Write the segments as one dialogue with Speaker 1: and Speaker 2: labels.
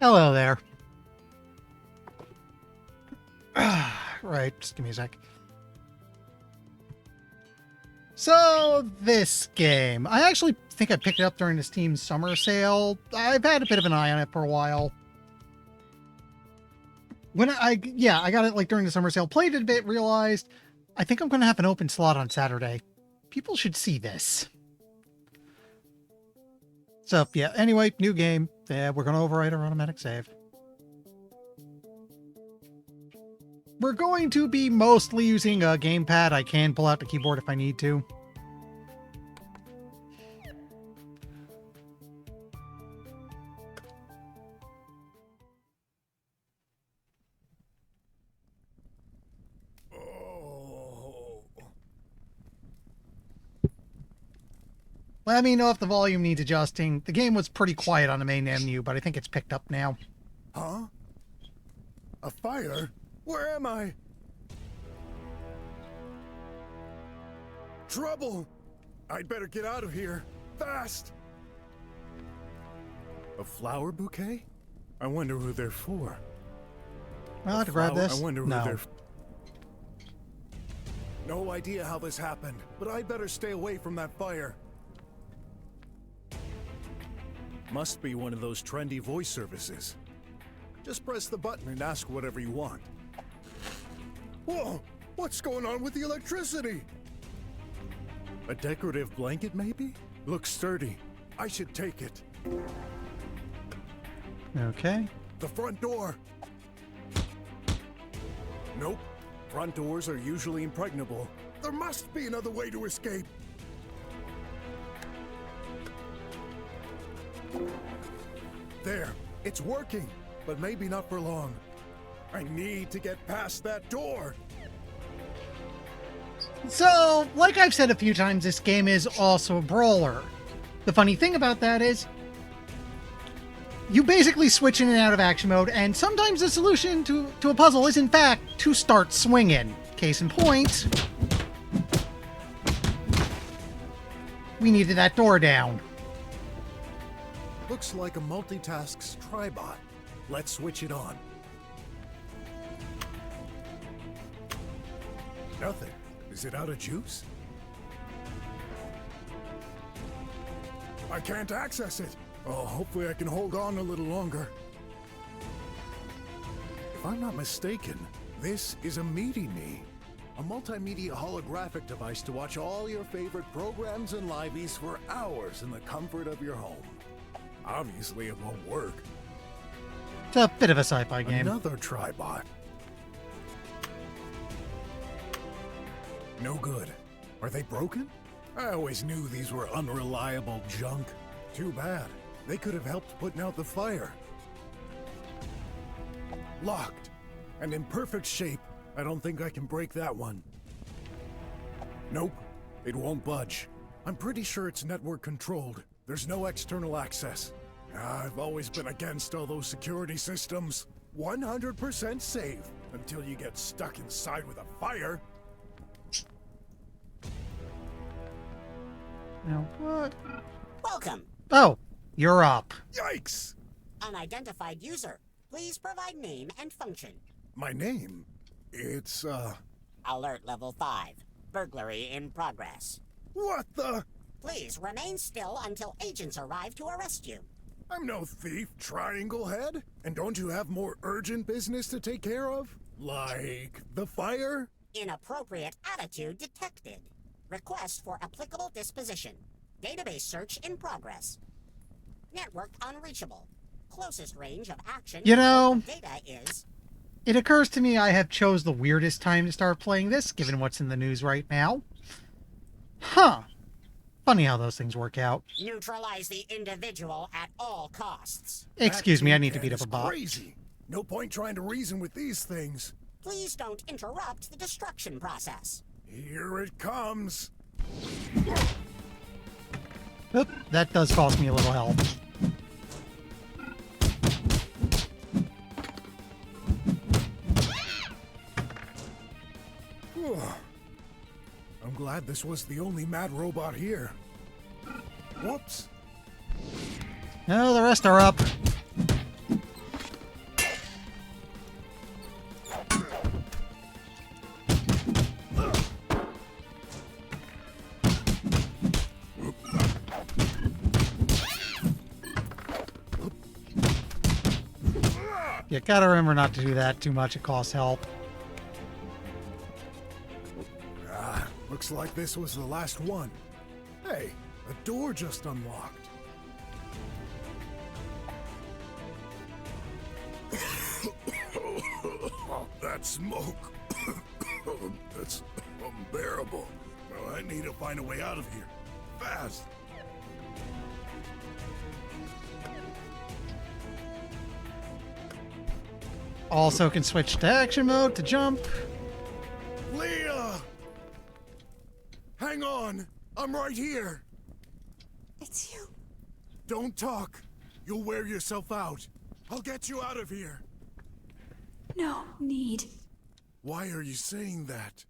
Speaker 1: Hello there. Right, just give me a sec. So, this game. I actually think I picked it up during the Steam summer sale. I've had a bit of an eye on it for a while. When I got it like during the summer sale, played it a bit, realized I think I'm going to have an open slot on Saturday. People should see this. So, yeah, anyway, new game. Yeah, we're going to overwrite our automatic save. We're going to be mostly using a gamepad. I can pull out the keyboard if I need to. Let me know if the volume needs adjusting. The game was pretty quiet on the main menu, but I think it's picked up now.
Speaker 2: Huh? A fire? Where am I? Trouble! I'd better get out of here. Fast! A flower bouquet? I wonder who they're for.
Speaker 1: Well, I have to grab this.
Speaker 2: I wonder who
Speaker 1: No.
Speaker 2: they're... No idea how this happened, but I better stay away from that fire. Must be one of those trendy voice services. Just press the button and ask whatever you want. Whoa! What's going on with the electricity? A decorative blanket, maybe? Looks sturdy. I should take it.
Speaker 1: Okay.
Speaker 2: The front door. Nope. Front doors are usually impregnable. There must be another way to escape. There. It's working, but maybe not for long. I need to get past that door.
Speaker 1: So, like I've said a few times, this game is also a brawler. The funny thing about that is, you basically switch in and out of action mode, and sometimes the solution to a puzzle is, in fact, to start swinging. Case in point, we needed that door down.
Speaker 2: Looks like a multitasks tribot. Let's switch it on. Nothing. Is it out of juice? I can't access it. Oh, hopefully I can hold on a little longer. If I'm not mistaken, this is a Meety-Me, a multimedia holographic device to watch all your favorite programs and liveys for hours in the comfort of your home. Obviously, it won't work.
Speaker 1: It's a bit of a sci-fi game.
Speaker 2: Another tribot. No good. Are they broken? I always knew these were unreliable junk. Too bad. They could have helped putting out the fire. Locked. And in perfect shape. I don't think I can break that one. Nope. It won't budge. I'm pretty sure it's network controlled. There's no external access. I've always been against all those security systems. 100% safe until you get stuck inside with a fire.
Speaker 1: Now, what?
Speaker 3: Welcome.
Speaker 1: Oh, you're up.
Speaker 2: Yikes!
Speaker 3: Unidentified user. Please provide name and function.
Speaker 2: My name? It's,
Speaker 3: Alert level 5. Burglary in progress.
Speaker 2: What the?
Speaker 3: Please remain still until agents arrive to arrest you.
Speaker 2: I'm no thief, Triangle Head. And don't you have more urgent business to take care of? Like the fire?
Speaker 3: Inappropriate attitude detected. Request for applicable disposition. Database search in progress. Network unreachable. Closest range of action
Speaker 1: You know,
Speaker 3: data is...
Speaker 1: it occurs to me I have chose the weirdest time to start playing this, given what's in the news right now. Huh. Funny how those things work out.
Speaker 3: Neutralize the individual at all costs.
Speaker 1: Excuse me, I
Speaker 2: That
Speaker 1: need to beat
Speaker 2: kid
Speaker 1: up a
Speaker 2: is
Speaker 1: bot.
Speaker 2: Crazy. No point trying to reason with these things.
Speaker 3: Please don't interrupt the destruction process.
Speaker 2: Here it comes.
Speaker 1: Oop, that does cost me a little health.
Speaker 2: Whew. I'm glad this was the only mad robot here. Whoops.
Speaker 1: Oh, the rest are up. You gotta remember not to do that too much. It costs help.
Speaker 2: Ah, looks like this was the last one. Hey, a door just unlocked. That smoke. That's unbearable. Well, I need to find a way out of here. Fast.
Speaker 1: Also can switch to action mode to jump.
Speaker 2: Leah! Hang on. I'm right here.
Speaker 4: It's you.
Speaker 2: Don't talk. You'll wear yourself out. I'll get you out of here.
Speaker 4: No need.
Speaker 2: Why are you saying that?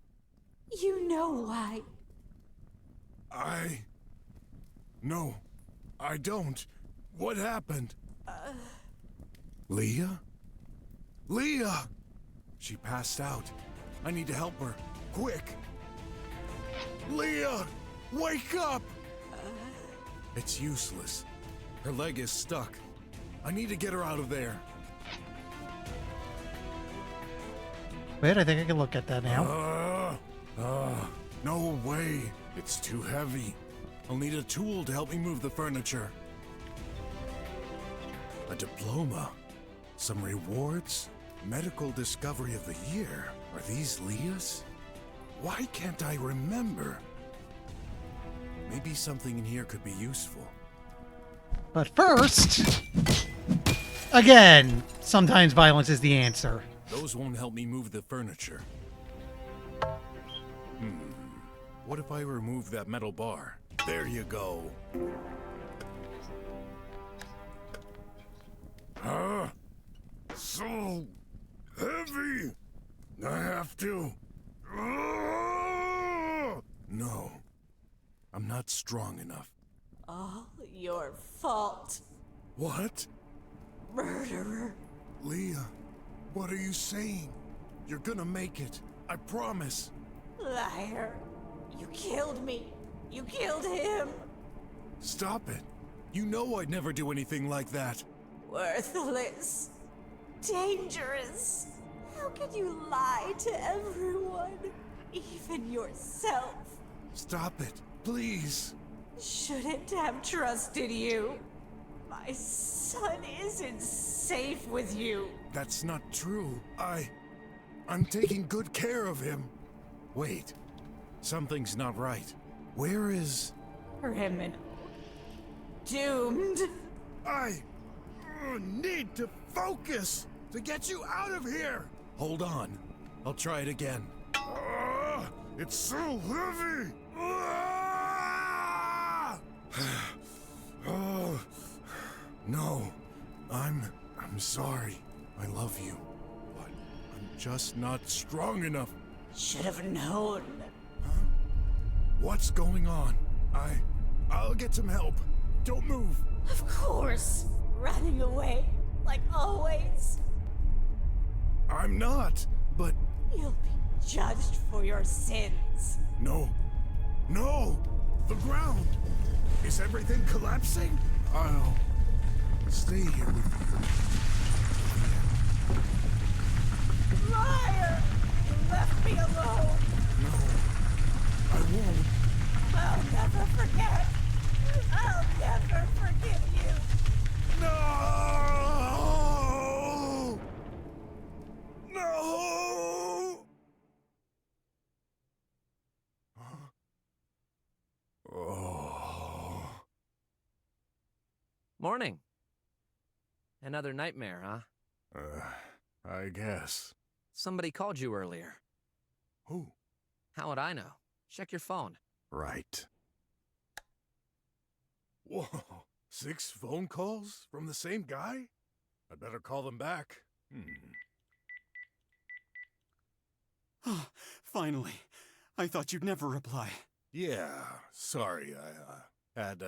Speaker 4: You know why.
Speaker 2: No, I don't. What happened? Leah? Leah! She passed out. I need to help her. Quick! Leah! Wake up! It's useless. Her leg is stuck. I need to get her out of there.
Speaker 1: Wait, I think I can look at that now.
Speaker 2: No way. It's too heavy. I'll need a tool to help me move the furniture. A diploma. Some rewards. Medical Discovery of the Year. Are these Leah's? Why can't I remember? Maybe something in here could be useful.
Speaker 1: But first, again, sometimes violence is the answer.
Speaker 2: Those won't help me move the furniture. What if I remove that metal bar? There you go. So heavy. I have to. No, I'm not strong enough.
Speaker 4: All your fault,
Speaker 2: What?
Speaker 4: murderer.
Speaker 2: Leah, what are you saying? You're gonna make it. I promise.
Speaker 4: Liar. You killed me. You killed him.
Speaker 2: Stop it. You know I'd never do anything like that.
Speaker 4: Worthless. Dangerous. How can you lie to everyone? Even yourself.
Speaker 2: Stop it, please.
Speaker 4: Shouldn't have trusted you. My son isn't safe with you.
Speaker 2: That's not true. I'm taking good care of him. Wait. Something's not right. Where is...
Speaker 4: Criminal. Doomed.
Speaker 2: I need to focus to get you out of here. Hold on. I'll try it again. It's so heavy. Oh, no. I'm sorry. I love you. But I'm just not strong enough.
Speaker 4: Should have known.
Speaker 2: What's going on? I'll get some help. Don't move.
Speaker 4: Of course. Running away, like always.
Speaker 2: I'm not, but
Speaker 4: You'll be judged for your sins.
Speaker 2: no. No! The ground! Is everything collapsing? I'll stay here with you.
Speaker 4: Liar! You left me alone.
Speaker 2: No, I won't.
Speaker 4: I'll never forget. I'll never forgive you.
Speaker 2: No! No! Oh.
Speaker 5: Morning. Another nightmare, huh?
Speaker 2: I guess.
Speaker 5: Somebody called you earlier.
Speaker 2: Who?
Speaker 5: How would I know? Check your phone.
Speaker 2: Right. Whoa. 6 phone calls from the same guy? I'd better call them back.
Speaker 6: Oh, finally. I thought you'd never reply.
Speaker 2: Yeah, sorry, I had,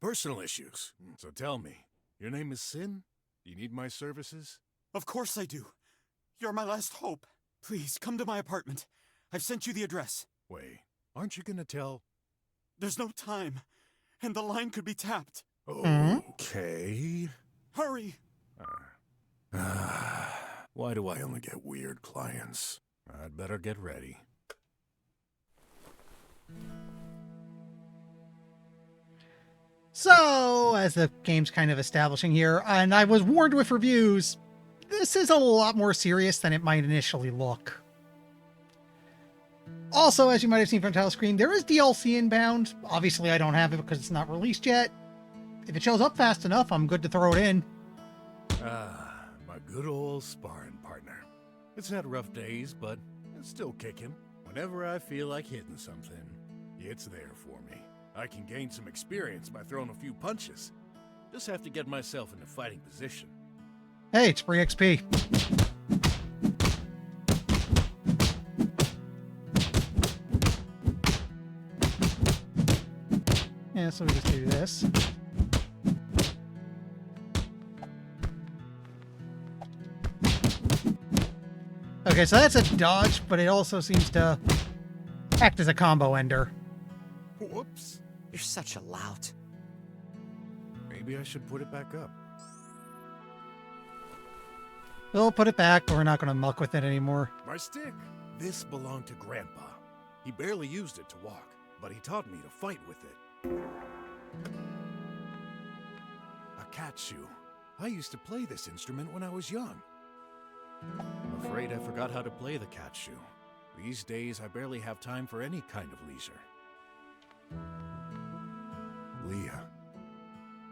Speaker 2: personal issues. So tell me, your name is Sin? Do you need my services?
Speaker 6: Of course I do. You're my last hope. Please, come to my apartment. I've sent you the address.
Speaker 2: Wait, aren't you gonna tell?
Speaker 6: There's no time, and the line could be tapped.
Speaker 2: Okay.
Speaker 6: Hurry!
Speaker 2: Why do I only get weird clients? I'd better get ready.
Speaker 1: So, as the game's kind of establishing here, and I was warned with reviews, this is a lot more serious than it might initially look. Also, as you might have seen from the title screen, there is DLC inbound. Obviously, I don't have it because it's not released yet. If it shows up fast enough, I'm good to throw it in.
Speaker 2: My good old sparring partner. It's had rough days, but it's still kicking. Whenever I feel like hitting something, it's there for me. I can gain some experience by throwing a few punches. Just have to get myself in a fighting position.
Speaker 1: Hey, it's free XP. Yeah, so we just do this. Okay, so that's a dodge, but it also seems to act as a combo ender.
Speaker 2: Whoops.
Speaker 5: You're such a lout.
Speaker 2: Maybe I should put it back up.
Speaker 1: We'll put it back, but we're not going to muck with it anymore.
Speaker 2: My stick. This belonged to Grandpa. He barely used it to walk, but he taught me to fight with it. A cat shoe. I used to play this instrument when I was young. I'm afraid I forgot how to play the cat shoe. These days, I barely have time for any kind of leisure. Leah,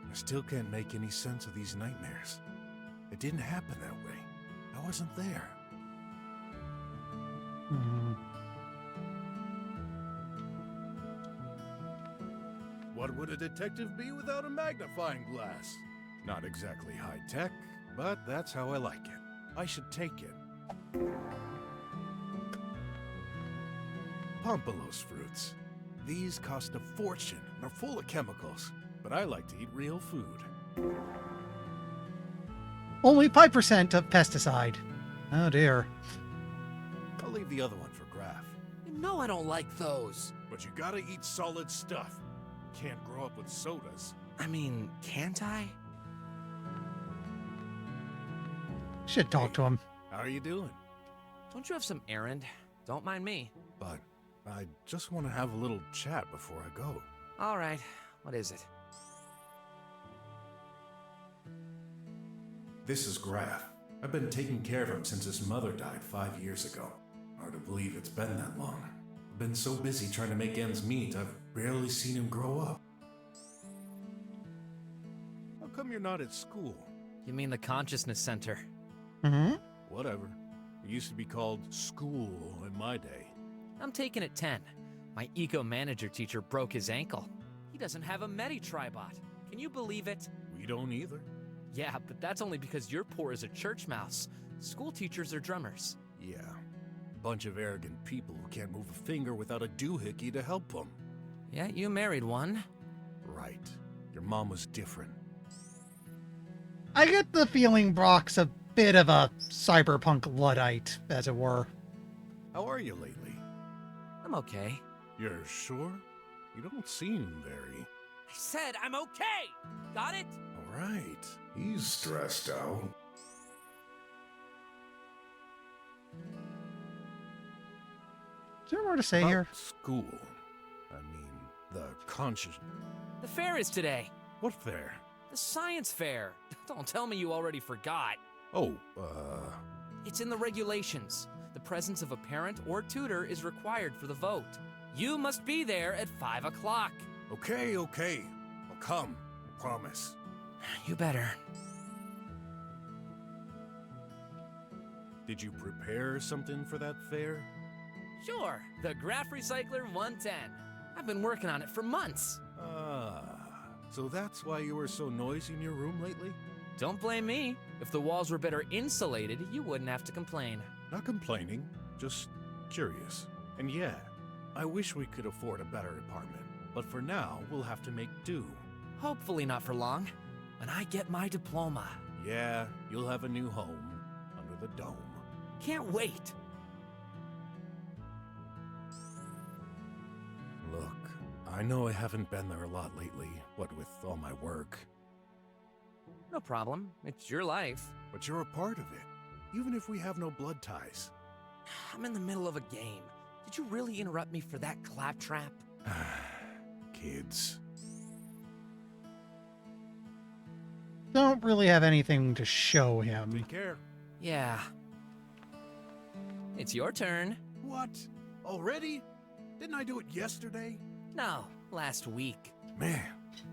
Speaker 2: I still can't make any sense of these nightmares. It didn't happen that way. I wasn't there. What would a detective be without a magnifying glass? Not exactly high-tech, but that's how I like it. I should take it. Pompolos fruits. These cost a fortune and are full of chemicals, but I like to eat real food.
Speaker 1: Only 5% of pesticide. Oh dear.
Speaker 2: I'll leave the other one for Graf.
Speaker 5: You know I don't like those.
Speaker 2: But you gotta eat solid stuff. Can't grow up with sodas.
Speaker 5: I mean, can't I?
Speaker 1: Should talk to him.
Speaker 2: How are you doing?
Speaker 5: Don't you have some errand? Don't mind me.
Speaker 2: But I just want to have a little chat before I go.
Speaker 5: All right. What is it?
Speaker 2: This is Graf. I've been taking care of him since his mother died 5 years ago. Hard to believe it's been that long. I've been so busy trying to make ends meet, I've barely seen him grow up. How come you're not at school?
Speaker 5: You mean the Consciousness Center?
Speaker 1: Mm-hmm.
Speaker 2: Whatever. It used to be called school in my day.
Speaker 5: I'm taking it 10. My eco-manager teacher broke his ankle. He doesn't have a Medi-Tribot. Can you believe it?
Speaker 2: We don't either.
Speaker 5: Yeah, but that's only because you're poor as a church mouse. School teachers are drummers.
Speaker 2: Yeah. Bunch of arrogant people who can't move a finger without a doohickey to help them.
Speaker 5: Yeah, you married one.
Speaker 2: Right. Your mom was different.
Speaker 1: I get the feeling Brock's a bit of a cyberpunk Luddite, as it were.
Speaker 2: How are you lately?
Speaker 5: I'm okay.
Speaker 2: You're sure? You don't seem very...
Speaker 5: I said I'm okay! Got it?
Speaker 2: All right. He's stressed out.
Speaker 1: Is there more to say here?
Speaker 2: School. I mean, the conscious...
Speaker 5: The fair is today.
Speaker 2: What fair?
Speaker 5: The science fair. Don't tell me you already forgot.
Speaker 2: Oh,
Speaker 5: It's in the regulations. The presence of a parent or tutor is required for the vote. You must be there at 5 o'clock.
Speaker 2: Okay. I'll come. I promise.
Speaker 5: You better.
Speaker 2: Did you prepare something for that fair?
Speaker 5: Sure, the Graph Recycler 110. I've been working on it for months.
Speaker 2: So that's why you were so noisy in your room lately?
Speaker 5: Don't blame me. If the walls were better insulated, you wouldn't have to complain.
Speaker 2: Not complaining, just curious. And yeah, I wish we could afford a better apartment. But for now, we'll have to make do.
Speaker 5: Hopefully not for long. When I get my diploma.
Speaker 2: Yeah, you'll have a new home under the dome.
Speaker 5: Can't wait.
Speaker 2: Look, I know I haven't been there a lot lately, what with all my work.
Speaker 5: No problem. It's your life.
Speaker 2: But you're a part of it, even if we have no blood ties.
Speaker 5: I'm in the middle of a game. Did you really interrupt me for that claptrap?
Speaker 2: Kids.
Speaker 1: Don't really have anything to show him.
Speaker 2: Take care.
Speaker 5: Yeah. It's your turn.
Speaker 2: What? Already? Didn't I do it yesterday?
Speaker 5: No, last week.
Speaker 2: Man,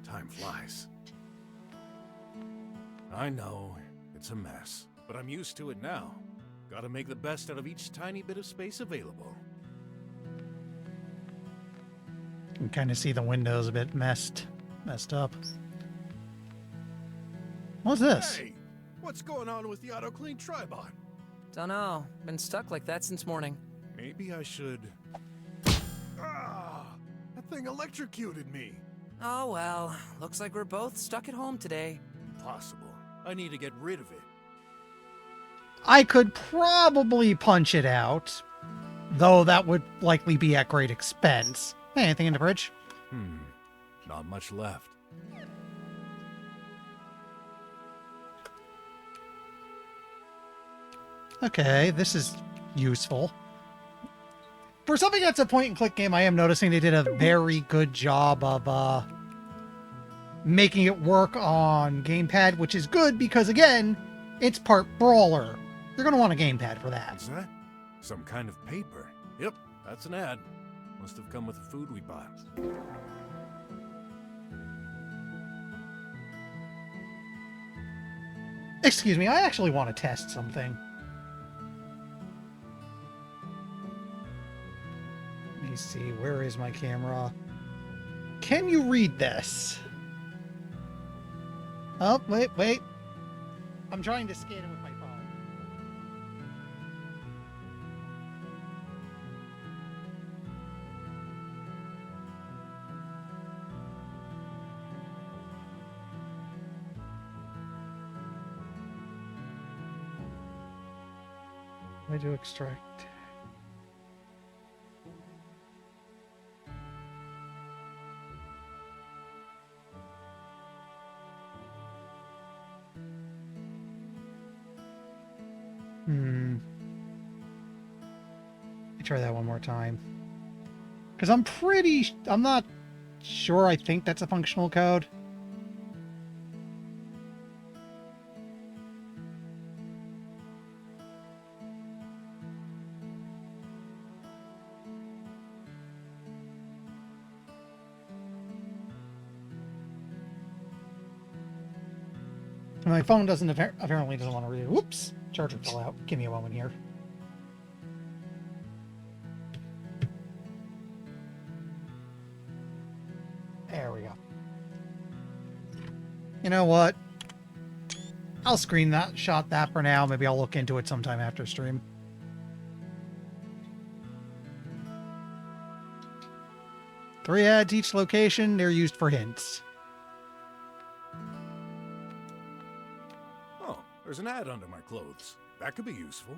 Speaker 2: time flies. I know, it's a mess, but I'm used to it now. Gotta make the best out of each tiny bit of space available.
Speaker 1: You can kind of see the windows a bit messed up. What's this?
Speaker 2: Hey! What's going on with the auto-clean tribot?
Speaker 5: Dunno. Been stuck like that since morning.
Speaker 2: Maybe I should... Ah! That thing electrocuted me!
Speaker 5: Oh well. Looks like we're both stuck at home today.
Speaker 2: Impossible. I need to get rid of it.
Speaker 1: I could probably punch it out, though that would likely be at great expense. Hey, anything in the fridge?
Speaker 2: Not much left.
Speaker 1: Okay, this is useful. For something that's a point-and-click game, I am noticing they did a very good job of making it work on gamepad, which is good because, again, it's part brawler. You're going to want a gamepad for that.
Speaker 2: What's that? Some kind of paper. Yep, that's an ad. Must have come with the food we bought.
Speaker 1: Excuse me, I actually want to test something. Let me see, where is my camera? Can you read this? Oh, wait. I'm trying to scan it with my phone. I do extract. Let me try that one more time. Because I'm not sure I think that's a functional code. My phone apparently doesn't want to read it. Whoops! Charger fell out. Give me a moment here. There we go. You know what? I'll screenshot that for now. Maybe I'll look into it sometime after stream. Three ads each location. They're used for hints.
Speaker 2: Oh, there's an ad under my clothes. That could be useful.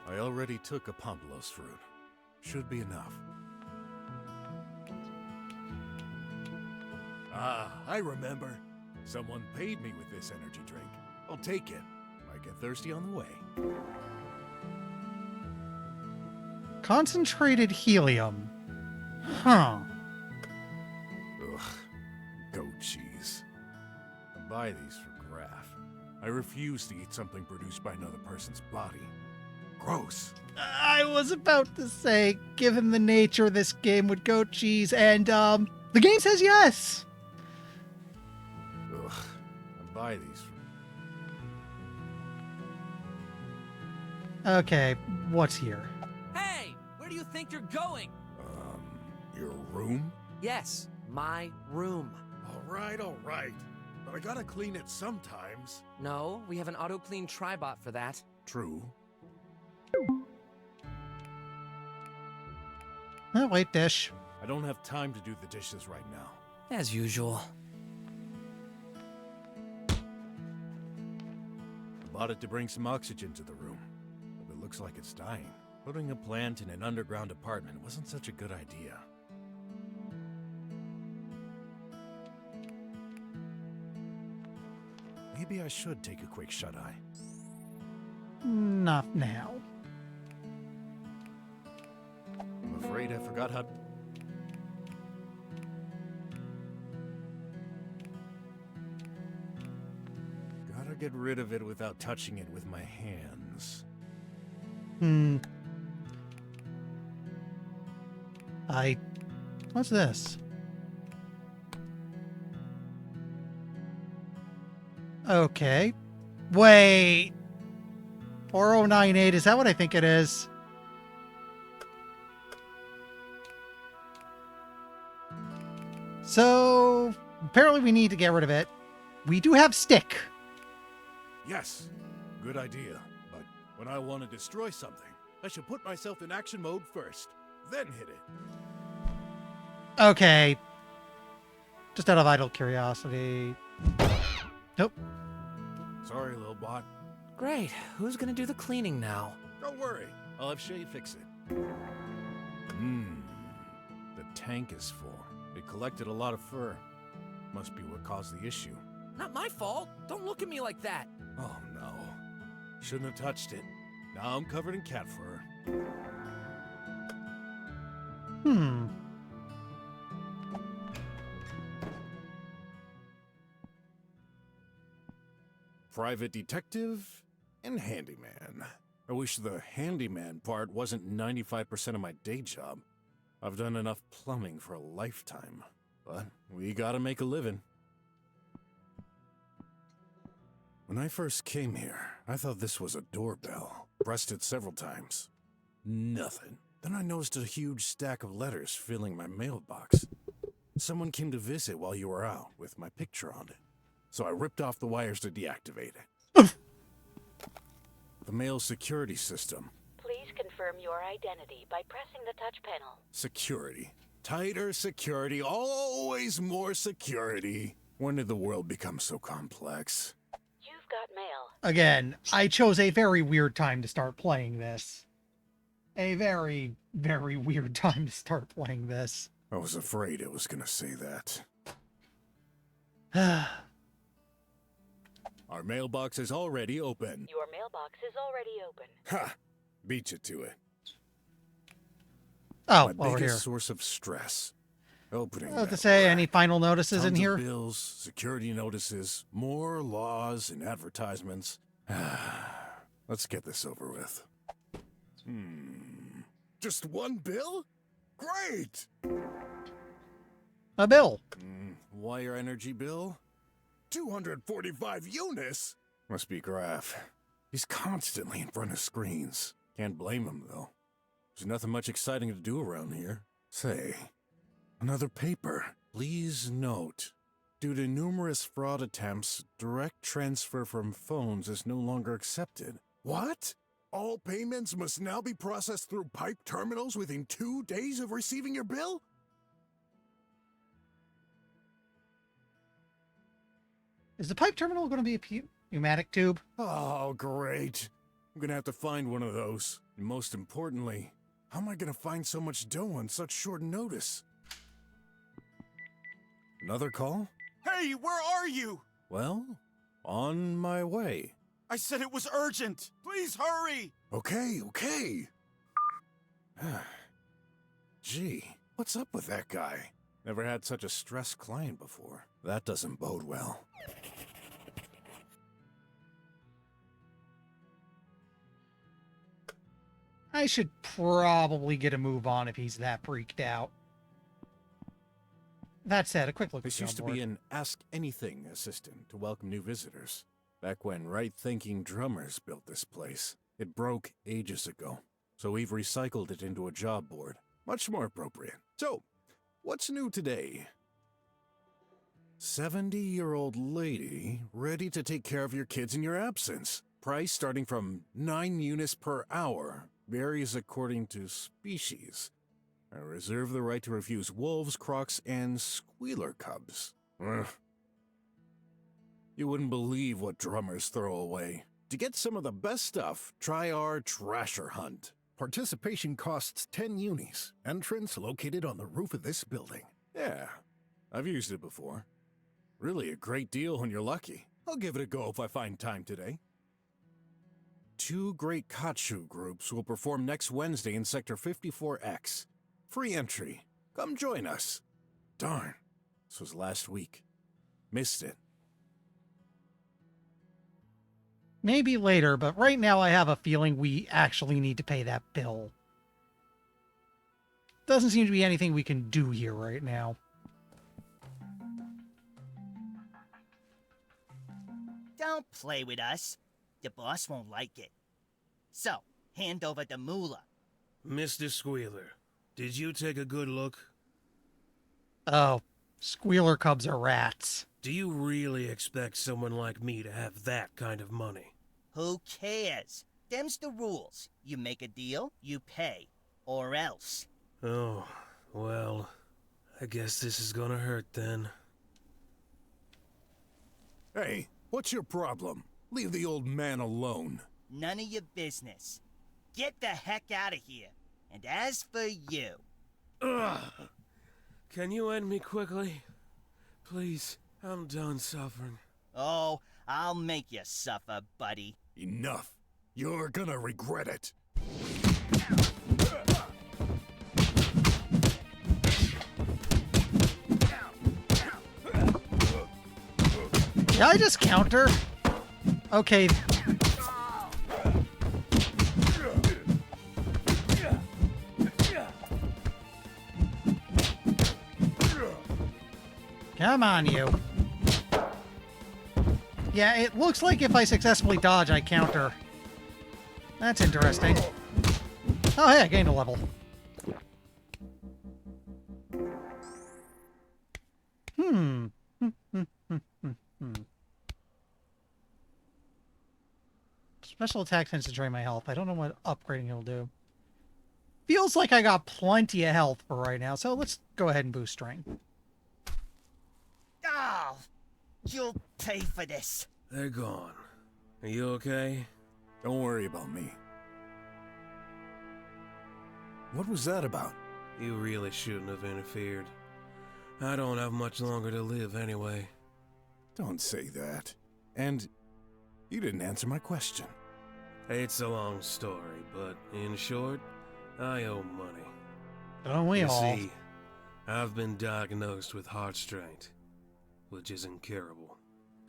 Speaker 2: I already took a Pompelos fruit. Should be enough. Ah, I remember. Someone paid me with this energy drink. I'll take it. Might get thirsty on the way.
Speaker 1: Concentrated helium. Huh.
Speaker 2: Ugh. Goat cheese. I buy these for Graf. I refuse to eat something produced by another person's body. Gross.
Speaker 1: I was about to say, given the nature of this game with goat cheese, and, the game says yes!
Speaker 2: Ugh. I buy these for...
Speaker 1: Okay, what's here?
Speaker 5: Hey! Where do you think you're going?
Speaker 2: Your room?
Speaker 5: Yes, my room.
Speaker 2: Alright. But I gotta clean it sometimes.
Speaker 5: No, we have an auto-clean tribot for that.
Speaker 2: True.
Speaker 1: Oh, wait, dish.
Speaker 2: I don't have time to do the dishes right now.
Speaker 5: As usual.
Speaker 2: I bought it to bring some oxygen to the room. looks like it's dying. Putting a plant in an underground apartment wasn't such a good idea. Maybe I should take a quick shut-eye.
Speaker 1: Not now.
Speaker 2: I'm afraid I forgot how... Gotta get rid of it without touching it with my hands.
Speaker 1: What's this? Okay. Wait. 4098, is that what I think it is? So, apparently we need to get rid of it. We do have stick.
Speaker 2: Yes, good idea. But when I want to destroy something, I should put myself in action mode first, then hit it.
Speaker 1: Okay. Just out of idle curiosity. Nope.
Speaker 2: Sorry, little bot.
Speaker 5: Great. Who's gonna do the cleaning now?
Speaker 2: Don't worry, I'll have Shay fix it. The tank is full. It collected a lot of fur. Must be what caused the issue.
Speaker 5: Not my fault. Don't look at me like that.
Speaker 2: Oh no. Shouldn't have touched it. Now I'm covered in cat fur. Private detective and handyman. I wish the handyman part wasn't 95% of my day job. I've done enough plumbing for a lifetime, but we gotta make a living. When I first came here, I thought this was a doorbell. Pressed it several times. Nothing. Then I noticed a huge stack of letters filling my mailbox. Someone came to visit while you were out with my picture on it. So I ripped off the wires to deactivate it. The mail security system.
Speaker 7: Please confirm your identity by pressing the touch panel.
Speaker 2: Security. Tighter security. Always more security. When did the world become so complex?
Speaker 7: You've got mail.
Speaker 1: Again, I chose a very weird time to start playing this. A very, very weird time to start playing this.
Speaker 2: I was afraid it was gonna say that. Our mailbox is already open.
Speaker 7: Your mailbox is already open.
Speaker 2: Ha! Beat you to it.
Speaker 1: Oh,
Speaker 2: My
Speaker 1: over
Speaker 2: biggest
Speaker 1: here.
Speaker 2: source of stress. Opening
Speaker 1: I was to
Speaker 2: that
Speaker 1: say,
Speaker 2: door.
Speaker 1: any final notices
Speaker 2: Tons
Speaker 1: in
Speaker 2: of
Speaker 1: here?
Speaker 2: bills, security notices, more laws and advertisements. Let's get this over with. Just one bill? Great!
Speaker 1: A bill.
Speaker 2: Wire energy bill? 245 units? Must be Graf. He's constantly in front of screens. Can't blame him, though. There's nothing much exciting to do around here. Say, another paper. Please note, due to numerous fraud attempts, direct transfer from phones is no longer accepted. What? All payments must now be processed through pipe terminals within 2 days of receiving your bill?
Speaker 1: Is the pipe terminal going to be a pneumatic tube?
Speaker 2: Oh, great. I'm gonna have to find one of those. And most importantly, how am I gonna find so much dough on such short notice? Another call?
Speaker 6: Hey, where are you?
Speaker 2: Well, on my way.
Speaker 6: I said it was urgent. Please hurry.
Speaker 2: Okay. Gee, what's up with that guy? Never had such a stressed client before. That doesn't bode well.
Speaker 1: I should probably get a move on if he's that freaked out. That said, a quick look at
Speaker 2: This
Speaker 1: the
Speaker 2: used to be an Ask Anything assistant to welcome new visitors. Back when right-thinking drummers built this place. It broke ages ago, so we've recycled it into a job board. Much more appropriate. So, what's new today? 70-year-old lady ready to take care of your kids in your absence. Price starting from 9 units per hour. Varies according to species. I reserve the right to refuse wolves, crocs, and squealer cubs. Ugh. You wouldn't believe what drummers throw away. To get some of the best stuff, try our Trasher Hunt. Participation costs 10 unis. Entrance located on the roof of this building. Yeah, I've used it before. Really a great deal when you're lucky. I'll give it a go if I find time today. 2 great Kachu groups will perform next Wednesday in Sector 54X. Free entry. Come join us. Darn, this was last week. Missed it.
Speaker 1: Maybe later, but right now I have a feeling we actually need to pay that bill. Doesn't seem to be anything we can do here right now.
Speaker 8: Don't play with us. The boss won't like it. So, hand over the moolah.
Speaker 9: Mr. Squealer, did you take a good look?
Speaker 1: Oh, squealer cubs are rats.
Speaker 9: Do you really expect someone like me to have that kind of money?
Speaker 8: Who cares? Them's the rules. You make a deal, you pay. Or else.
Speaker 9: Oh, well, I guess this is gonna hurt then.
Speaker 2: Hey, what's your problem? Leave the old man alone.
Speaker 8: None of your business. Get the heck out of here. And as for you...
Speaker 9: Ugh! Can you end me quickly? Please, I'm done suffering.
Speaker 8: Oh, I'll make you suffer, buddy.
Speaker 2: Enough. You're gonna regret it.
Speaker 1: Did I just counter? Okay. Come on, you. Yeah, it looks like if I successfully dodge, I counter. That's interesting. Oh, hey, I gained a level. Special attack tends to drain my health. I don't know what upgrading it'll do. Feels like I got plenty of health for right now, so let's go ahead and boost strength.
Speaker 8: Oh, you'll pay for this.
Speaker 9: They're gone. Are you okay?
Speaker 2: Don't worry about me. What was that about?
Speaker 9: You really shouldn't have interfered. I don't have much longer to live anyway.
Speaker 2: Don't say that. And you didn't answer my question.
Speaker 9: It's a long story, but in short, I owe money.
Speaker 1: Don't we
Speaker 9: You
Speaker 1: all?
Speaker 9: see, I've been diagnosed with heart strain, which is incurable.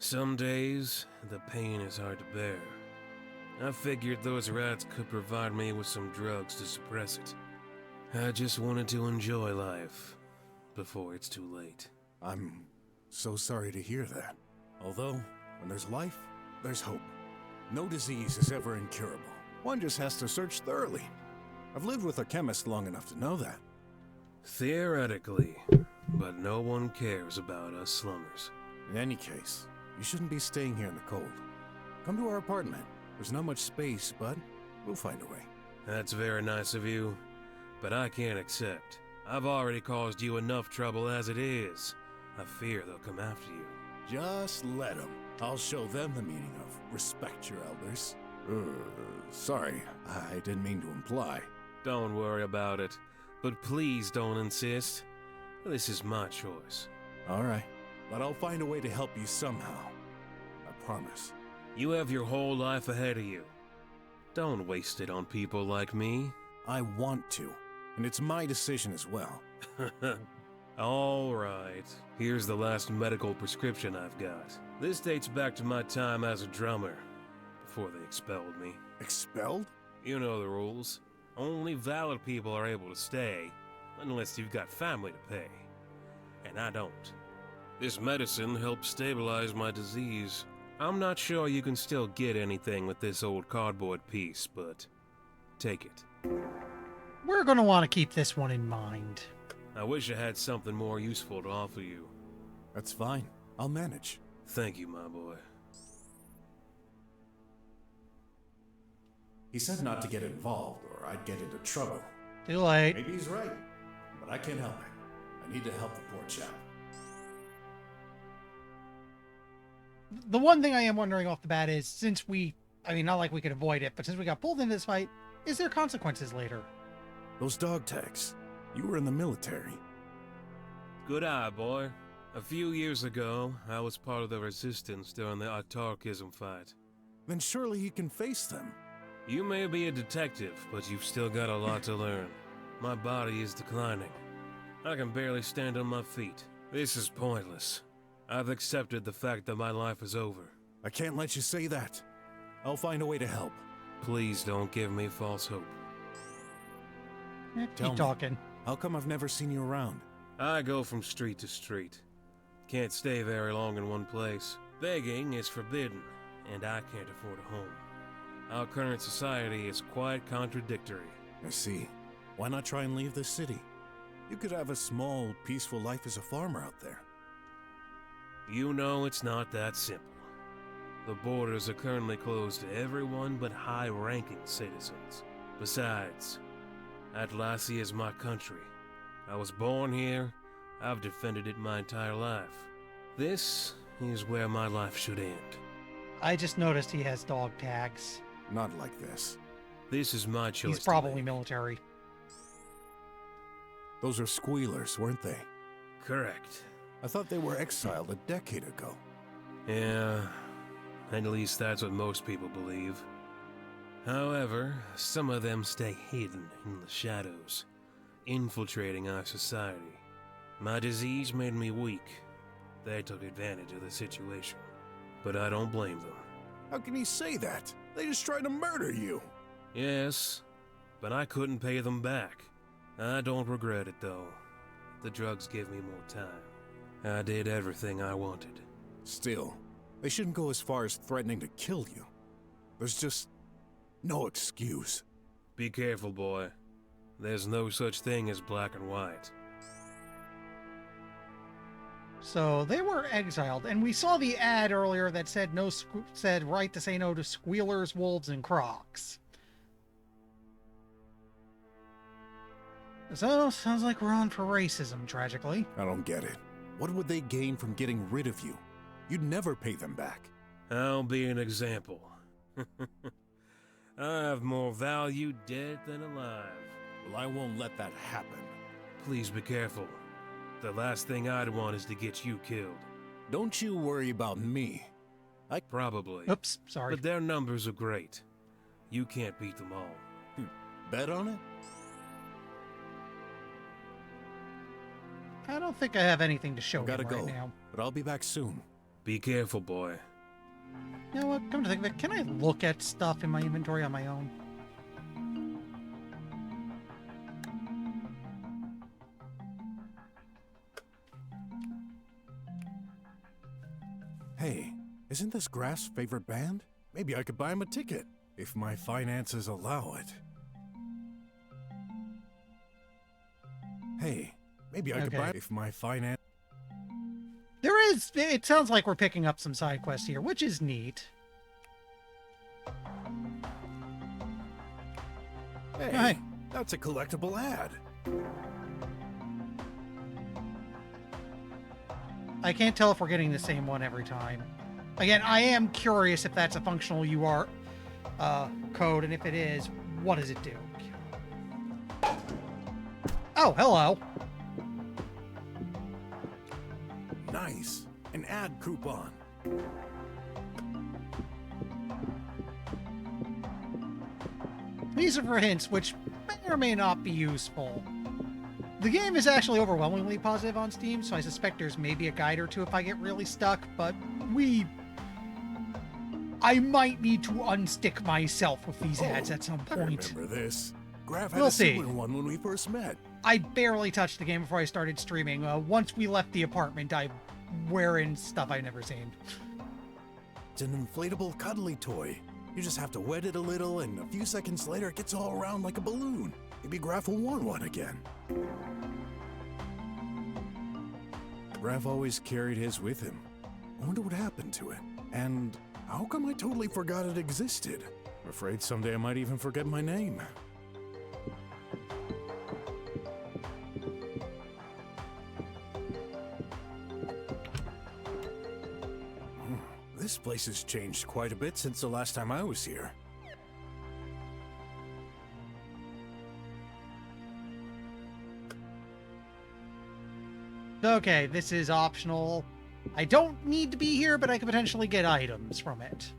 Speaker 9: Some days, the pain is hard to bear. I figured those rats could provide me with some drugs to suppress it. I just wanted to enjoy life before it's too late.
Speaker 2: I'm so sorry to hear that. Although, when there's life, there's hope. No disease is ever incurable. One just has to search thoroughly. I've lived with a chemist long enough to know that.
Speaker 9: Theoretically, but no one cares about us slummers.
Speaker 2: In any case, you shouldn't be staying here in the cold. Come to our apartment. There's not much space, but we'll find a way.
Speaker 9: That's very nice of you, but I can't accept. I've already caused you enough trouble as it is. I fear they'll come after you.
Speaker 2: Just let them. I'll show them the meaning of respect your elders. Sorry, I didn't mean to imply.
Speaker 9: Don't worry about it, but please don't insist. This is my choice.
Speaker 2: All right, but I'll find a way to help you somehow. I promise.
Speaker 9: You have your whole life ahead of you. Don't waste it on people like me.
Speaker 2: I want to, and it's my decision as well.
Speaker 9: All right, here's the last medical prescription I've got. This dates back to my time as a drummer, before they expelled me.
Speaker 2: Expelled?
Speaker 9: You know the rules. Only valid people are able to stay, unless you've got family to pay. And I don't. This medicine helps stabilize my disease. I'm not sure you can still get anything with this old cardboard piece, but take it.
Speaker 1: We're going to want to keep this one in mind.
Speaker 9: I wish I had something more useful to offer you.
Speaker 2: That's fine. I'll manage.
Speaker 9: Thank you, my boy.
Speaker 2: He said not to get involved or I'd get into trouble.
Speaker 1: Too late.
Speaker 2: Maybe he's right, but I can't help it. I need to help the poor chap.
Speaker 1: The one thing I am wondering off the bat is, since we I mean, not like we could avoid it, but since we got pulled into this fight, is there consequences later?
Speaker 2: Those dog tags. You were in the military.
Speaker 9: Good eye, boy. A few years ago, I was part of the resistance during the autarkism fight.
Speaker 2: Then surely you can face them.
Speaker 9: You may be a detective, but you've still got a lot to learn. My body is declining. I can barely stand on my feet. This is pointless. I've accepted the fact that my life is over.
Speaker 2: I can't let you say that. I'll find a way to help.
Speaker 9: Please don't give me false hope.
Speaker 2: Tell
Speaker 1: Keep
Speaker 2: me.
Speaker 1: talking.
Speaker 2: How come I've never seen you around?
Speaker 9: I go from street to street. Can't stay very long in one place. Begging is forbidden, and I can't afford a home. Our current society is quite contradictory.
Speaker 2: I see. Why not try and leave the city? You could have a small, peaceful life as a farmer out there.
Speaker 9: You know it's not that simple. The borders are currently closed to everyone but high-ranking citizens. Besides, Atlasia is my country. I was born here. I've defended it my entire life. This is where my life should end.
Speaker 1: I just noticed he has dog tags.
Speaker 2: Not like this.
Speaker 9: This is my choice.
Speaker 1: He's
Speaker 9: to
Speaker 1: probably
Speaker 9: make.
Speaker 1: military.
Speaker 2: Those are squealers, weren't they?
Speaker 9: Correct.
Speaker 2: I thought they were exiled a decade ago.
Speaker 9: Yeah, at least that's what most people believe. However, some of them stay hidden in the shadows, infiltrating our society. My disease made me weak. They took advantage of the situation. But I don't blame them.
Speaker 2: How can you say that? They just tried to murder you.
Speaker 9: Yes, but I couldn't pay them back. I don't regret it though. The drugs gave me more time. I did everything I wanted.
Speaker 2: Still, they shouldn't go as far as threatening to kill you. There's just no excuse.
Speaker 9: Be careful, boy. There's no such thing as black and white.
Speaker 1: So they were exiled, and we saw the ad earlier that said said right to say no to squealers, wolves, and crocs. So sounds like we're on for racism, tragically.
Speaker 2: I don't get it. What would they gain from getting rid of you? You'd never pay them back.
Speaker 9: I'll be an example. I have more value dead than alive.
Speaker 2: Well, I won't let that happen.
Speaker 9: Please be careful. The last thing I'd want is to get you killed.
Speaker 2: Don't you worry about me.
Speaker 9: Probably.
Speaker 1: Oops, sorry.
Speaker 9: But their numbers are great. You can't beat them all.
Speaker 2: Bet on it?
Speaker 1: I don't think I have anything to show
Speaker 2: Gotta
Speaker 1: him right
Speaker 2: go,
Speaker 1: now.
Speaker 2: but I'll be back soon.
Speaker 9: Be careful, boy.
Speaker 1: You know what? Come to think of it, can I look at stuff in my inventory on my own?
Speaker 2: Hey, isn't this Graf's favorite band? Maybe I could buy him a ticket, if my finances allow it. Hey, maybe I could buy if my finance...
Speaker 1: There is, it sounds like we're picking up some side quests here, which is neat.
Speaker 2: Hey,
Speaker 1: Hi.
Speaker 2: That's a collectible ad.
Speaker 1: I can't tell if we're getting the same one every time. Again, I am curious if that's a functional UR code, and if it is, what does it do? Oh, hello.
Speaker 2: Nice. An ad coupon.
Speaker 1: These are for hints, which may or may not be useful. The game is actually overwhelmingly positive on Steam, so I suspect there's maybe a guide or two if I get really stuck, but I might need to unstick myself with these ads at some
Speaker 2: I
Speaker 1: point.
Speaker 2: remember this. Graf had
Speaker 1: We'll
Speaker 2: a
Speaker 1: see.
Speaker 2: similar one when we first met.
Speaker 1: I barely touched the game before I started streaming. Once we left the apartment, I'm wearing stuff I've never seen.
Speaker 2: It's an inflatable cuddly toy. You just have to wet it a little, and a few seconds later it gets all around like a balloon. Maybe Graf will want one again. Graf always carried his with him. I wonder what happened to it. And how come I totally forgot it existed? I'm afraid someday I might even forget my name. This place has changed quite a bit since the last time I was here.
Speaker 1: Okay, this is optional. I don't need to be here, but I could potentially get items from it.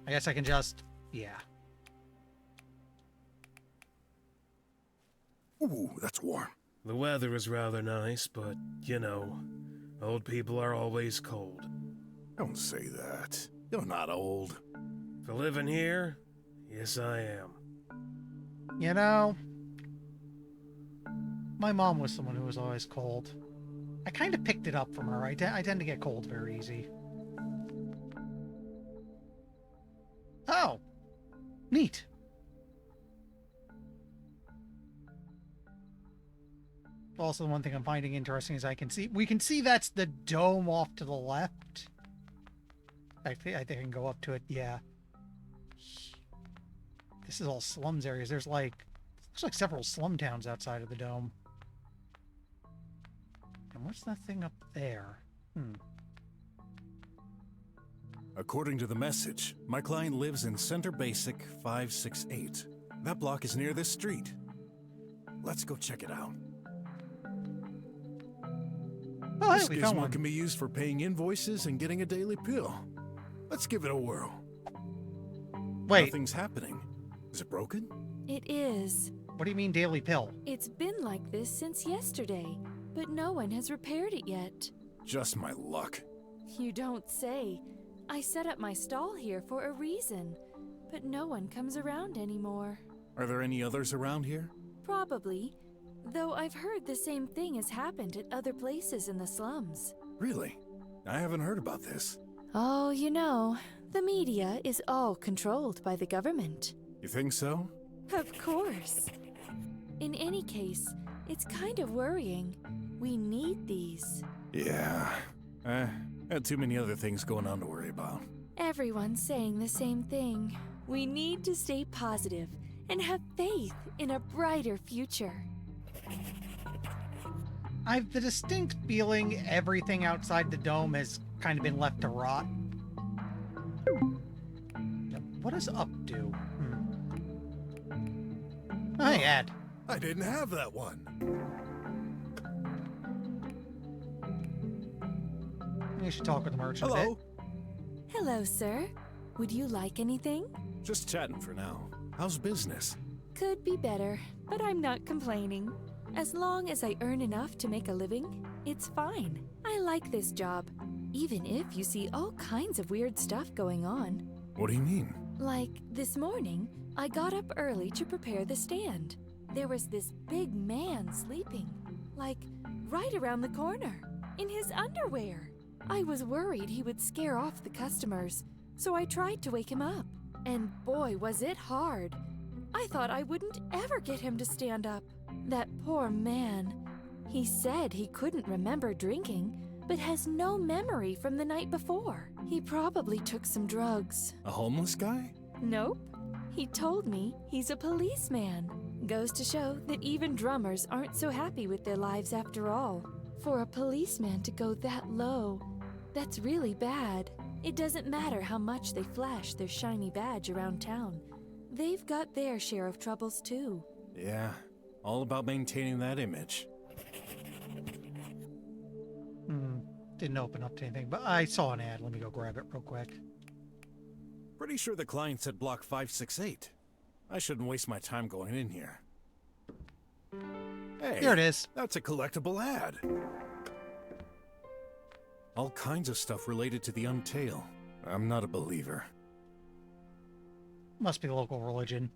Speaker 1: I guess I can just... yeah.
Speaker 2: Ooh, that's warm.
Speaker 9: The weather is rather nice, but, you know, old people are always cold.
Speaker 2: Don't say that. You're not old.
Speaker 9: For living here, yes I am.
Speaker 1: You know, my mom was someone who was always cold. I kind of picked it up from her. I tend to get cold very easy. Oh, neat. Also, the one thing I'm finding interesting is we can see that's the dome off to the left. I think I can go up to it. Yeah. This is all slums areas. There's looks like several slum towns outside of the dome. And what's that thing up there?
Speaker 2: According to the message, my client lives in Center Basic 568. That block is near this street. Let's go check it out.
Speaker 1: Oh, hey,
Speaker 2: This
Speaker 1: we found
Speaker 2: gizmo
Speaker 1: one.
Speaker 2: can be used for paying invoices and getting a daily pill. Let's give it a whirl.
Speaker 1: Wait,
Speaker 2: Nothing's happening. Is it broken?
Speaker 10: It is.
Speaker 1: what do you mean daily pill?
Speaker 10: It's been like this since yesterday, but no one has repaired it yet.
Speaker 2: Just my luck.
Speaker 10: You don't say. I set up my stall here for a reason, but no one comes around anymore.
Speaker 2: Are there any others around here?
Speaker 10: Probably, though I've heard the same thing has happened at other places in the slums.
Speaker 2: Really? I haven't heard about this.
Speaker 10: Oh, you know, the media is all controlled by the government.
Speaker 2: You think so?
Speaker 10: Of course. In any case, it's kind of worrying. We need these.
Speaker 2: Yeah. Had too many other things going on to worry about.
Speaker 10: Everyone's saying the same thing. We need to stay positive and have faith in a brighter future.
Speaker 1: I've the distinct feeling everything outside the dome has kind of been left to rot. Now, what does up do? Oh, hey, Ed.
Speaker 2: I didn't have that one.
Speaker 1: You should talk with the merchant a
Speaker 2: Hello.
Speaker 1: bit.
Speaker 10: Hello, sir. Would you like anything?
Speaker 2: Just chatting for now. How's business?
Speaker 10: Could be better, but I'm not complaining. As long as I earn enough to make a living, it's fine. I like this job, even if you see all kinds of weird stuff going on.
Speaker 2: What do you mean?
Speaker 10: Like this morning, I got up early to prepare the stand. There was this big man sleeping, like right around the corner, in his underwear. I was worried he would scare off the customers, so I tried to wake him up. And boy, was it hard. I thought I wouldn't ever get him to stand up. That poor man. He said he couldn't remember drinking, but has no memory from the night before. He probably took some drugs.
Speaker 2: A homeless guy?
Speaker 10: Nope. He told me he's a policeman. Goes to show that even drummers aren't so happy with their lives after all. For a policeman to go that low, that's really bad. It doesn't matter how much they flash their shiny badge around town. They've got their share of troubles too.
Speaker 2: Yeah, all about maintaining that image.
Speaker 1: Didn't open up to anything, but I saw an ad. Let me go grab it real quick.
Speaker 2: Pretty sure the client said block 568. I shouldn't waste my time going in here. Hey,
Speaker 1: Here it is.
Speaker 2: That's a collectible ad. All kinds of stuff related to the Untail. I'm not a believer.
Speaker 1: Must be local religion.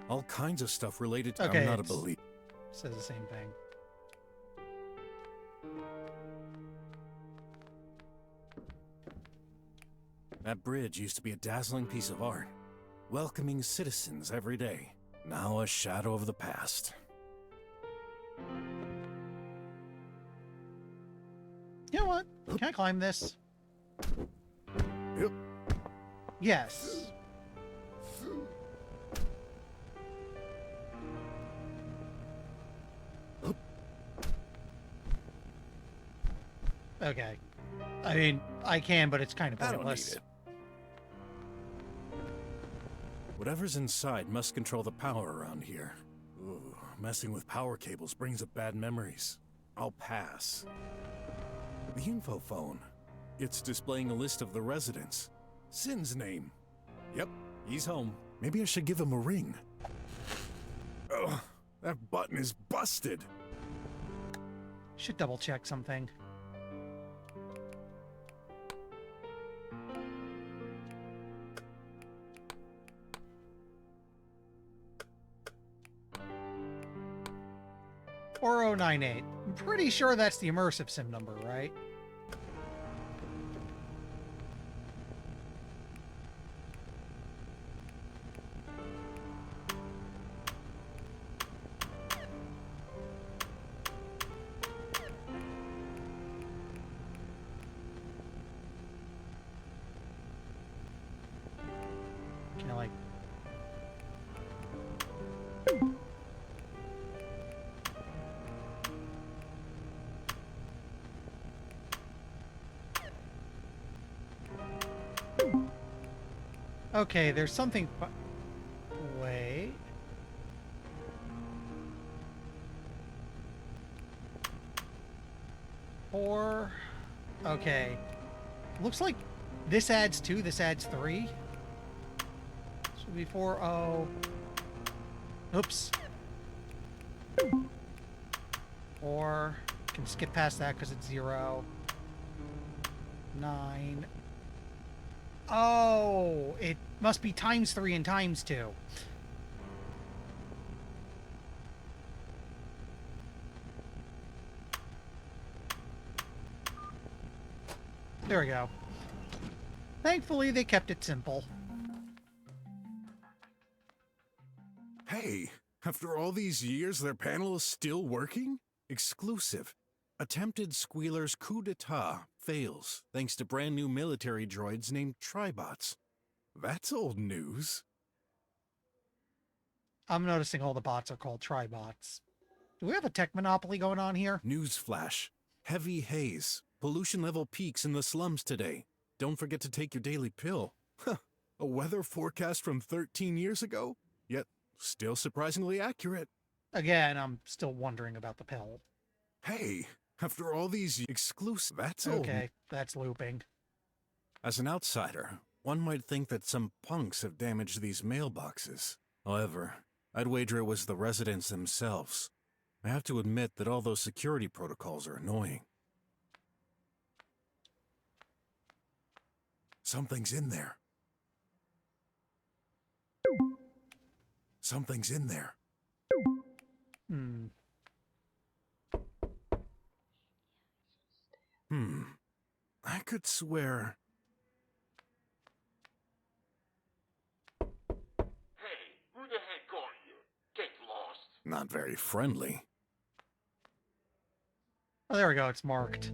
Speaker 2: All kinds of stuff related to...
Speaker 1: Okay,
Speaker 2: I'm not a
Speaker 1: it's-
Speaker 2: believer.
Speaker 1: Says the same thing.
Speaker 2: That bridge used to be a dazzling piece of art, welcoming citizens every day. Now a shadow of the past.
Speaker 1: You know what? Can I climb this?
Speaker 2: Yep.
Speaker 1: Yes. Okay. I mean, I can, but it's kind of
Speaker 2: I don't need
Speaker 1: pointless.
Speaker 2: it. Whatever's inside must control the power around here. Ooh, messing with power cables brings up bad memories. I'll pass. The info phone. It's displaying a list of the residents. Sin's name. Yep, he's home. Maybe I should give him a ring. Ugh, that button is busted.
Speaker 1: Should double check something. $4098. I'm pretty sure that's the immersive sim number, right? Can I, like... Okay, there's something... Wait... Four... Okay. Looks like this adds 2, this adds 3. This would be 4, oh... Oops. 4... Can skip past that because it's 0. 9... Oh, it must be times 3 and times 2. There we go. Thankfully, they kept it simple.
Speaker 2: Hey, after all these years, their panel is still working? Exclusive. Attempted Squealer's coup d'etat fails thanks to brand new military droids named Tribots. That's old news.
Speaker 1: I'm noticing all the bots are called Tribots. Do we have a tech monopoly going on here?
Speaker 2: Newsflash. Heavy haze. Pollution level peaks in the slums today. Don't forget to take your daily pill. Huh. A weather forecast from 13 years ago? Yet still surprisingly accurate.
Speaker 1: Again, I'm still wondering about the pill.
Speaker 2: Hey, after all these exclusive... That's old.
Speaker 1: Okay, that's looping.
Speaker 2: As an outsider, one might think that some punks have damaged these mailboxes. However, I'd wager it was the residents themselves. I have to admit that all those security protocols are annoying. Something's in there. Something's in there. I could swear...
Speaker 11: Hey, who the heck are you? Get lost.
Speaker 2: Not very friendly.
Speaker 1: Oh, there we go. It's marked.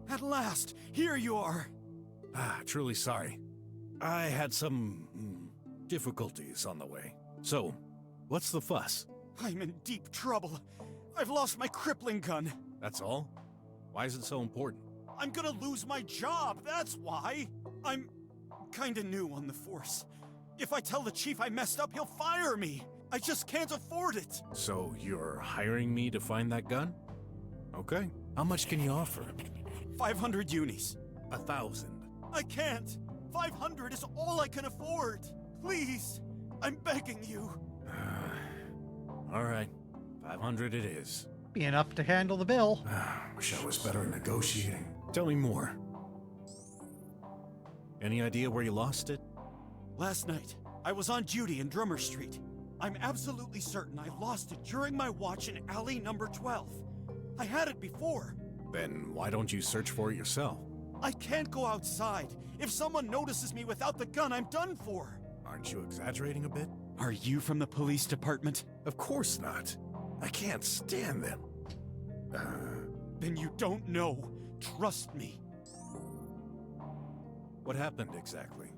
Speaker 2: At last, here you are. Truly sorry. I had some difficulties on the way. So, what's the fuss?
Speaker 6: I'm in deep trouble. I've lost my crippling gun.
Speaker 2: That's all? Why is it so important?
Speaker 6: I'm gonna lose my job, that's why. I'm kinda new on the force. If I tell the chief I messed up, he'll fire me. I just can't afford it.
Speaker 2: So you're hiring me to find that gun? Okay. How much can you offer?
Speaker 6: 500 unis.
Speaker 2: 1,000.
Speaker 6: I can't. 500 is all I can afford. Please, I'm begging you.
Speaker 2: All right. 500 it is.
Speaker 1: Be enough to handle the bill.
Speaker 2: Wish I was better at negotiating. Tell me more. Any idea where you lost it?
Speaker 6: Last night, I was on duty in Drummer Street. I'm absolutely certain I lost it during my watch in alley number 12. I had it before.
Speaker 2: Then why don't you search for it yourself?
Speaker 6: I can't go outside. If someone notices me without the gun, I'm done for.
Speaker 2: Aren't you exaggerating a bit?
Speaker 6: Are you from the police department?
Speaker 2: Of course not. I can't stand them.
Speaker 6: Then you don't know. Trust me.
Speaker 2: What happened exactly?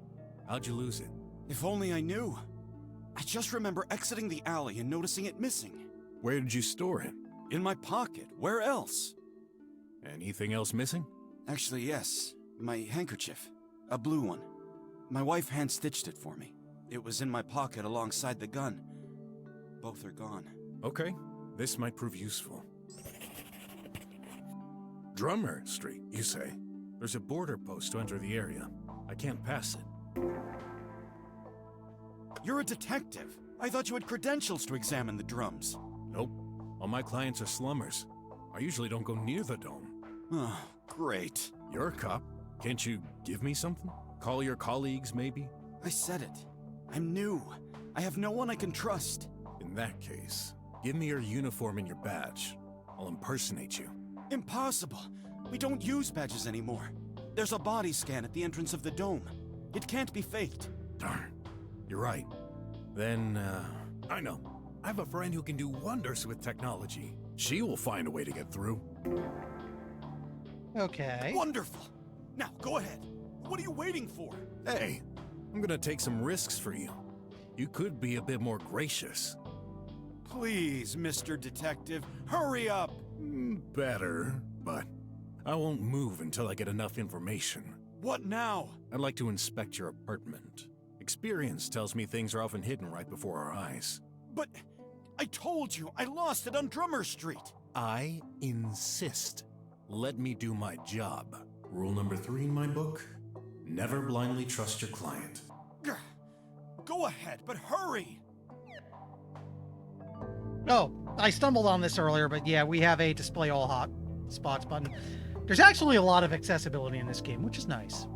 Speaker 2: How'd you lose it?
Speaker 6: If only I knew. I just remember exiting the alley and noticing it missing.
Speaker 2: Where did you store it?
Speaker 6: In my pocket. Where else?
Speaker 2: Anything else missing?
Speaker 6: Actually, yes. My handkerchief. A blue one. My wife hand-stitched it for me. It was in my pocket alongside the gun. Both are gone.
Speaker 2: Okay, this might prove useful. Drummer Street, you say? There's a border post to enter the area. I can't pass it.
Speaker 6: You're a detective. I thought you had credentials to examine the drums.
Speaker 2: Nope. All my clients are slummers. I usually don't go near the dome.
Speaker 6: Oh, great.
Speaker 2: You're a cop. Can't you give me something? Call your colleagues, maybe?
Speaker 6: I said it. I'm new. I have no one I can trust.
Speaker 2: In that case, give me your uniform and your badge. I'll impersonate you.
Speaker 6: Impossible. We don't use badges anymore. There's a body scan at the entrance of the dome. It can't be faked.
Speaker 2: Darn. You're right. Then, I know. I have a friend who can do wonders with technology. She will find a way to get through.
Speaker 1: Okay.
Speaker 6: Wonderful. Now, go ahead. What are you waiting for?
Speaker 2: Hey, I'm gonna take some risks for you. You could be a bit more gracious.
Speaker 6: Please, Mr. Detective, hurry up.
Speaker 2: Better, but I won't move until I get enough information.
Speaker 6: What now?
Speaker 2: I'd like to inspect your apartment. Experience tells me things are often hidden right before our eyes.
Speaker 6: But I told you, I lost it on Drummer Street.
Speaker 2: I insist. Let me do my job. Rule number 3 in my book: never blindly trust your client.
Speaker 6: Go ahead, but hurry!
Speaker 1: Oh, I stumbled on this earlier, but yeah, we have a display all hot spots button. There's actually a lot of accessibility in this game, which is nice.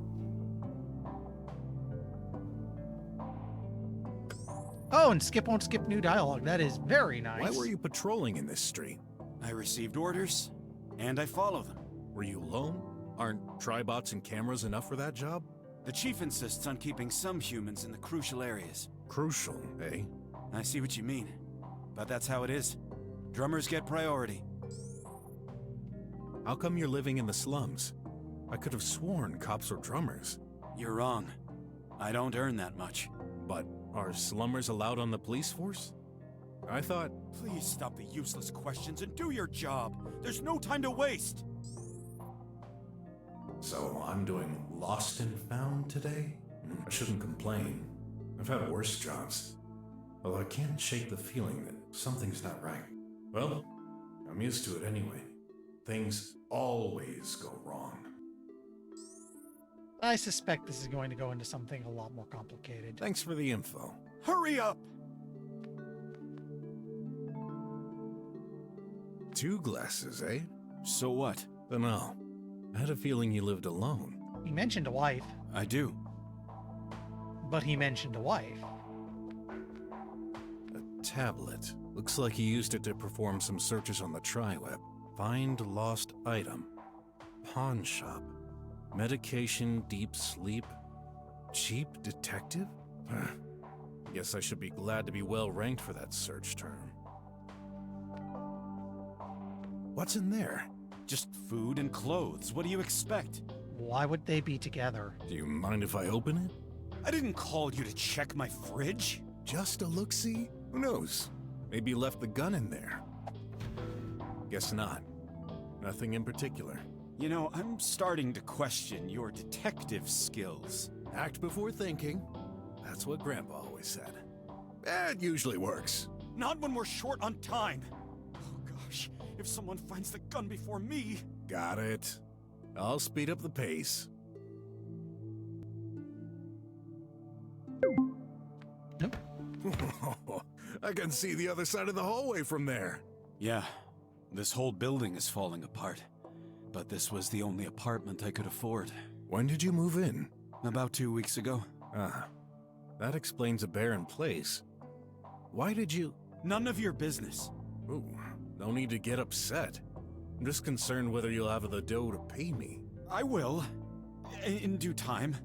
Speaker 1: Oh, and skip won't skip new dialogue. That is very nice.
Speaker 2: Why were you patrolling in this street?
Speaker 6: I received orders, and I follow them.
Speaker 2: Were you alone? Aren't tribots and cameras enough for that job?
Speaker 6: The chief insists on keeping some humans in the crucial areas.
Speaker 2: Crucial, eh?
Speaker 6: I see what you mean. But that's how it is. Drummers get priority.
Speaker 2: How come you're living in the slums? I could have sworn cops were drummers.
Speaker 6: You're wrong. I don't earn that much.
Speaker 2: But are slummers allowed on the police force? I thought...
Speaker 6: Please stop the useless questions and do your job. There's no time to waste.
Speaker 2: So I'm doing lost and found today? I shouldn't complain. I've had worse jobs. Although I can't shake the feeling that something's not right. Well, I'm used to it anyway. Things always go wrong.
Speaker 1: I suspect this is going to go into something a lot more complicated.
Speaker 2: Thanks for the info.
Speaker 6: Hurry up!
Speaker 2: 2 glasses, eh?
Speaker 6: So what?
Speaker 2: Dunno. I had a feeling you lived alone.
Speaker 1: He mentioned a wife.
Speaker 6: I do.
Speaker 1: But he mentioned a wife.
Speaker 2: A tablet. Looks like he used it to perform some searches on the tri-web. Find lost item. Pawn shop. Medication, deep sleep. Cheap detective? Guess I should be glad to be well ranked for that search term. What's in there?
Speaker 6: Just food and clothes. What do you expect?
Speaker 1: Why would they be together?
Speaker 2: Do you mind if I open it?
Speaker 6: I didn't call you to check my fridge.
Speaker 2: Just a look-see? Who knows? Maybe you left the gun in there. Guess not. Nothing in particular.
Speaker 6: You know, I'm starting to question your detective skills.
Speaker 2: Act before thinking. That's what Grandpa always said. It usually works.
Speaker 6: Not when we're short on time. Oh gosh, if someone finds the gun before me...
Speaker 2: Got it. I'll speed up the pace.
Speaker 1: Nope.
Speaker 2: I can see the other side of the hallway from there.
Speaker 6: Yeah, this whole building is falling apart. But this was the only apartment I could afford.
Speaker 2: When did you move in?
Speaker 6: About 2 weeks ago.
Speaker 2: Ah, that explains a barren place. Why did you...
Speaker 6: None of your business.
Speaker 2: Ooh, no need to get upset. I'm just concerned whether you'll have the dough to pay me.
Speaker 6: I will. In due time.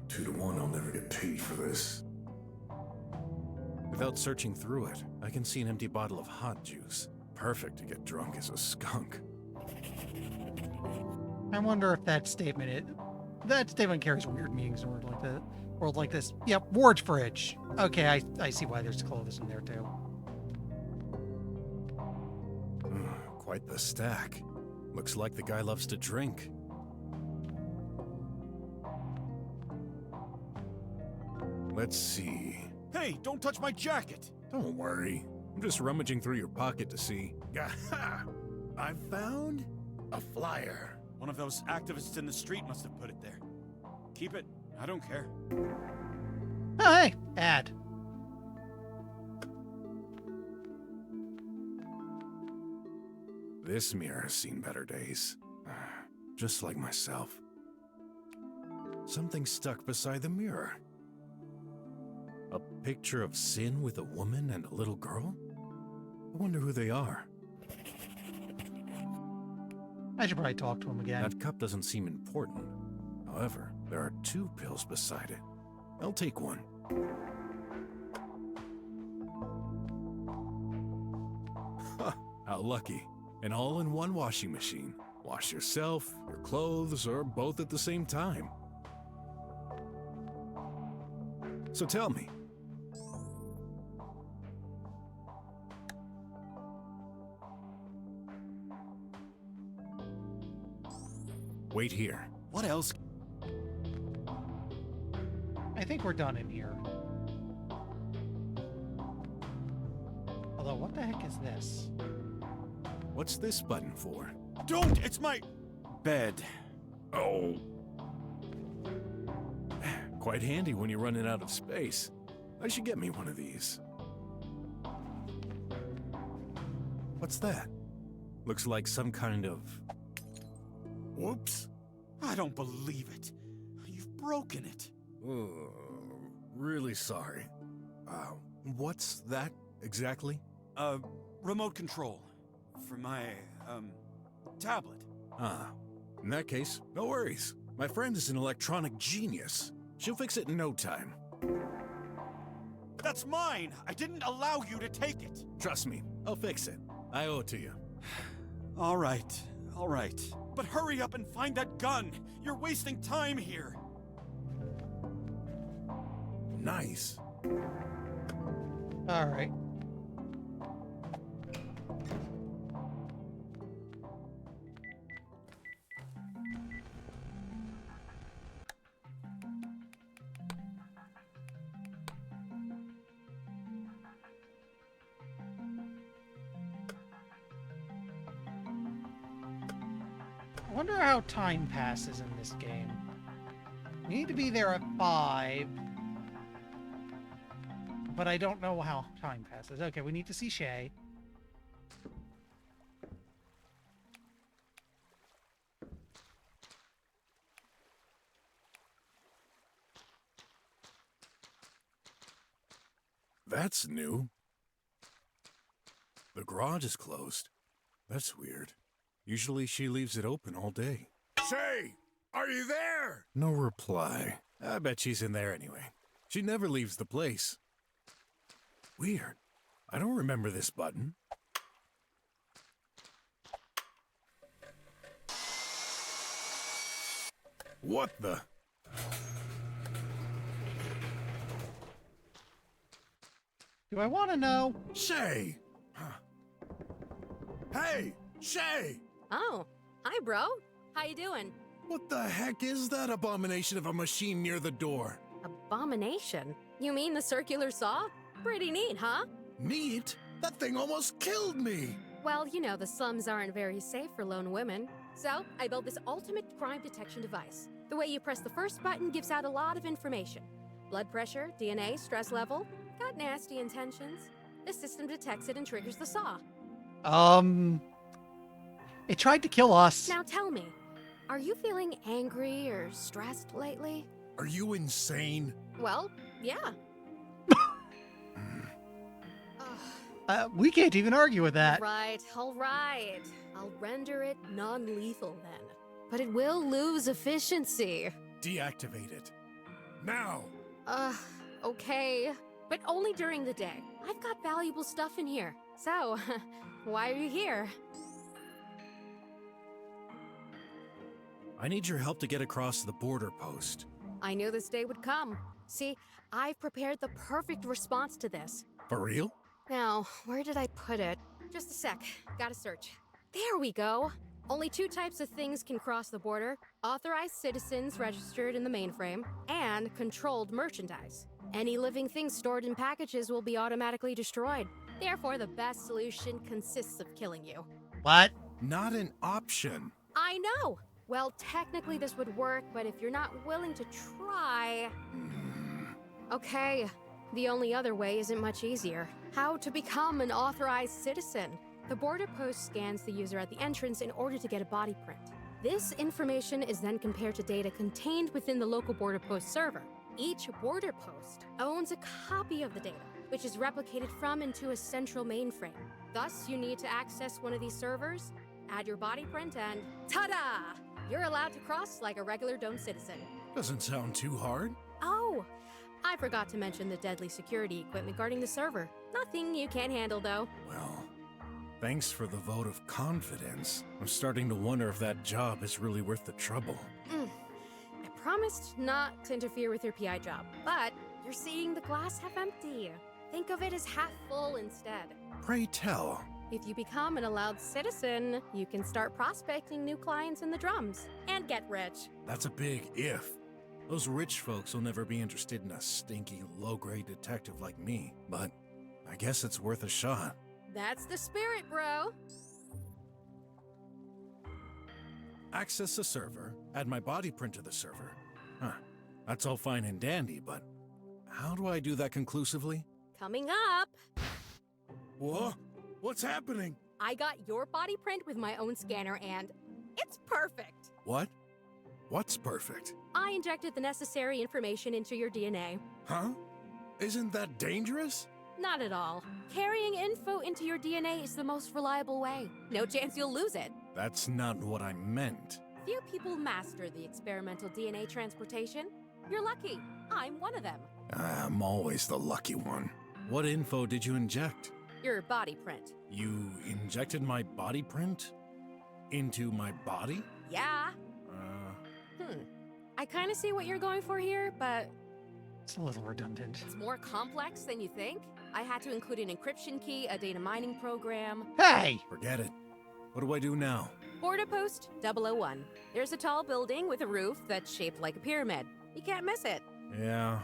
Speaker 2: 2 to 1, I'll never get paid for this. Without searching through it, I can see an empty bottle of hot juice. Perfect to get drunk as a skunk.
Speaker 1: I wonder if that statement carries weird meanings in a word like that. World like this. Yep, Ward's fridge. Okay, I see why there's clothes in there too.
Speaker 2: Quite the stack. Looks like the guy loves to drink. Let's see.
Speaker 6: Hey, don't touch my jacket!
Speaker 2: Don't worry. I'm just rummaging through your pocket to see. I found a flyer.
Speaker 6: One of those activists in the street must have put it there. Keep it. I don't care.
Speaker 1: Oh, hey, ad.
Speaker 2: This mirror has seen better days. Just like myself. Something stuck beside the mirror. A picture of Sin with a woman and a little girl? I wonder who they are.
Speaker 1: I should probably talk to him again.
Speaker 2: That cup doesn't seem important. However, there are 2 pills beside it. I'll take one. How lucky. An all-in-one washing machine. Wash yourself, your clothes, or both at the same time. So tell me. Wait here.
Speaker 6: What else?
Speaker 1: I think we're done in here. Although, what the heck is this?
Speaker 2: What's this button for?
Speaker 6: Don't! It's my bed.
Speaker 2: Oh. Quite handy when you're running out of space. I should get me one of these. What's that? Looks like some kind of... Whoops.
Speaker 6: I don't believe it. You've broken it.
Speaker 2: Really sorry. What's that exactly?
Speaker 6: Remote control. For my, tablet.
Speaker 2: In that case, no worries. My friend is an electronic genius. She'll fix it in no time.
Speaker 6: That's mine! I didn't allow you to take it!
Speaker 2: Trust me, I'll fix it. I owe it to you.
Speaker 6: All right. But hurry up and find that gun! You're wasting time here!
Speaker 2: Nice.
Speaker 1: All right. I wonder how time passes in this game. We need to be there at 5. But I don't know how time passes. Okay, we need to see Shay.
Speaker 2: That's new. The garage is closed. That's weird. Usually she leaves it open all day. Shay! Are you there? No reply. I bet she's in there anyway. She never leaves the place. Weird. I don't remember this button. What the?
Speaker 1: Do I want to know?
Speaker 2: Shay! Hey! Shay!
Speaker 12: Oh, hi, bro. How you doing?
Speaker 2: What the heck is that abomination of a machine near the door?
Speaker 12: Abomination? You mean the circular saw? Pretty neat, huh?
Speaker 2: Neat? That thing almost killed me!
Speaker 12: Well, you know, the slums aren't very safe for lone women. So, I built this ultimate crime detection device. The way you press the first button gives out a lot of information. Blood pressure, DNA, stress level. Got nasty intentions. The system detects it and triggers the saw.
Speaker 1: It tried to kill us.
Speaker 12: Now tell me, are you feeling angry or stressed lately?
Speaker 2: Are you insane?
Speaker 12: Well, yeah.
Speaker 1: We can't even argue with that.
Speaker 12: All right. I'll render it non-lethal then. But it will lose efficiency.
Speaker 2: Deactivate it. Now!
Speaker 12: Okay. But only during the day. I've got valuable stuff in here. So, why are you here?
Speaker 2: I need your help to get across the border post.
Speaker 12: I knew this day would come. See, I've prepared the perfect response to this.
Speaker 2: For real?
Speaker 12: Now, where did I put it? Just a sec. Gotta search. There we go. Only 2 types of things can cross the border: authorized citizens registered in the mainframe, and controlled merchandise. Any living thing stored in packages will be automatically destroyed. Therefore, the best solution consists of killing you.
Speaker 1: What?
Speaker 2: Not an option.
Speaker 12: I know! Well, technically this would work, but if you're not willing to try... Okay, the only other way isn't much easier. How to become an authorized citizen. The border post scans the user at the entrance in order to get a body print. This information is then compared to data contained within the local border post server. Each border post owns a copy of the data, which is replicated from into a central mainframe. Thus, you need to access one of these servers, add your body print, and ta-da! You're allowed to cross like a regular dome citizen.
Speaker 2: Doesn't sound too hard.
Speaker 12: Oh, I forgot to mention the deadly security equipment guarding the server. Nothing you can't handle, though.
Speaker 2: Well, thanks for the vote of confidence. I'm starting to wonder if that job is really worth the trouble.
Speaker 12: I promised not to interfere with your PI job, but you're seeing the glass half empty. Think of it as half full instead.
Speaker 2: Pray tell.
Speaker 12: If you become an allowed citizen, you can start prospecting new clients in the drums and get rich.
Speaker 2: That's a big if. Those rich folks will never be interested in a stinky, low-grade detective like me, but I guess it's worth a shot.
Speaker 12: That's the spirit, bro.
Speaker 2: Access the server, add my body print to the server. Huh, that's all fine and dandy, but how do I do that conclusively?
Speaker 12: Coming up.
Speaker 2: What? What's happening?
Speaker 12: I got your body print with my own scanner and it's perfect.
Speaker 2: What? What's perfect?
Speaker 12: I injected the necessary information into your DNA.
Speaker 2: Huh? Isn't that dangerous?
Speaker 12: Not at all. Carrying info into your DNA is the most reliable way. No chance you'll lose it.
Speaker 2: That's not what I meant.
Speaker 12: Few people master the experimental DNA transportation. You're lucky. I'm one of them.
Speaker 2: I'm always the lucky one. What info did you inject?
Speaker 12: Your body print.
Speaker 2: You injected my body print? Into my body?
Speaker 12: Yeah. I kind of see what you're going for here, but...
Speaker 1: It's a little redundant.
Speaker 12: It's more complex than you think. I had to include an encryption key, a data mining program...
Speaker 1: Hey!
Speaker 2: Forget it. What do I do now?
Speaker 12: Border Post 001. There's a tall building with a roof that's shaped like a pyramid. You can't miss it.
Speaker 2: Yeah,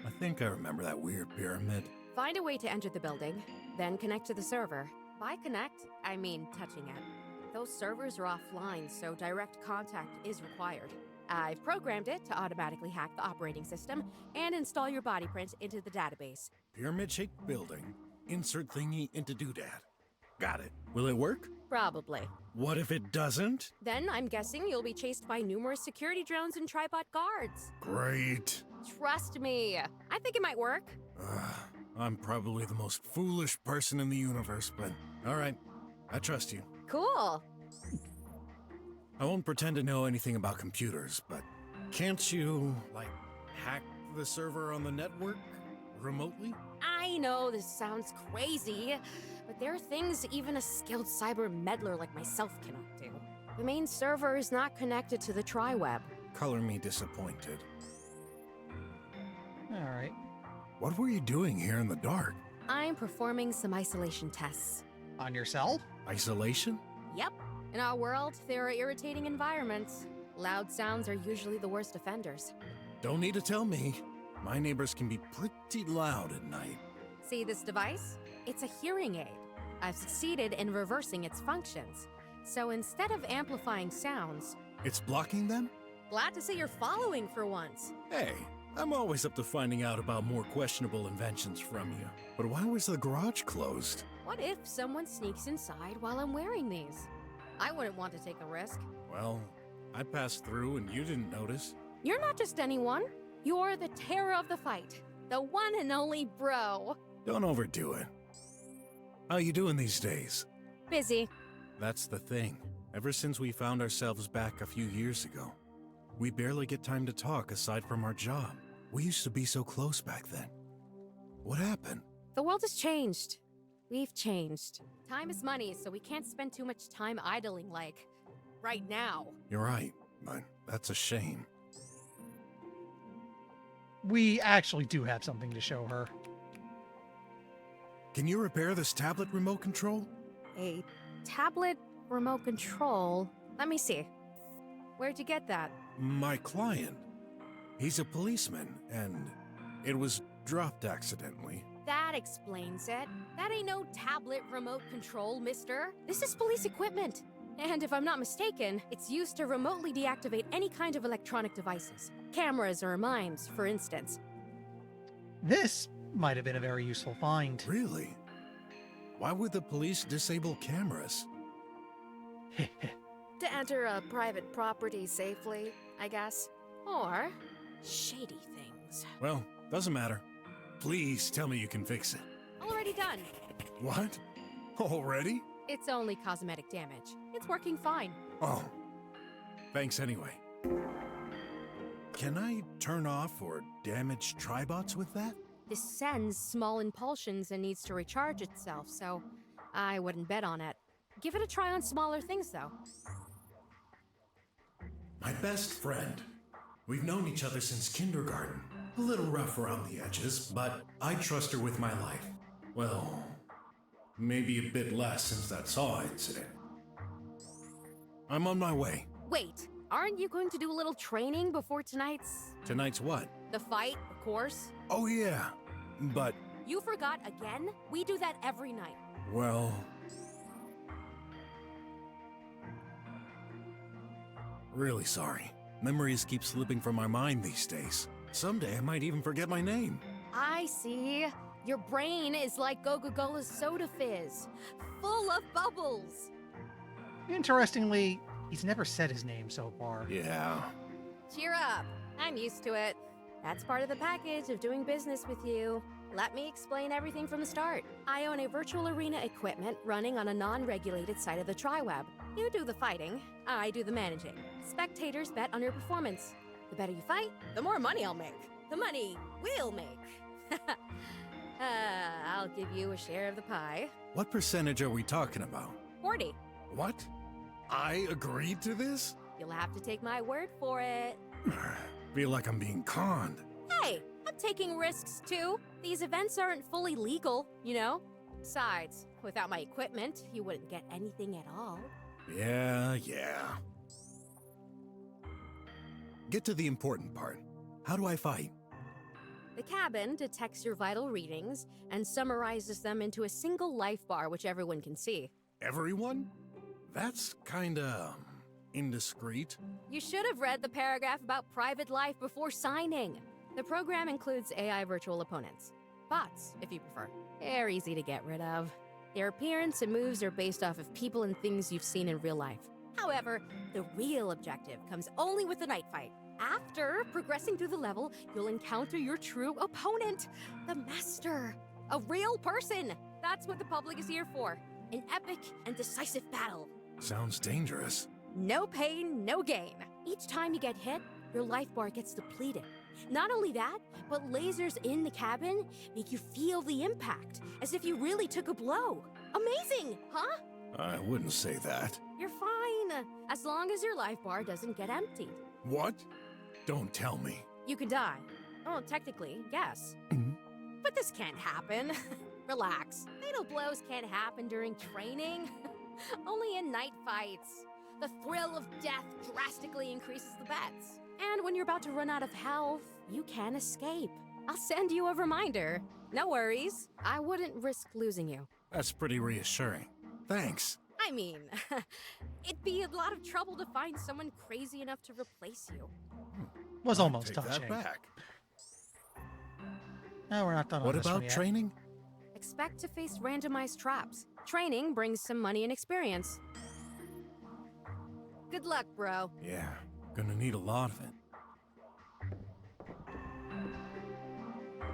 Speaker 2: I think I remember that weird pyramid.
Speaker 12: Find a way to enter the building, then connect to the server. By connect, I mean touching it. Those servers are offline, so direct contact is required. I've programmed it to automatically hack the operating system and install your body print into the database.
Speaker 2: Pyramid-shaped building. Insert thingy into doodad. Got it. Will it work?
Speaker 12: Probably.
Speaker 2: What if it doesn't?
Speaker 12: Then I'm guessing you'll be chased by numerous security drones and tribot guards.
Speaker 2: Great.
Speaker 12: Trust me. I think it might work.
Speaker 2: I'm probably the most foolish person in the universe, but alright. I trust you.
Speaker 12: Cool.
Speaker 2: I won't pretend to know anything about computers, but can't you, like, hack the server on the network remotely?
Speaker 12: I know this sounds crazy, but there are things even a skilled cyber meddler like myself cannot do. The main server is not connected to the tri-web.
Speaker 2: Color me disappointed.
Speaker 1: Alright.
Speaker 2: What were you doing here in the dark?
Speaker 12: I'm performing some isolation tests.
Speaker 1: On yourself?
Speaker 2: Isolation?
Speaker 12: Yep. In our world, there are irritating environments. Loud sounds are usually the worst offenders.
Speaker 2: Don't need to tell me. My neighbors can be pretty loud at night.
Speaker 12: See this device? It's a hearing aid. I've succeeded in reversing its functions. So instead of amplifying sounds...
Speaker 2: It's blocking them?
Speaker 12: Glad to see you're following for once.
Speaker 2: Hey, I'm always up to finding out about more questionable inventions from you. But why was the garage closed?
Speaker 12: What if someone sneaks inside while I'm wearing these? I wouldn't want to take a risk.
Speaker 2: Well, I passed through and you didn't notice.
Speaker 12: You're not just anyone. You're the terror of the fight. The one and only bro.
Speaker 2: Don't overdo it. How you doing these days?
Speaker 12: Busy.
Speaker 2: That's the thing. Ever since we found ourselves back a few years ago, we barely get time to talk aside from our job. We used to be so close back then. What happened?
Speaker 12: The world has changed. We've changed. Time is money, so we can't spend too much time idling like right now.
Speaker 2: You're right, but that's a shame.
Speaker 1: We actually do have something to show her.
Speaker 2: Can you repair this tablet remote control?
Speaker 12: A tablet remote control. Let me see. Where'd you get that?
Speaker 2: My client. He's a policeman, and it was dropped accidentally.
Speaker 12: That explains it. That ain't no tablet remote control, mister. This is police equipment. And if I'm not mistaken, it's used to remotely deactivate any kind of electronic devices. Cameras or mines, for instance.
Speaker 1: This might have been a very useful find.
Speaker 2: Really? Why would the police disable cameras?
Speaker 10: To enter a private property safely, I guess.
Speaker 12: Or shady things.
Speaker 2: Well, doesn't matter. Please tell me you can fix it.
Speaker 12: Already done.
Speaker 2: What? Already?
Speaker 12: It's only cosmetic damage. It's working fine.
Speaker 2: Oh. Thanks anyway. Can I turn off or damage tribots with that?
Speaker 12: This sends small impulsions and needs to recharge itself, so I wouldn't bet on it. Give it a try on smaller things, though.
Speaker 2: My best friend. We've known each other since kindergarten. A little rough around the edges, but I trust her with my life. Well, maybe a bit less since that saw incident. I'm on my way.
Speaker 12: Wait, aren't you going to do a little training before tonight's...
Speaker 2: Tonight's what?
Speaker 12: The fight, of course.
Speaker 2: Oh yeah, but...
Speaker 12: You forgot again? We do that every night.
Speaker 2: Well... Really sorry. Memories keep slipping from my mind these days. Someday I might even forget my name.
Speaker 12: I see. Your brain is like Coca-Cola's soda fizz, full of bubbles.
Speaker 1: Interestingly, he's never said his name so far.
Speaker 2: Yeah.
Speaker 12: Cheer up. I'm used to it. That's part of the package of doing business with you. Let me explain everything from the start. I own a virtual arena equipment running on a non-regulated site of the Triweb. You do the fighting, I do the managing. Spectators bet on your performance. The better you fight, the more money I'll make. The money we'll make. I'll give you a share of the pie.
Speaker 2: What percentage are we talking about?
Speaker 12: 40.
Speaker 2: What? I agreed to this?
Speaker 12: You'll have to take my word for it.
Speaker 2: Feel like I'm being conned.
Speaker 12: Hey, I'm taking risks too. These events aren't fully legal, you know? Besides, without my equipment, you wouldn't get anything at all.
Speaker 2: Yeah. Get to the important part. How do I fight?
Speaker 12: The cabin detects your vital readings and summarizes them into a single life bar which everyone can see.
Speaker 2: Everyone? That's kinda... indiscreet.
Speaker 12: You should have read the paragraph about private life before signing. The program includes AI virtual opponents. Bots, if you prefer. They're easy to get rid of. Their appearance and moves are based off of people and things you've seen in real life. However, the real objective comes only with the night fight. After progressing through the level, you'll encounter your true opponent, the Master. A real person. That's what the public is here for. An epic and decisive battle.
Speaker 2: Sounds dangerous.
Speaker 12: No pain, no gain. Each time you get hit, your life bar gets depleted. Not only that, but lasers in the cabin make you feel the impact, as if you really took a blow. Amazing, huh?
Speaker 2: I wouldn't say that.
Speaker 12: You're fine, as long as your life bar doesn't get emptied.
Speaker 2: What? Don't tell me.
Speaker 12: You can die. Oh, technically, yes. But this can't happen. Relax. Fatal blows can't happen during training. Only in night fights. The thrill of death drastically increases the bets. And when you're about to run out of health, you can escape. I'll send you a reminder. No worries. I wouldn't risk losing you.
Speaker 2: That's pretty reassuring. Thanks.
Speaker 12: I mean, it'd be a lot of trouble to find someone crazy enough to replace you.
Speaker 1: Was almost
Speaker 2: Take
Speaker 1: touching.
Speaker 2: that back.
Speaker 1: No, we're not done on
Speaker 2: What
Speaker 1: this one
Speaker 2: about
Speaker 1: yet.
Speaker 2: training?
Speaker 12: Expect to face randomized traps. Training brings some money and experience. Good luck, bro.
Speaker 2: Yeah, gonna need a lot of it.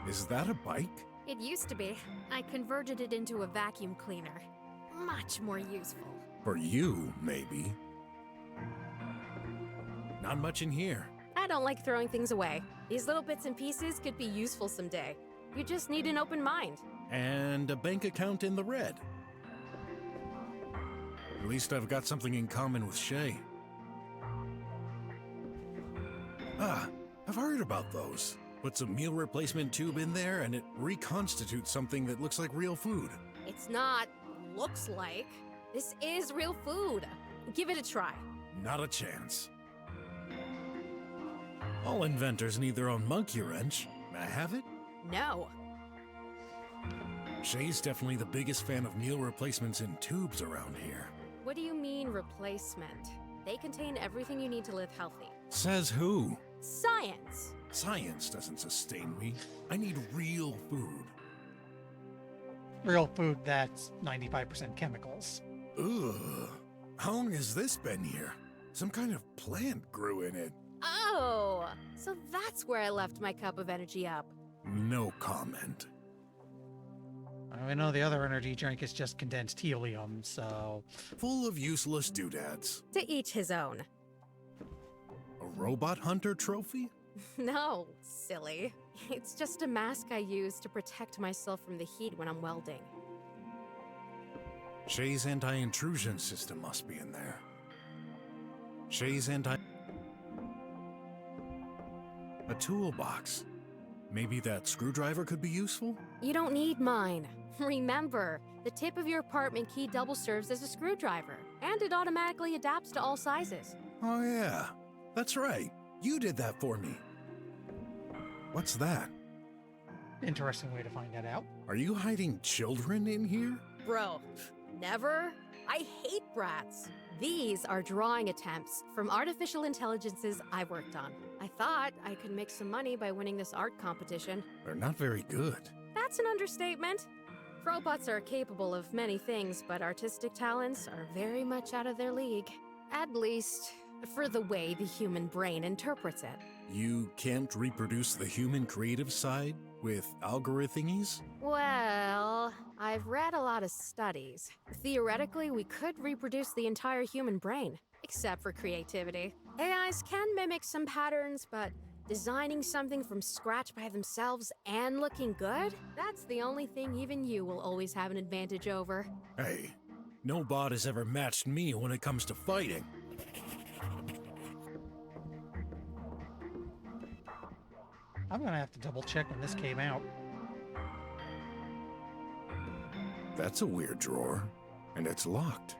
Speaker 2: Is that a bike?
Speaker 12: It used to be. I converted it into a vacuum cleaner. Much more useful.
Speaker 2: For you, maybe. Not much in here.
Speaker 12: I don't like throwing things away. These little bits and pieces could be useful someday. You just need an open mind.
Speaker 2: And a bank account in the red. At least I've got something in common with Shay. Ah, I've heard about those. Puts a meal replacement tube in there and it reconstitutes something that looks like real food.
Speaker 12: It's not looks like. This is real food. Give it a try.
Speaker 2: Not a chance. All inventors need their own monkey wrench. May I have it?
Speaker 12: No.
Speaker 2: Shay's definitely the biggest fan of meal replacements in tubes around here.
Speaker 12: What do you mean replacement? They contain everything you need to live healthy.
Speaker 2: Says who?
Speaker 12: Science.
Speaker 2: Science doesn't sustain me. I need real food.
Speaker 1: Real food that's 95% chemicals.
Speaker 2: Ugh. How long has this been here? Some kind of plant grew in it.
Speaker 12: Oh, so that's where I left my cup of energy up.
Speaker 2: No comment.
Speaker 1: I know the other energy drink is just condensed helium, so...
Speaker 2: Full of useless doodads.
Speaker 12: To each his own.
Speaker 2: A robot hunter trophy?
Speaker 12: No, silly. It's just a mask I use to protect myself from the heat when I'm welding.
Speaker 2: Shay's anti-intrusion system must be in there. Shay's anti... A toolbox. Maybe that screwdriver could be useful?
Speaker 12: You don't need mine. Remember, the tip of your apartment key double serves as a screwdriver, and it automatically adapts to all sizes.
Speaker 2: Oh yeah, that's right. You did that for me. What's that?
Speaker 1: Interesting way to find that out.
Speaker 2: Are you hiding children in here?
Speaker 12: Bro, never? I hate brats. These are drawing attempts from artificial intelligences I worked on. I thought I could make some money by winning this art competition.
Speaker 2: They're not very good.
Speaker 12: That's an understatement. Robots are capable of many things, but artistic talents are very much out of their league. At least, for the way the human brain interprets it.
Speaker 2: You can't reproduce the human creative side with algorithmies?
Speaker 12: Well, I've read a lot of studies. Theoretically, we could reproduce the entire human brain, except for creativity. AIs can mimic some patterns, but designing something from scratch by themselves and looking good? That's the only thing even you will always have an advantage over.
Speaker 2: Hey, no bot has ever matched me when it comes to fighting.
Speaker 1: I'm gonna have to double check when this came out.
Speaker 2: That's a weird drawer, and it's locked.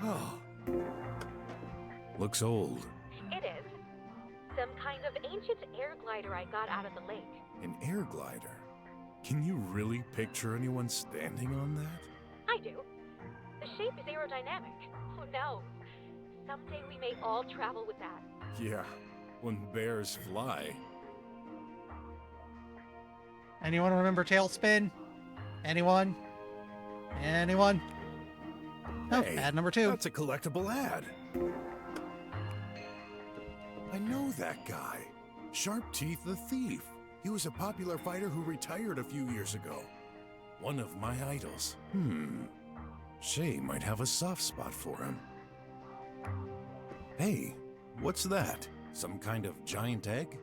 Speaker 2: Oh. Looks old.
Speaker 7: It is. Some kind of ancient air glider I got out of the lake.
Speaker 2: An air glider? Can you really picture anyone standing on that?
Speaker 7: I do. The shape is aerodynamic. Who knows? Someday we may all travel with that.
Speaker 2: Yeah, when bears fly.
Speaker 1: Anyone remember Tailspin? Anyone? Anyone? Oh,
Speaker 2: Hey,
Speaker 1: ad number 2.
Speaker 2: That's a collectible ad. I know that guy. Sharp Teeth the Thief. He was a popular fighter who retired a few years ago. One of my idols. Shay might have a soft spot for him. Hey, what's that? Some kind of giant egg?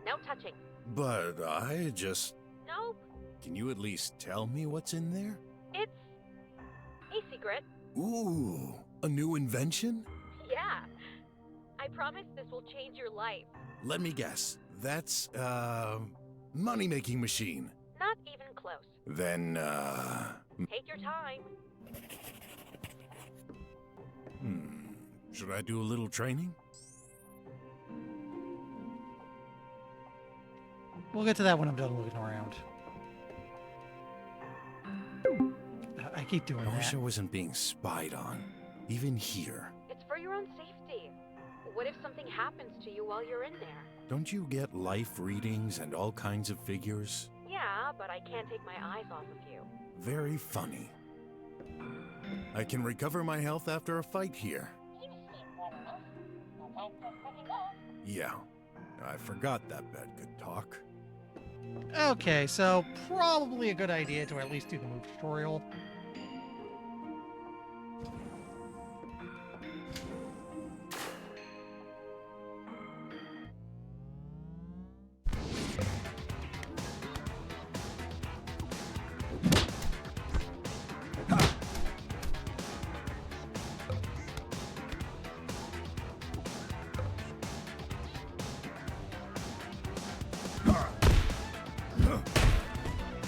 Speaker 7: No touching.
Speaker 2: But I just...
Speaker 7: Nope.
Speaker 2: Can you at least tell me what's in there?
Speaker 7: It's a secret.
Speaker 2: Ooh, a new invention?
Speaker 7: Yeah. I promise this will change your life.
Speaker 2: Let me guess. That's, money-making machine.
Speaker 7: Not even close.
Speaker 2: Then,
Speaker 7: Take your time.
Speaker 2: Should I do a little training?
Speaker 1: We'll get to that when I'm done looking around. I keep doing
Speaker 2: I
Speaker 1: that.
Speaker 2: wish I wasn't being spied on. Even here.
Speaker 7: It's for your own safety. What if something happens to you while you're in there?
Speaker 2: Don't you get life readings and all kinds of figures?
Speaker 7: Yeah, but I can't take my eyes off of you.
Speaker 2: Very funny. I can recover my health after a fight here. Yeah, I forgot that bed could talk.
Speaker 1: Okay, so probably a good idea to at least do the move tutorial.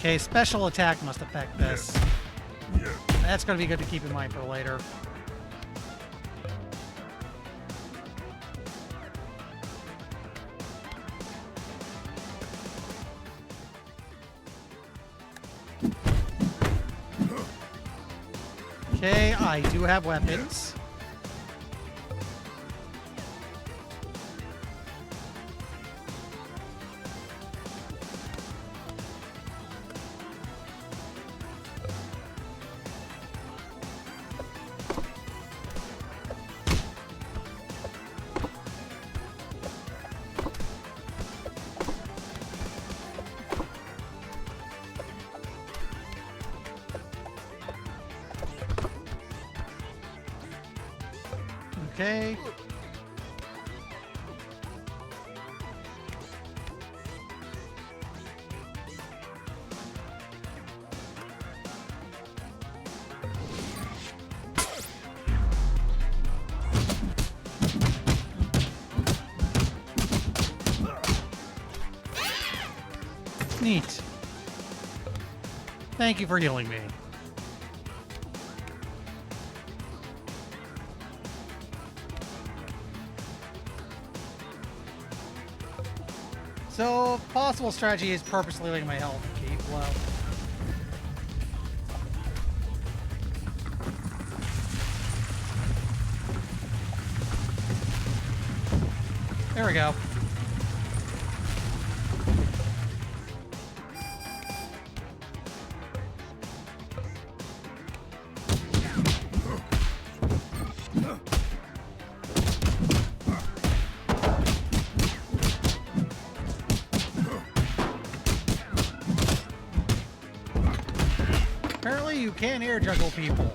Speaker 1: Okay, special attack must affect this. That's going to be good to keep in mind for later. Okay, I do have weapons. Okay. Neat. Thank you for healing me. So, possible strategy is purposely letting my health keep low. There we go. Apparently you can air juggle people.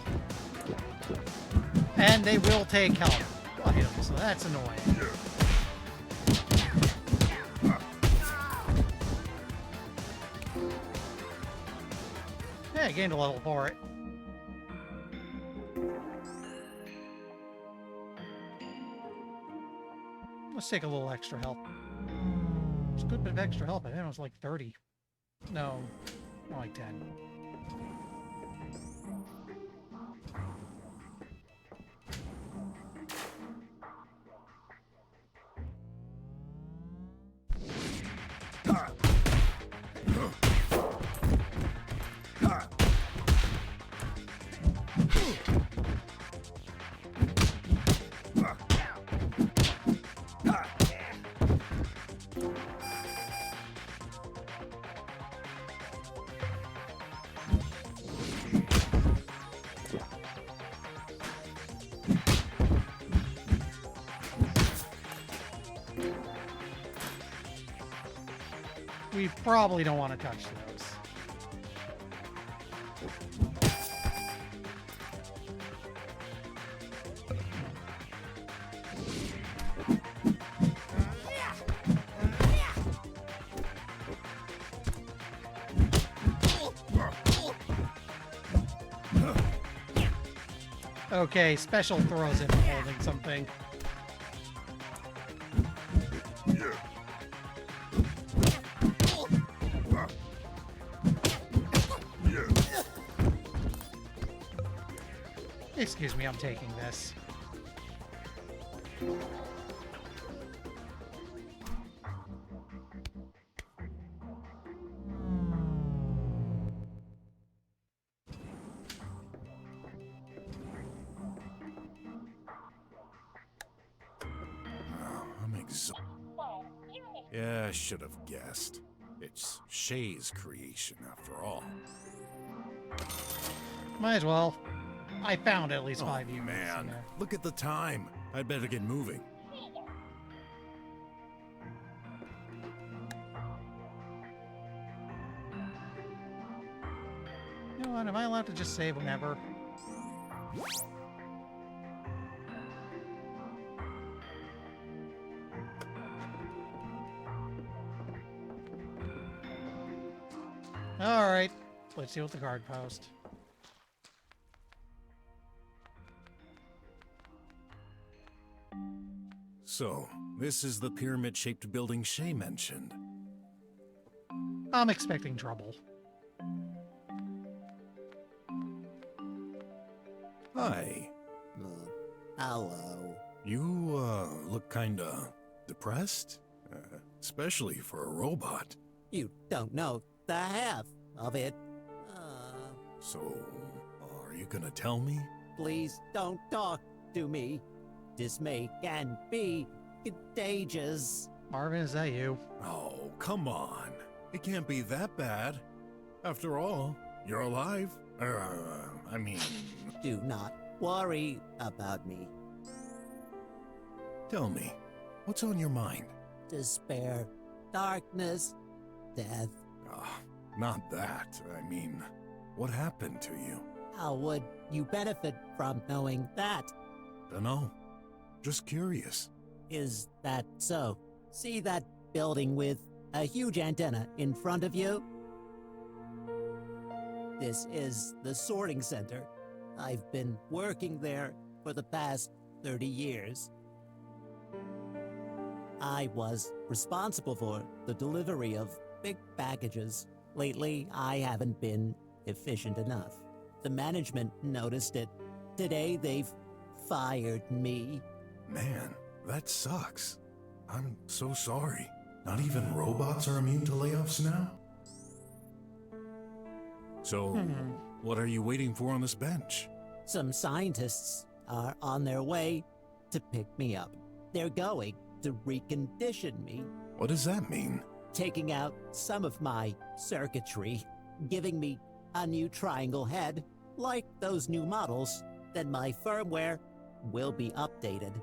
Speaker 1: And they will take health items, so that's annoying. Hey, I gained a level for it. Let's take a little extra health. It's a good bit of extra health. I think it was like 30. No, more like 10. We probably don't want to touch those. Okay, special throws in holding something. Excuse me, I'm taking this.
Speaker 2: I'm exhausted. Yeah, I should have guessed. It's Shay's creation, after all.
Speaker 1: Might as well. I found at least 5 units.
Speaker 2: Man,
Speaker 1: Yeah.
Speaker 2: look at the time. I'd better get moving.
Speaker 1: You know what? Am I allowed to just save whenever? Alright. Let's deal with the guard post.
Speaker 2: So, this is the pyramid-shaped building Shay mentioned.
Speaker 1: I'm expecting trouble.
Speaker 2: Hi.
Speaker 3: Hello.
Speaker 2: You, look kinda depressed? Especially for a robot.
Speaker 3: You don't know the half of it.
Speaker 2: So, are you gonna tell me?
Speaker 3: Please don't talk to me. Dismay can be contagious.
Speaker 1: Marvin, is that you?
Speaker 2: Oh, come on. It can't be that bad. After all, you're alive. I mean...
Speaker 3: Do not worry about me.
Speaker 2: Tell me, what's on your mind?
Speaker 3: Despair, darkness, death.
Speaker 2: Not that. I mean, what happened to you?
Speaker 3: How would you benefit from knowing that?
Speaker 2: Dunno. Just curious.
Speaker 3: Is that so? See that building with a huge antenna in front of you? This is the sorting center. I've been working there for the past 30 years. I was responsible for the delivery of big packages. Lately, I haven't been efficient enough. The management noticed it. Today, they've fired me.
Speaker 2: Man, that sucks. I'm so sorry. Not even robots are immune to layoffs now? So, what are you waiting for on this bench?
Speaker 3: Some scientists are on their way to pick me up. They're going to recondition me.
Speaker 2: What does that mean?
Speaker 3: Taking out some of my circuitry, giving me a new triangle head, like those new models. Then my firmware will be updated.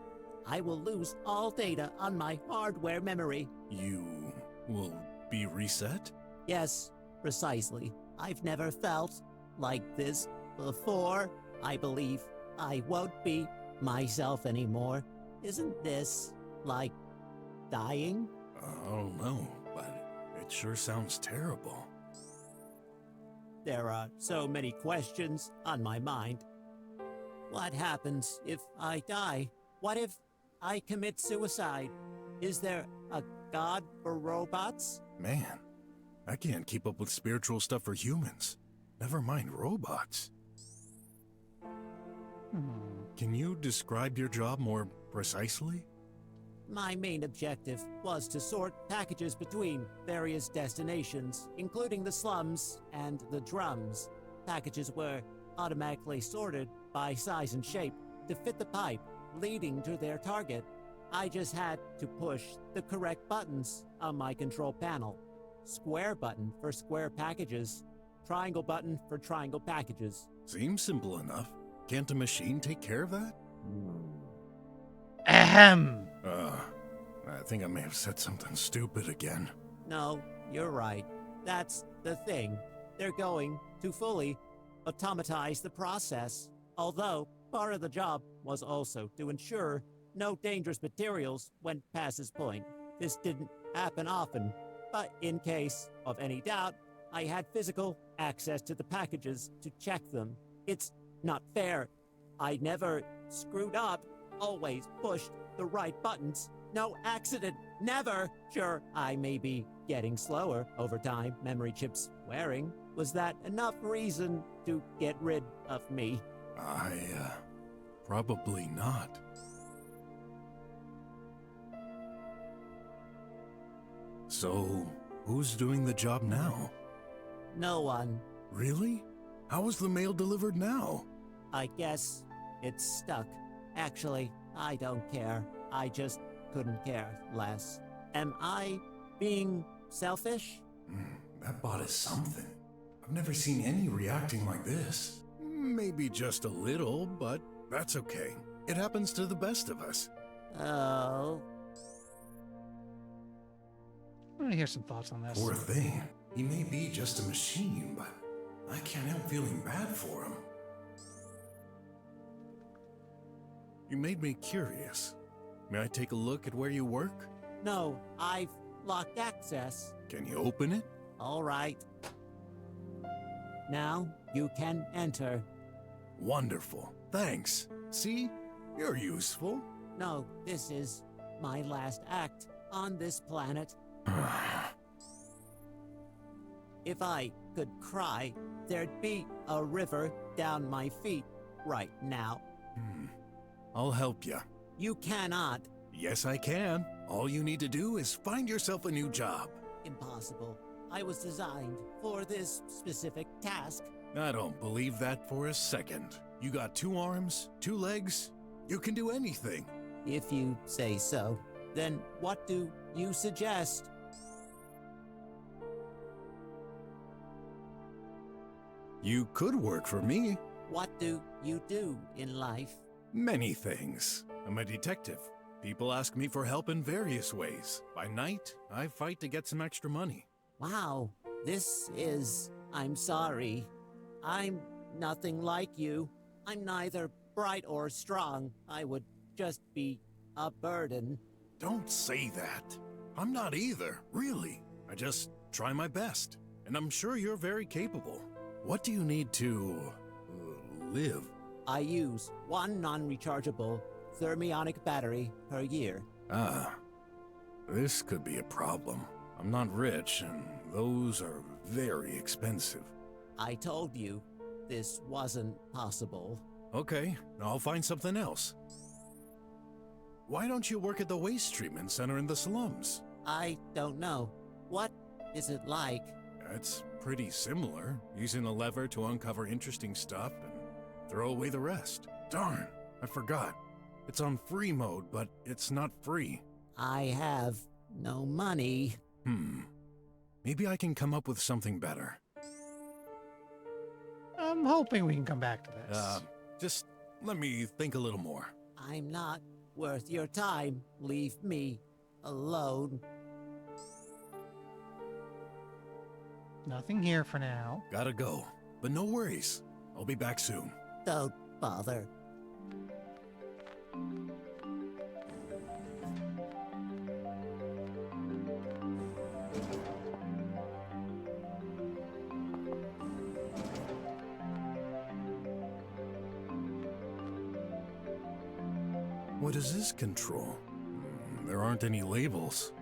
Speaker 3: I will lose all data on my hardware memory.
Speaker 2: You will be reset?
Speaker 3: Yes, precisely. I've never felt like this before. I believe I won't be myself anymore. Isn't this like dying?
Speaker 2: I don't know, but it sure sounds terrible.
Speaker 3: There are so many questions on my mind. What happens if I die? What if I commit suicide? Is there a god for robots?
Speaker 2: Man, I can't keep up with spiritual stuff for humans. Never mind robots. Can you describe your job more precisely?
Speaker 3: My main objective was to sort packages between various destinations, including the slums and the drums. Packages were automatically sorted by size and shape to fit the pipe leading to their target. I just had to push the correct buttons on my control panel. Square button for square packages, triangle button for triangle packages.
Speaker 2: Seems simple enough. Can't a machine take care of that?
Speaker 1: Ahem.
Speaker 2: I think I may have said something stupid again.
Speaker 3: No, you're right. That's the thing. They're going to fully automatize the process. Although, part of the job was also to ensure no dangerous materials went past this point. This didn't happen often, but in case of any doubt, I had physical access to the packages to check them. It's not fair. I never screwed up, always pushed the right buttons. No accident, never! Sure, I may be getting slower over time, memory chips wearing. Was that enough reason to get rid of me?
Speaker 2: Probably not. So, who's doing the job now?
Speaker 3: No one.
Speaker 2: Really? How is the mail delivered now?
Speaker 3: I guess it's stuck. Actually, I don't care. I just couldn't care less. Am I being selfish?
Speaker 2: That bot is something. I've never seen any reacting like this. Maybe just a little, but that's okay. It happens to the best of us.
Speaker 3: Oh.
Speaker 1: I want to hear some thoughts on this.
Speaker 2: Poor thing. He may be just a machine, but I can't help feeling bad for him. You made me curious. May I take a look at where you work?
Speaker 3: No, I've locked access.
Speaker 2: Can you open it?
Speaker 3: All right. Now you can enter.
Speaker 2: Wonderful. Thanks. See? You're useful.
Speaker 3: No, this is my last act on this planet. If I could cry, there'd be a river down my feet. right now.
Speaker 2: I'll help you.
Speaker 3: You cannot.
Speaker 2: Yes, I can. All you need to do is find yourself a new job.
Speaker 3: Impossible. I was designed for this specific task.
Speaker 2: I don't believe that for a second. You got 2 arms, 2 legs. You can do anything.
Speaker 3: If you say so. Then what do you suggest?
Speaker 2: You could work for me.
Speaker 3: What do you do in life?
Speaker 2: Many things. I'm a detective. People ask me for help in various ways. By night, I fight to get some extra money.
Speaker 3: Wow, this is... I'm sorry. I'm nothing like you. I'm neither bright or strong. I would just be a burden.
Speaker 2: Don't say that. I'm not either, really. I just try my best. And I'm sure you're very capable. What do you need to... live?
Speaker 3: I use 1 non-rechargeable thermionic battery per year.
Speaker 2: Ah, this could be a problem. I'm not rich, and those are very expensive.
Speaker 3: I told you this wasn't possible.
Speaker 2: Okay, I'll find something else. Why don't you work at the waste treatment center in the slums?
Speaker 3: I don't know. What is it like?
Speaker 2: It's pretty similar, using a lever to uncover interesting stuff and throw away the rest. Darn, I forgot. It's on free mode, but it's not free.
Speaker 3: I have no money.
Speaker 2: Maybe I can come up with something better.
Speaker 1: I'm hoping we can come back to this.
Speaker 2: Just let me think a little more.
Speaker 3: I'm not worth your time. Leave me alone.
Speaker 1: Nothing here for now.
Speaker 2: Gotta go, but no worries. I'll be back soon.
Speaker 3: Don't bother.
Speaker 2: What does this control? There aren't any labels.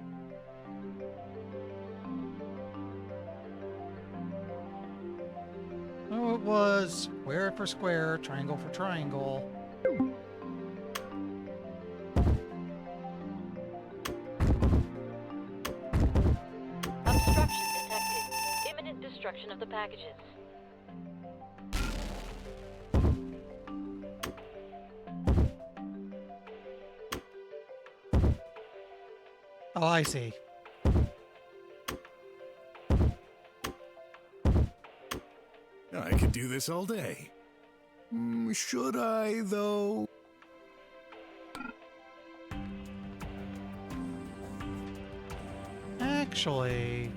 Speaker 1: Oh, it was square for square, triangle for triangle.
Speaker 7: Obstruction detected. Imminent destruction of the packages.
Speaker 1: Oh, I see.
Speaker 2: I could do this all day. Should I, though?
Speaker 1: Actually...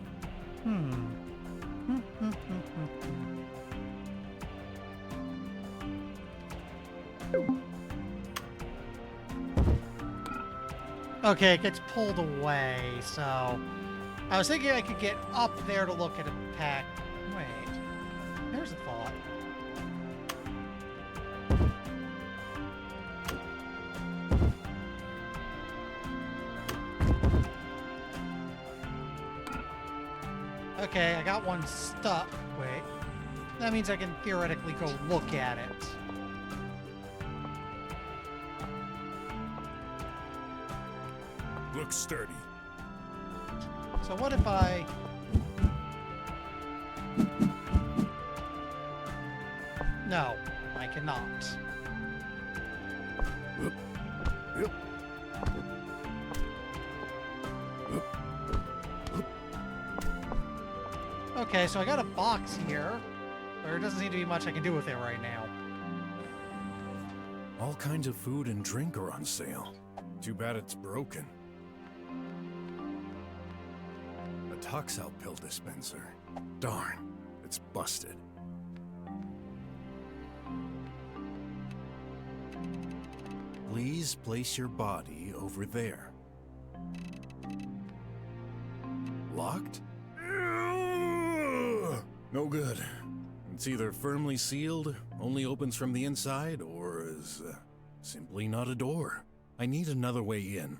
Speaker 1: Okay, it gets pulled away, so... I was thinking I could get up there to look at a pack. Wait. There's a thought. Okay, I got one stuck. Wait. That means I can theoretically go look at it.
Speaker 2: Looks sturdy.
Speaker 1: So what if I... No, I cannot.
Speaker 2: Yep.
Speaker 1: Okay, so I got a box here. There doesn't seem to be much I can do with it right now.
Speaker 2: All kinds of food and drink are on sale. Too bad it's broken. A Toxel pill dispenser. Darn, it's busted. Please place your body over there. Locked? No good. It's either firmly sealed, only opens from the inside, or is simply not a door. I need another way in.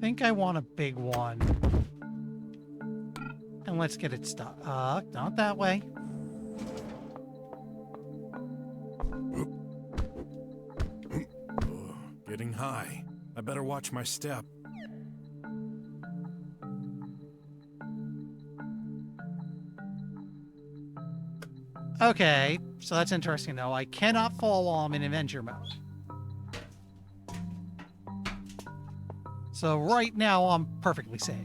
Speaker 1: think I want a big one. And let's get it stuck. Not that way.
Speaker 2: Getting high. I better watch my step.
Speaker 1: Okay, so that's interesting though. I cannot fall while I'm in adventure mode. So right now I'm perfectly safe.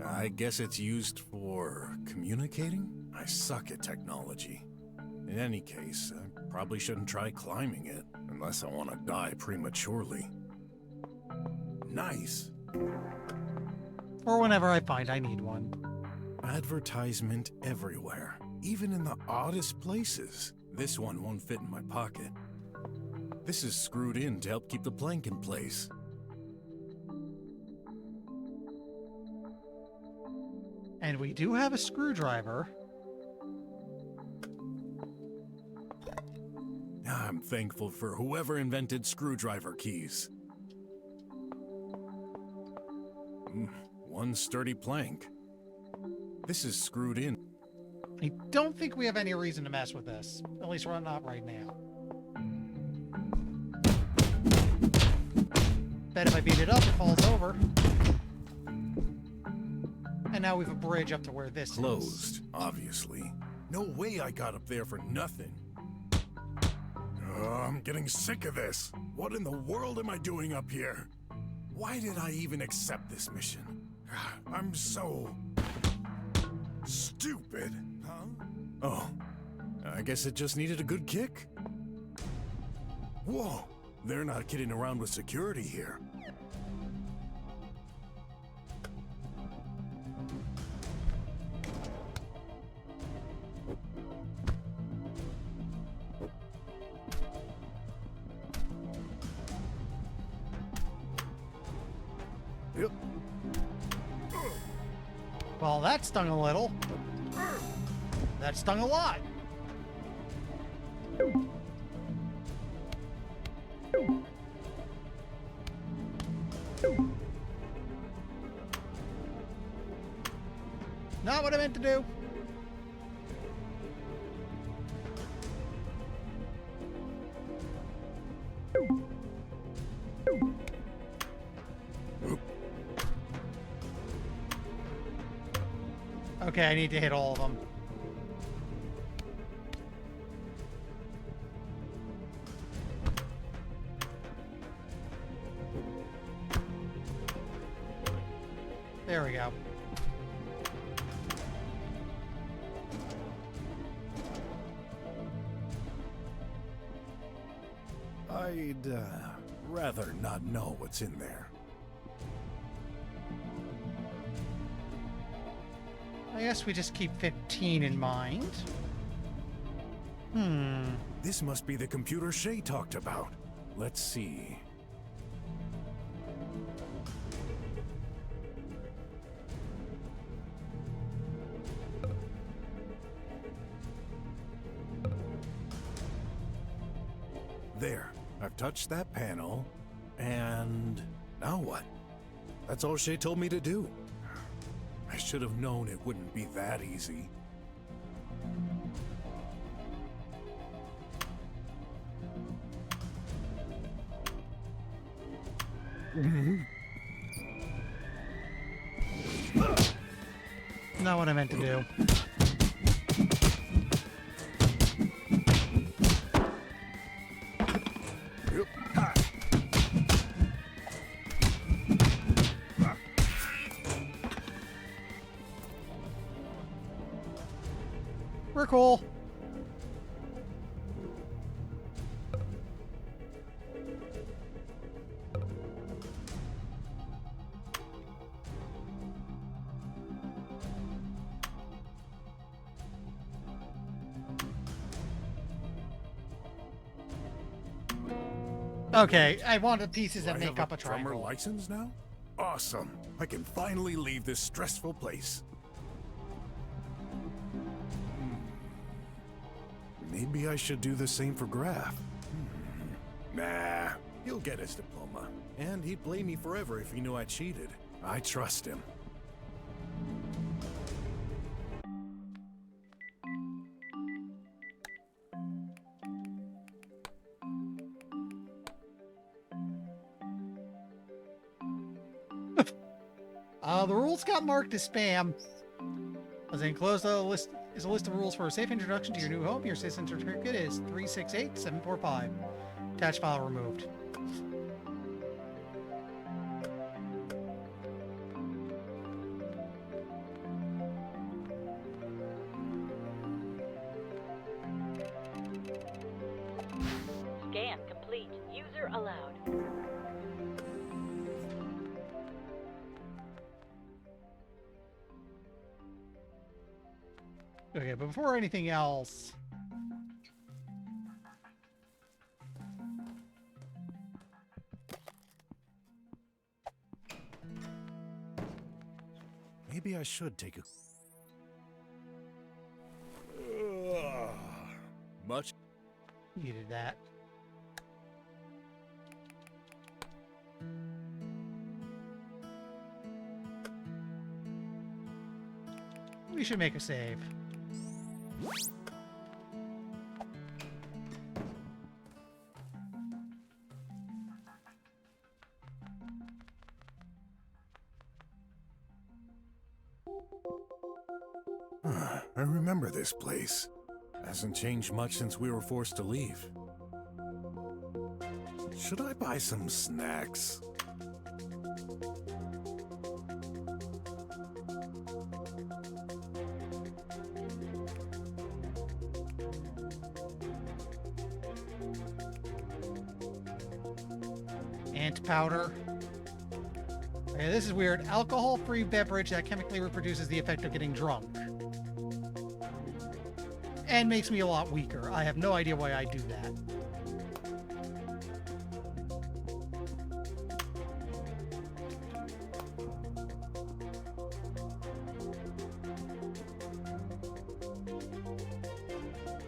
Speaker 2: I guess it's used for communicating? I suck at technology. In any case, I probably shouldn't try climbing it, unless I want to die prematurely. Nice.
Speaker 1: Or whenever I find I need one.
Speaker 2: Advertisement everywhere, even in the oddest places. This one won't fit in my pocket. This is screwed in to help keep the plank in place.
Speaker 1: And we do have a screwdriver.
Speaker 2: I'm thankful for whoever invented screwdriver keys. One sturdy plank. This is screwed in.
Speaker 1: I don't think we have any reason to mess with this. At least we're not right now. Bet if I beat it up, it falls over. And now we have a bridge up to where this is.
Speaker 2: Closed, obviously. No way I got up there for nothing. I'm getting sick of this. What in the world am I doing up here? Why did I even accept this mission? I'm so... stupid. Huh? Oh, I guess it just needed a good kick. Whoa, they're not kidding around with security here. Yep.
Speaker 1: Well, that stung a little. That stung a lot. Not what I meant to do. Okay, I need to hit all of them. There we go.
Speaker 2: I'd rather not know what's in there.
Speaker 1: I guess we just keep 15 in mind.
Speaker 2: This must be the computer Shay talked about. Let's see. There, I've touched that panel, and now what? That's all Shay told me to do. I should have known it wouldn't be that easy.
Speaker 1: Not what I meant to do. We're cool. Okay, I want the pieces that make up a
Speaker 2: drummer
Speaker 1: triangle.
Speaker 2: license now? Awesome! I can finally leave this stressful place. Maybe I should do the same for Graph. Nah, He'll get his diploma, and he'd blame me forever if he knew I cheated. I trust him.
Speaker 1: The rules got marked as spam. As enclosed list is a list of rules for a safe introduction to your new home. Your citizen certificate is 368745. Attached file removed.
Speaker 7: Scan complete. User allowed.
Speaker 1: Okay, but before anything else...
Speaker 2: Maybe I should take a... Much?
Speaker 1: Needed that. We should make a save.
Speaker 2: I remember this place. Hasn't changed much since we were forced to leave. Should I buy some snacks?
Speaker 1: Ant powder. Okay, this is weird. Alcohol-free beverage that chemically reproduces the effect of getting drunk. And makes me a lot weaker. I have no idea why I do that.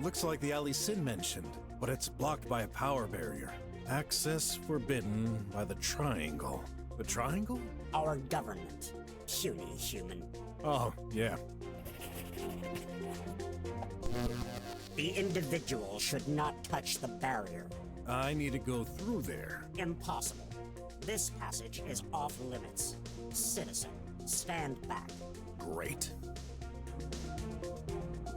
Speaker 2: Looks like the alley Sin mentioned, but it's blocked by a power barrier. Access forbidden by the triangle. The triangle?
Speaker 13: Our government. Puny human.
Speaker 2: Oh, yeah.
Speaker 13: The individual should not touch the barrier.
Speaker 2: I need to go through there.
Speaker 13: Impossible. This passage is off limits. Citizen, stand back.
Speaker 2: Great.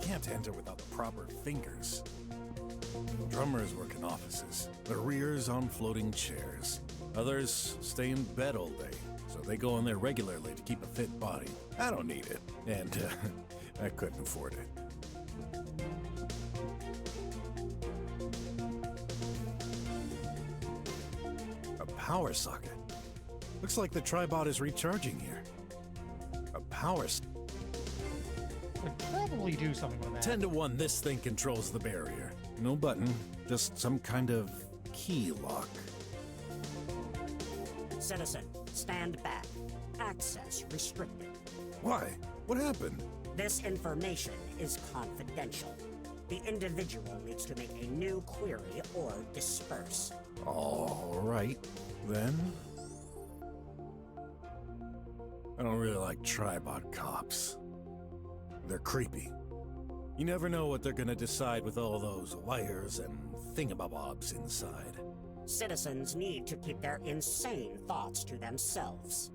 Speaker 2: Can't enter without proper fingers. Drummers work in offices. The rears on floating chairs. Others stay in bed all day, so they go in there regularly to keep a fit body. I don't need it, and I couldn't afford it. A power socket. Looks like the Tribot is recharging here. A power socket.
Speaker 1: Would probably do something with that.
Speaker 2: 10 to 1, this thing controls the barrier. No button, just some kind of key lock.
Speaker 13: Citizen, stand back. Access restricted.
Speaker 2: Why? What happened?
Speaker 13: This information is confidential. The individual needs to make a new query or disperse.
Speaker 2: All right, then. I don't really like Tribot cops. They're creepy. You never know what they're gonna decide with all those wires and thingamabobs inside.
Speaker 13: Citizens need to keep their insane thoughts to themselves.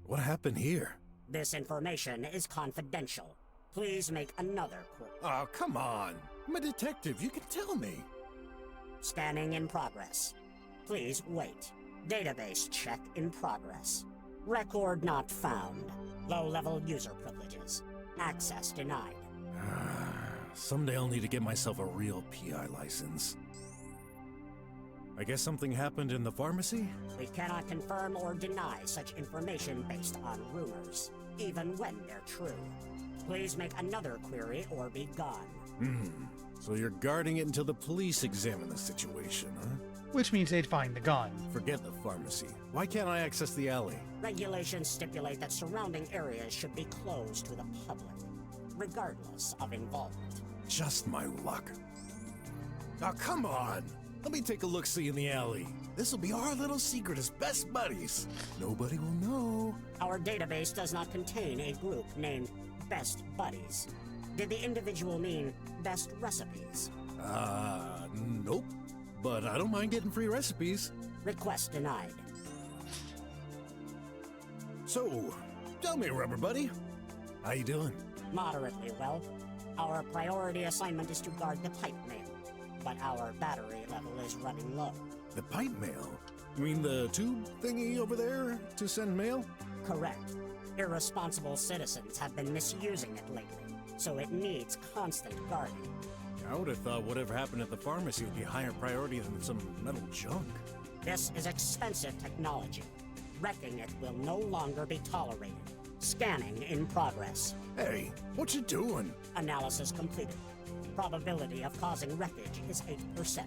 Speaker 2: What happened here?
Speaker 13: This information is confidential. Please make another query.
Speaker 2: Oh, come on. I'm a detective. You can tell me.
Speaker 13: Scanning in progress. Please wait. Database check in progress. Record not found. Low-level user privileges. Access denied.
Speaker 2: Someday I'll need to get myself a real PI license. I guess something happened in the pharmacy?
Speaker 13: We cannot confirm or deny such information based on rumors, even when they're true. Please make another query or be gone.
Speaker 2: So you're guarding it until the police examine the situation, huh?
Speaker 1: Which means they'd find the gun.
Speaker 2: Forget the pharmacy. Why can't I access the alley?
Speaker 13: Regulations stipulate that surrounding areas should be closed to the public, regardless of involvement.
Speaker 2: Just my luck. Now come on. Let me take a look-see in the alley. This'll be our little secret as best buddies. Nobody will know.
Speaker 13: Our database does not contain a group named Best Buddies. Did the individual mean best recipes?
Speaker 2: Nope. But I don't mind getting free recipes.
Speaker 13: Request denied.
Speaker 2: So, tell me, rubber buddy, how you doing?
Speaker 13: Moderately well. Our priority assignment is to guard the pipe mail, but our battery level is running low.
Speaker 2: The pipe mail? You mean the tube thingy over there to send mail?
Speaker 13: Correct. Irresponsible citizens have been misusing it lately, so it needs constant guarding.
Speaker 2: I would have thought whatever happened at the pharmacy would be a higher priority than some metal junk.
Speaker 13: This is expensive technology. Wrecking it will no longer be tolerated. Scanning in progress.
Speaker 2: Hey, what you doing?
Speaker 13: Analysis completed. Probability of causing wreckage is 8%,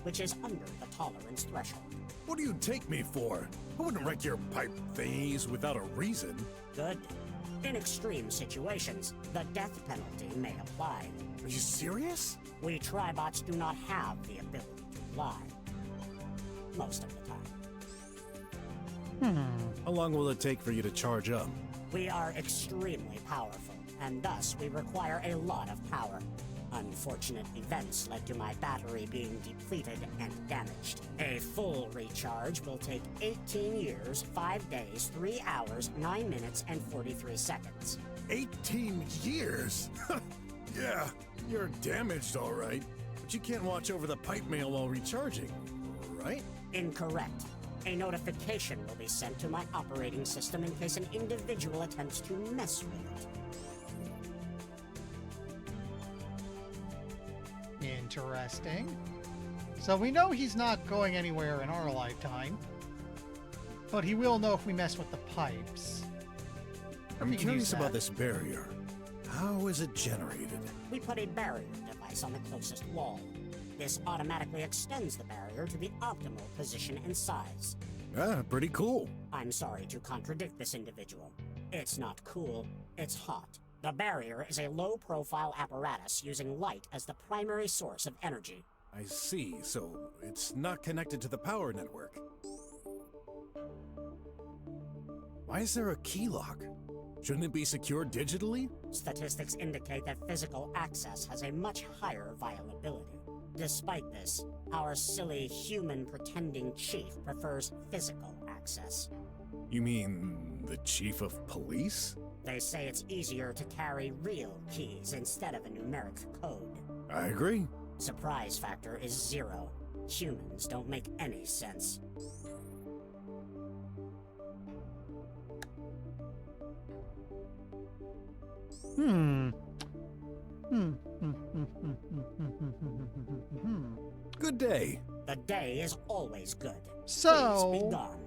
Speaker 13: which is under the tolerance threshold.
Speaker 2: What do you take me for? I wouldn't wreck your pipe thingies without a reason.
Speaker 13: Good. In extreme situations, the death penalty may apply.
Speaker 2: Are you serious?
Speaker 13: We Tribots do not have the ability to lie. Most of the time.
Speaker 2: How long will it take for you to charge up?
Speaker 13: We are extremely powerful, and thus we require a lot of power. Unfortunate events led to my battery being depleted and damaged. A full recharge will take 18 years, 5 days, 3 hours, 9 minutes, and 43 seconds.
Speaker 2: 18 years? Yeah, you're damaged all right, but you can't watch over the pipe mail while recharging, right?
Speaker 13: Incorrect. A notification will be sent to my operating system in case an individual attempts to mess with it.
Speaker 1: Interesting. So we know he's not going anywhere in our lifetime, but he will know if we mess with the pipes.
Speaker 2: I'm curious about this barrier. How is it generated?
Speaker 13: We put a barrier device on the closest wall. This automatically extends the barrier to the optimal position and size.
Speaker 2: Ah, pretty cool.
Speaker 13: I'm sorry to contradict this individual. It's not cool, it's hot. The barrier is a low-profile apparatus using light as the primary source of energy.
Speaker 2: I see, so it's not connected to the power network. Why is there a key lock? Shouldn't it be secured digitally?
Speaker 13: Statistics indicate that physical access has a much higher violability. Despite this, our silly human-pretending chief prefers physical access.
Speaker 2: You mean the chief of police?
Speaker 13: They say it's easier to carry real keys instead of a numeric code.
Speaker 2: I agree.
Speaker 13: Surprise factor is 0. Humans don't make any sense.
Speaker 2: Good day.
Speaker 13: The day is always good.
Speaker 1: So,
Speaker 13: please be gone.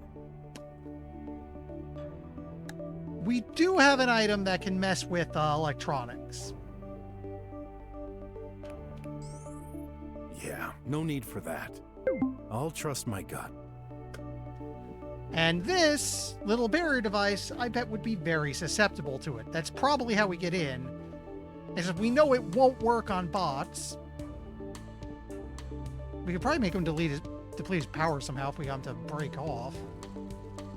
Speaker 1: We do have an item that can mess with electronics.
Speaker 2: Yeah, no need for that. I'll trust my gut.
Speaker 1: And this little barrier device, I bet, would be very susceptible to it. That's probably how we get in. Except we know it won't work on bots. We could probably make him deplete his power somehow if we got him to break off.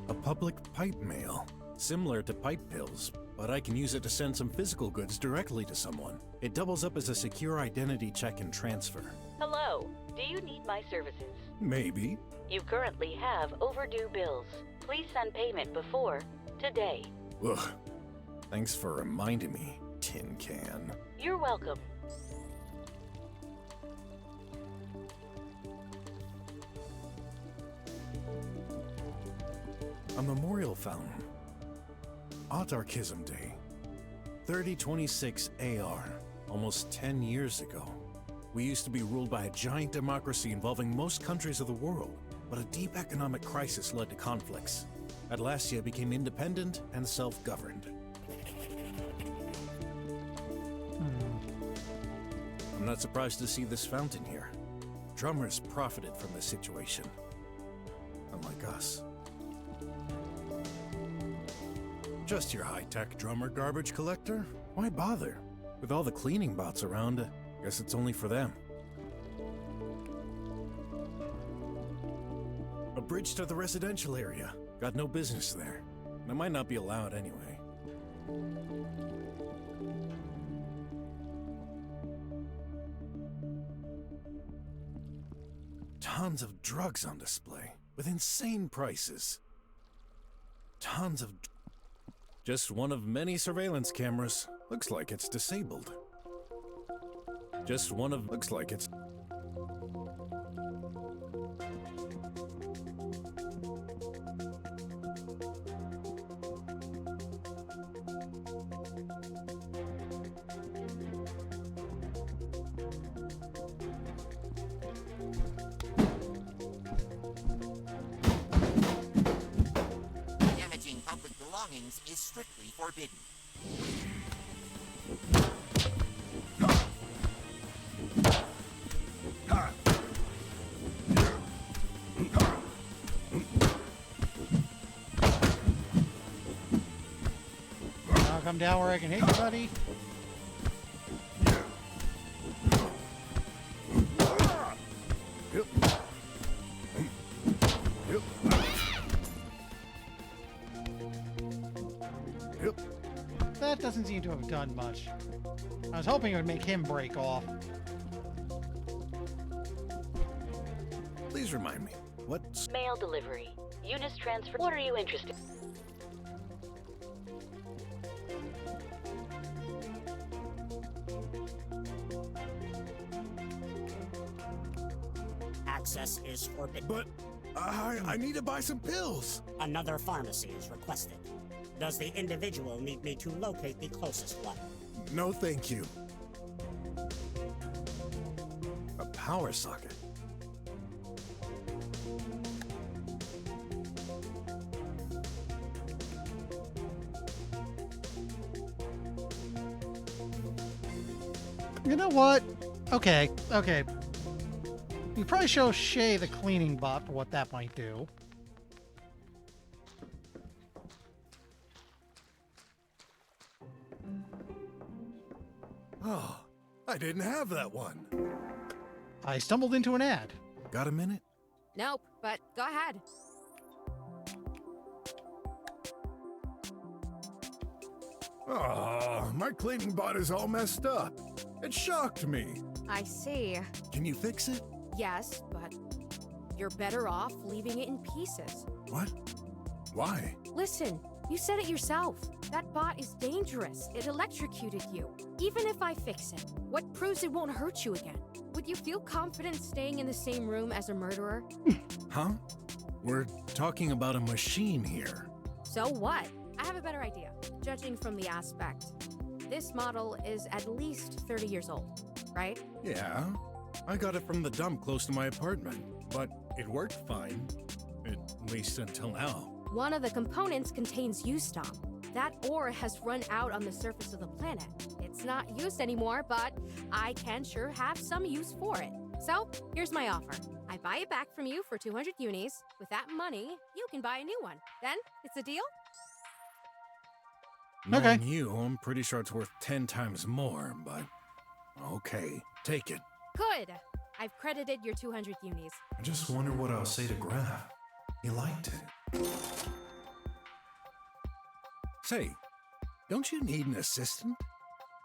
Speaker 2: A public pipe mail. Similar to pipe pills, but I can use it to send some physical goods directly to someone. It doubles up as a secure identity check and transfer.
Speaker 7: Hello, do you need my services?
Speaker 2: Maybe.
Speaker 7: You currently have overdue bills. Please send payment before today.
Speaker 2: Ugh. Thanks for reminding me, Tin Can.
Speaker 7: You're welcome.
Speaker 2: A memorial fountain. Autarchism Day. 3026 AR. Almost 10 years ago. We used to be ruled by a giant democracy involving most countries of the world, but a deep economic crisis led to conflicts. Atlasia became independent and self-governed. I'm not surprised to see this fountain here. Drummers profited from the situation. Unlike us. Just your high-tech drummer garbage collector? Why bother? With all the cleaning bots around, guess it's only for them. bridge to the residential area. Got no business there. I might not be allowed anyway. Tons of drugs on display, with insane prices. Tons of... Just one of many surveillance cameras. Looks like it's disabled. Just one of... Looks like it's...
Speaker 14: Damaging public belongings is strictly forbidden.
Speaker 1: I'll come down where I can hit you, buddy. That doesn't seem to have done much. I was hoping it would make him break off.
Speaker 2: Please remind me, what's...
Speaker 7: Mail delivery. Eunice transfer. What are you interested?
Speaker 13: Access is forbidden.
Speaker 2: But I need to buy some pills.
Speaker 13: Another pharmacy is requested. Does the individual need me to locate the closest one?
Speaker 2: No, thank you. A power socket.
Speaker 1: You know what? Okay. You probably show Shay the cleaning bot for what that might do.
Speaker 2: Oh, I didn't have that one.
Speaker 1: I stumbled into an ad.
Speaker 2: Got a minute?
Speaker 12: Nope, but go ahead.
Speaker 2: Oh, my cleaning bot is all messed up. It shocked me.
Speaker 12: I see.
Speaker 2: Can you fix it?
Speaker 12: Yes, but you're better off leaving it in pieces.
Speaker 2: What? Why?
Speaker 12: Listen, you said it yourself. That bot is dangerous. It electrocuted you. Even if I fix it, what proves it won't hurt you again? Would you feel confident staying in the same room as a murderer?
Speaker 2: Huh? We're talking about a machine here.
Speaker 12: So what? I have a better idea. Judging from the aspect, this model is at least 30 years old, right?
Speaker 2: Yeah. I got it from the dump close to my apartment, but it worked fine. At least until now.
Speaker 12: One of the components contains U-stop. That ore has run out on the surface of the planet. It's not used anymore, but I can sure have some use for it. So, here's my offer. I buy it back from you for 200 unis. With that money, you can buy a new one. Then, it's a deal?
Speaker 2: Knowing you, I'm pretty sure it's worth 10 times more, but... Okay, take it.
Speaker 12: Good! I've credited your 200 unis.
Speaker 2: I just wonder what I'll say to Graf. He liked it. Say, don't you need an assistant?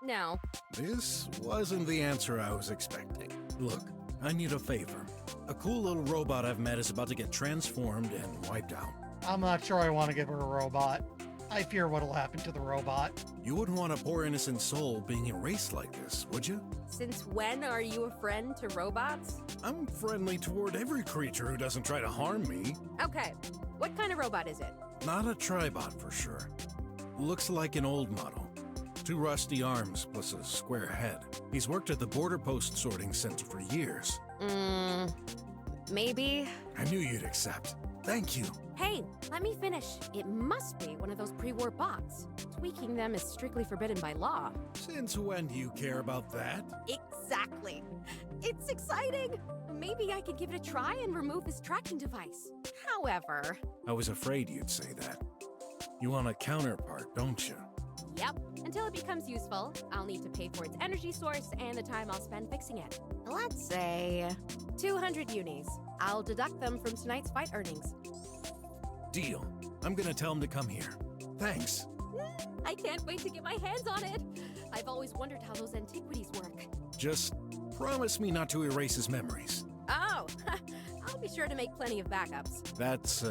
Speaker 12: No.
Speaker 2: This wasn't the answer I was expecting. Look, I need a favor. A cool little robot I've met is about to get transformed and wiped out.
Speaker 1: I'm not sure I want to give her a robot. I fear what'll happen to the robot.
Speaker 2: You wouldn't want a poor innocent soul being erased like this, would you?
Speaker 12: Since when are you a friend to robots?
Speaker 2: I'm friendly toward every creature who doesn't try to harm me.
Speaker 12: Okay, what kind of robot is it?
Speaker 2: Not a tribot for sure. Looks like an old model. 2 rusty arms plus a square head. He's worked at the border post sorting center for years.
Speaker 12: Maybe.
Speaker 2: I knew you'd accept. Thank you.
Speaker 12: Hey, let me finish. It must be one of those pre-war bots. Tweaking them is strictly forbidden by law.
Speaker 2: Since when do you care about that?
Speaker 12: Exactly. It's exciting. Maybe I could give it a try and remove this tracking device. However...
Speaker 2: I was afraid you'd say that. You want a counterpart, don't you?
Speaker 12: Yep. Until it becomes useful, I'll need to pay for its energy source and the time I'll spend fixing it. Let's say 200 unis. I'll deduct them from tonight's fight earnings.
Speaker 2: Deal. I'm gonna tell him to come here. Thanks.
Speaker 12: I can't wait to get my hands on it. I've always wondered how those antiquities work.
Speaker 2: Just promise me not to erase his memories.
Speaker 12: Oh, I'll be sure to make plenty of backups.
Speaker 2: That's,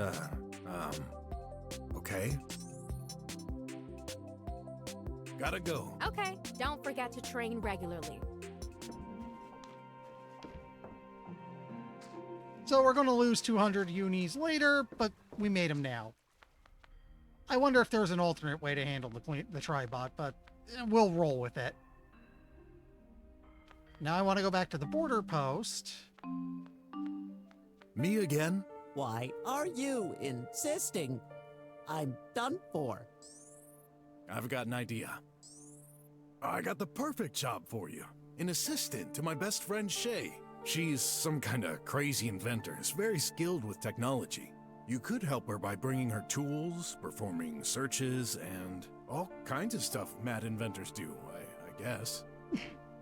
Speaker 2: okay. Gotta go.
Speaker 12: Okay, don't forget to train regularly.
Speaker 1: So we're going to lose 200 unis later, but we made them now. I wonder if there's an alternate way to handle the tribot, but we'll roll with it. Now I want to go back to the border post.
Speaker 2: Me again?
Speaker 3: Why are you insisting? I'm done for.
Speaker 2: I've got an idea. I got the perfect job for you. An assistant to my best friend Shay. She's some kind of crazy inventor, is very skilled with technology. You could help her by bringing her tools, performing searches, and all kinds of stuff mad inventors do, I guess.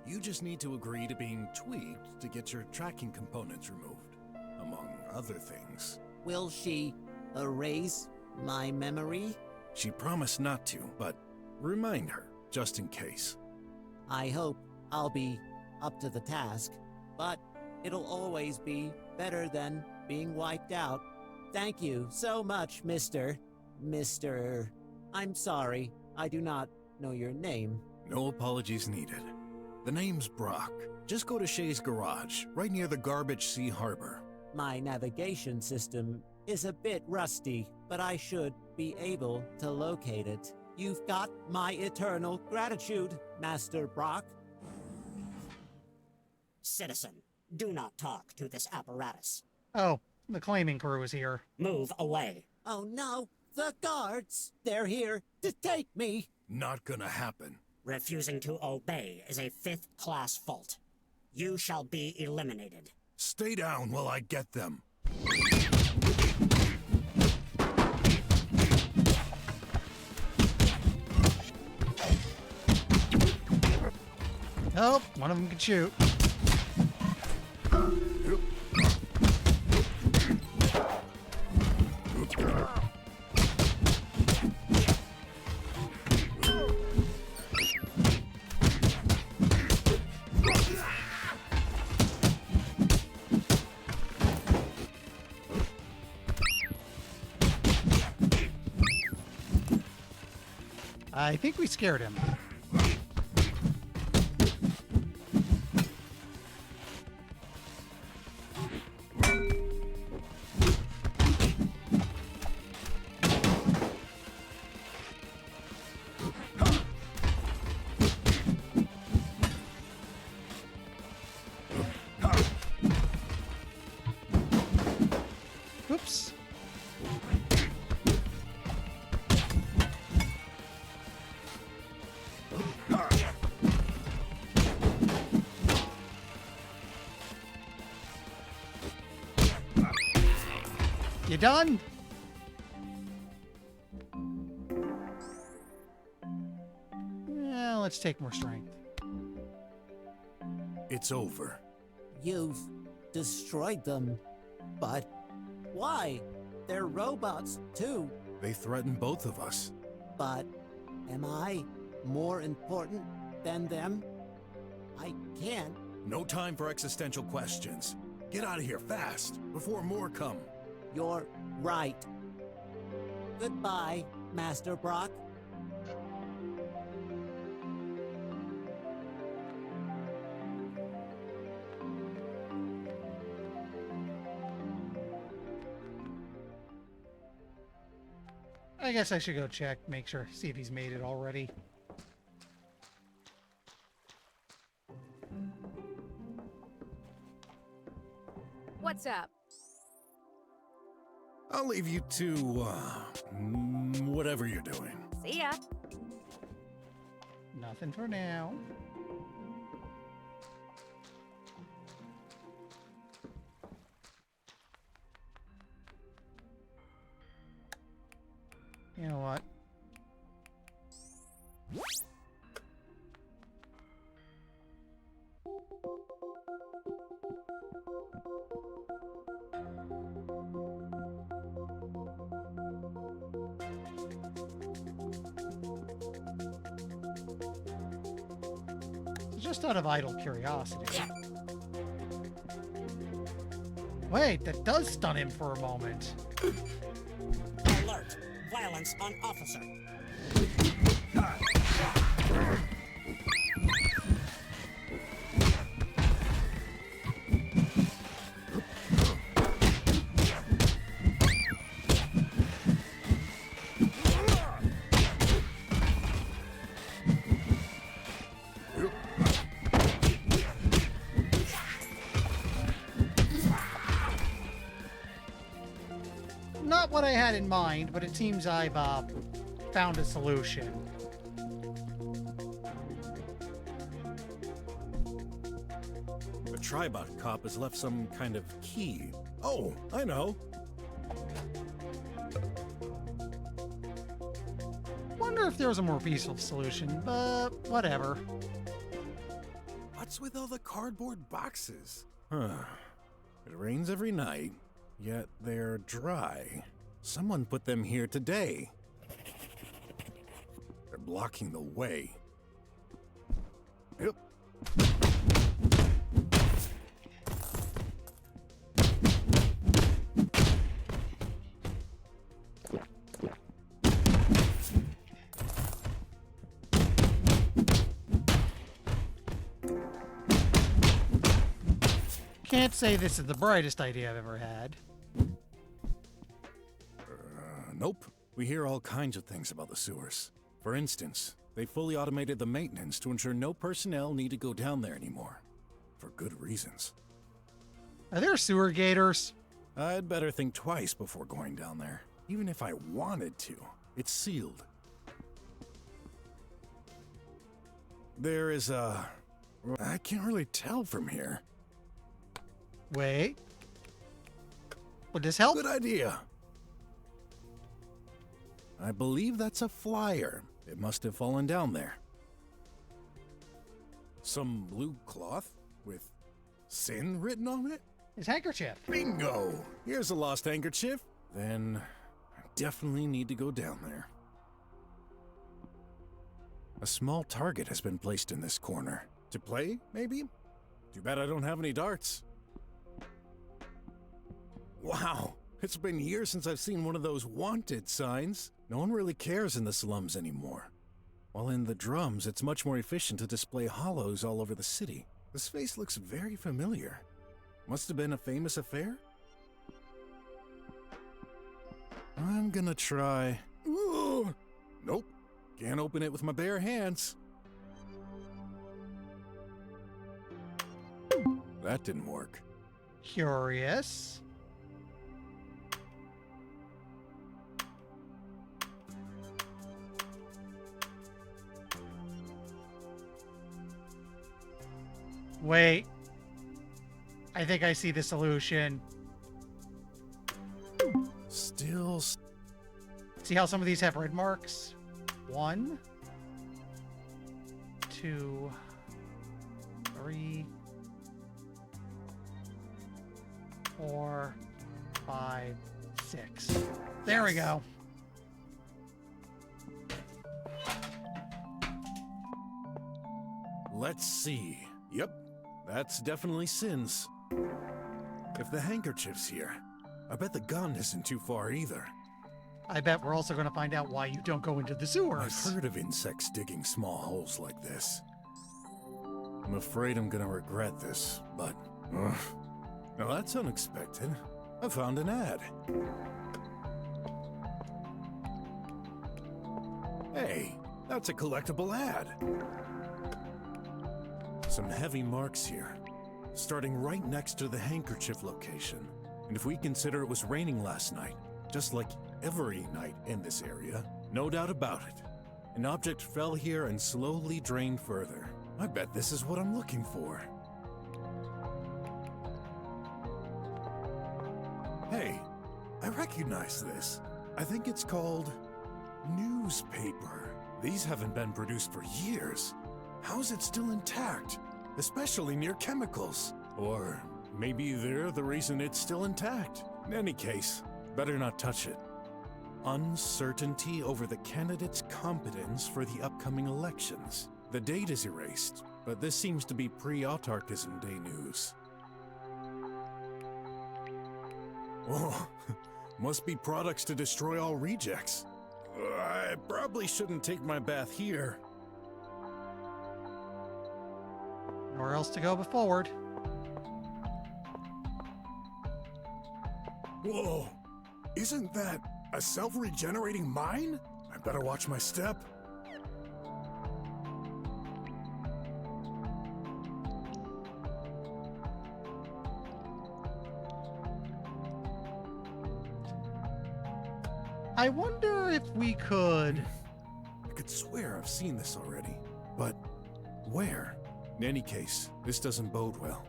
Speaker 2: You just need to agree to being tweaked to get your tracking components removed, among other things.
Speaker 3: Will she erase my memory?
Speaker 2: She promised not to, but remind her, just in case.
Speaker 3: I hope I'll be up to the task, but it'll always be better than being wiped out. Thank you so much, Mr. I'm sorry, I do not know your name.
Speaker 2: No apologies needed. The name's BROK. Just go to Shay's garage, right near the Garbage Sea Harbor.
Speaker 3: My navigation system is a bit rusty, but I should be able to locate it. You've got my eternal gratitude, Master BROK.
Speaker 13: Citizen, do not talk to this apparatus.
Speaker 1: Oh, the claiming crew is here.
Speaker 13: Move away.
Speaker 3: Oh no, the guards! They're here to take me!
Speaker 2: Not gonna happen.
Speaker 13: Refusing to obey is a 5th-class fault. You shall be eliminated.
Speaker 2: Stay down while I get them.
Speaker 1: Oh, one of them can shoot. I think we scared him. Oops. You done? Well, let's take more strength.
Speaker 2: It's over.
Speaker 3: You've destroyed them. But why? They're robots, too.
Speaker 2: They threaten both of us.
Speaker 3: But am I more important than them? I can't.
Speaker 2: No time for existential questions. Get out of here fast, before more come.
Speaker 3: You're right. Goodbye, Master BROK.
Speaker 1: I guess I should go check, make sure, see if he's made it already.
Speaker 12: What's up?
Speaker 2: I'll leave you to, whatever you're doing.
Speaker 12: See ya.
Speaker 1: Nothing for now. You know what? Just out of idle curiosity. Wait, that does stun him for a moment.
Speaker 13: Alert! Violence on officer.
Speaker 1: Not what I had in mind, but it seems I've found a solution.
Speaker 2: The Tribot cop has left some kind of key. Oh, I know.
Speaker 1: Wonder if there was a more peaceful solution, but whatever.
Speaker 2: What's with all the cardboard boxes? It rains every night, yet they're dry. Someone put them here today. They're blocking the way. Yep.
Speaker 1: Can't say this is the brightest idea I've ever had.
Speaker 2: Nope. We hear all kinds of things about the sewers. For instance, they fully automated the maintenance to ensure no personnel need to go down there anymore. For good reasons.
Speaker 1: Are there sewer gators?
Speaker 2: I'd better think twice before going down there. Even if I wanted to, it's sealed. There is a... I can't really tell from here.
Speaker 1: Wait. Would this help?
Speaker 2: Good idea. I believe that's a flyer. It must have fallen down there. Some blue cloth with sin written on it?
Speaker 1: His handkerchief.
Speaker 2: Bingo! Here's a lost handkerchief. Then I definitely need to go down there. A small target has been placed in this corner. To play, maybe? Too bad I don't have any darts. Wow, it's been years since I've seen one of those wanted signs. No one really cares in the slums anymore. While in the drums, it's much more efficient to display hollows all over the city. This face looks very familiar. Must have been a famous affair? I'm gonna try... Ooh! Nope. Can't open it with my bare hands. That didn't work.
Speaker 1: Curious. Wait. I think I see the solution.
Speaker 2: Still...
Speaker 1: See how some of these have red marks? 1, 2, 3, 4, 5, 6. There we go.
Speaker 2: Let's see. Yep, that's definitely Sin's. If the handkerchief's here, I bet the gun isn't too far either.
Speaker 1: I bet we're also going to find out why you don't go into the sewers.
Speaker 2: I've heard of insects digging small holes like this. I'm afraid I'm gonna regret this, but... Now that's unexpected. I found an ad. Hey, that's a collectible ad. Some heavy marks here, starting right next to the handkerchief location. And if we consider it was raining last night, just like every night in this area, no doubt about it. An object fell here and slowly drained further. I bet this is what I'm looking for. Hey, I recognize this. I think it's called newspaper. These haven't been produced for years. How is it still intact? Especially near chemicals. Or Maybe they're the reason it's still intact. In any case, better not touch it. Uncertainty over the candidate's competence for the upcoming elections. The date is erased, but this seems to be pre-autarchism day news. Oh, must be products to destroy all rejects. I probably shouldn't take my bath here.
Speaker 1: Nowhere else to go but forward.
Speaker 2: Whoa, isn't that a self-regenerating mine? I better watch my step.
Speaker 1: I wonder if we could...
Speaker 2: I could swear I've seen this already, but where? In any case, this doesn't bode well.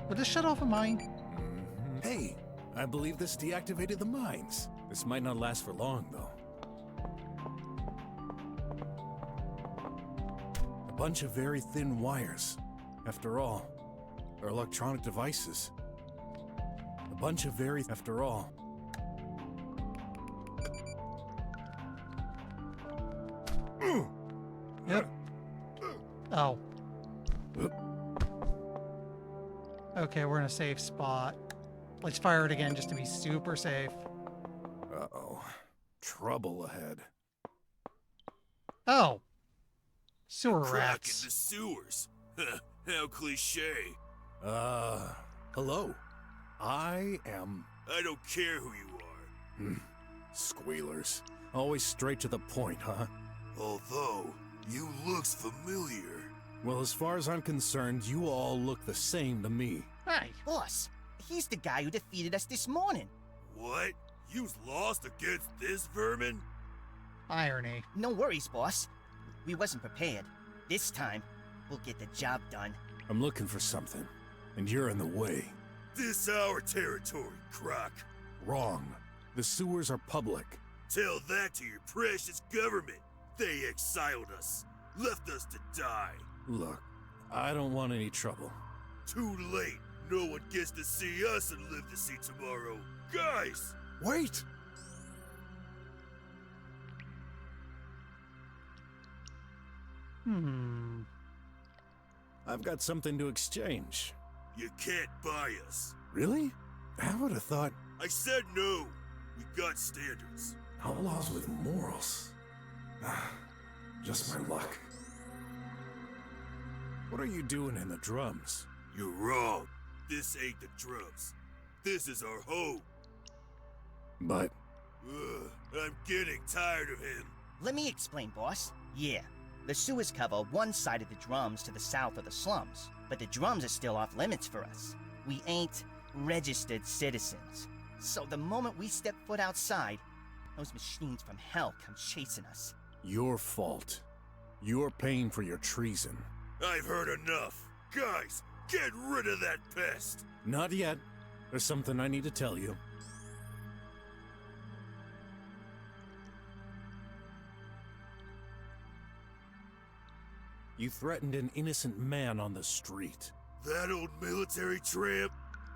Speaker 1: Would this shut off a mine?
Speaker 2: Hey, I believe this deactivated the mines. This might not last for long, though. A bunch of very thin wires. After all, they're electronic devices. A bunch of very... After all.
Speaker 1: Yep. Oh. Okay, we're in a safe spot. Let's fire it again just to be super safe.
Speaker 2: Uh-oh. Trouble ahead.
Speaker 1: Oh. Sewer
Speaker 9: Crack
Speaker 1: rats.
Speaker 9: in the sewers. How cliche.
Speaker 2: Hello. I am...
Speaker 9: I don't care who you are.
Speaker 2: Squealers. Always straight to the point, huh?
Speaker 9: Although, you looks familiar.
Speaker 2: Well, as far as I'm concerned, you all look the same to me.
Speaker 1: Hey.
Speaker 8: Boss, he's the guy who defeated us this morning.
Speaker 9: What? You's lost against this vermin?
Speaker 1: Irony.
Speaker 8: No worries, boss. We wasn't prepared. This time, we'll get the job done.
Speaker 2: I'm looking for something, and you're in the way.
Speaker 9: This our territory, Croc.
Speaker 2: Wrong. The sewers are public.
Speaker 9: Tell that to your precious government. They exiled us, left us to die.
Speaker 2: Look, I don't want any trouble.
Speaker 9: Too late. No one gets to see us and live to see tomorrow. Guys!
Speaker 2: Wait! I've got something to exchange.
Speaker 9: You can't buy us.
Speaker 2: Really? I would have thought...
Speaker 9: I said no. We got standards.
Speaker 2: Outlaws with morals. Just my luck. What are you doing in the drums?
Speaker 9: You're wrong. This ain't the drums. This is our home.
Speaker 2: But...
Speaker 9: I'm getting tired of him.
Speaker 8: Let me explain, boss. Yeah, the sewers cover one side of the drums to the south of the slums, but the drums are still off limits for us. We ain't registered citizens. So the moment we step foot outside, those machines from hell come chasing us.
Speaker 2: Your fault. You're paying for your treason.
Speaker 9: I've heard enough. Guys, get rid of that pest.
Speaker 2: Not yet. There's something I need to tell you. You threatened an innocent man on the street.
Speaker 9: That old military tramp?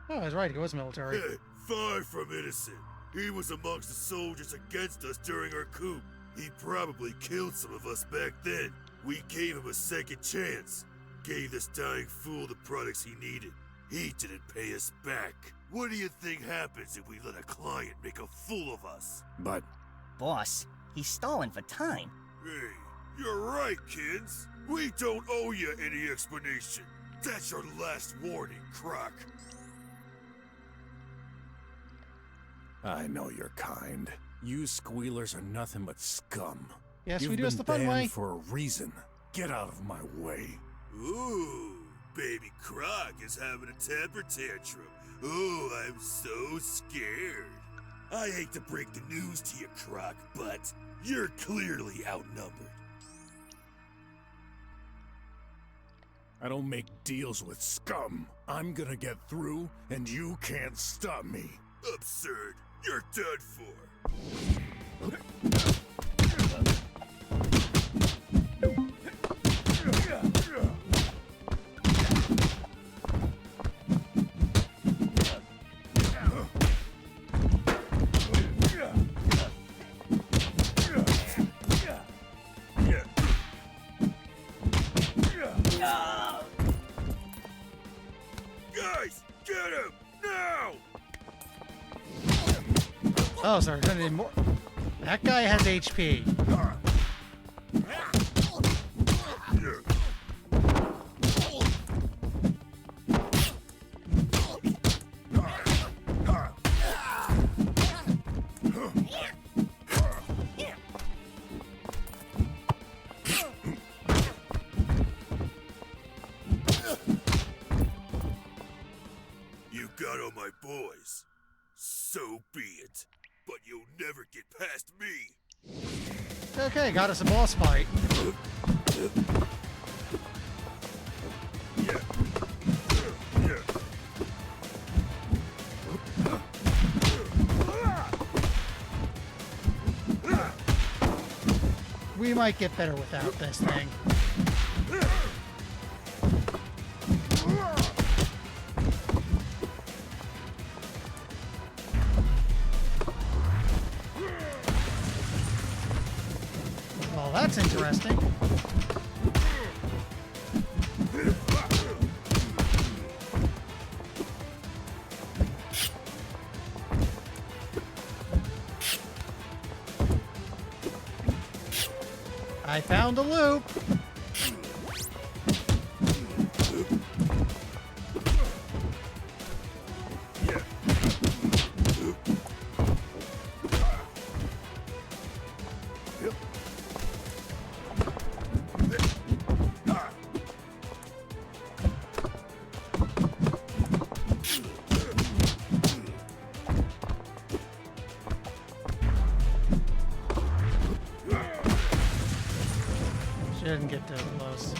Speaker 1: Oh, I was right. He was military.
Speaker 9: Far from innocent. He was amongst the soldiers against us during our coup. He probably killed some of us back then. We gave him a second chance. Gave this dying fool the products he needed. He didn't pay us back. What do you think happens if we let a client make a fool of us?
Speaker 2: But...
Speaker 8: Boss, he's stalling for time.
Speaker 9: Hey, you're right, kids. We don't owe you any explanation. That's your last warning, Croc.
Speaker 2: I know you're kind. You squealers are nothing but scum.
Speaker 1: Yes,
Speaker 2: You've
Speaker 1: we do us the
Speaker 2: been
Speaker 1: fun way.
Speaker 2: banned for a reason. Get out of my way.
Speaker 9: Ooh, baby Croc is having a temper tantrum. Oh, I'm so scared. I hate to break the news to you, Croc, but you're clearly outnumbered.
Speaker 2: I don't make deals with scum. I'm gonna get through, and you can't stop me.
Speaker 9: Absurd. You're done for.
Speaker 1: Oh, sorry. Gonna need more. That guy has HP.
Speaker 15: You got all my boys. So be it. But you'll never get past me.
Speaker 1: Okay, got us a boss fight. We might get better without this thing. Well, that's interesting. I found a loop. She didn't get too close.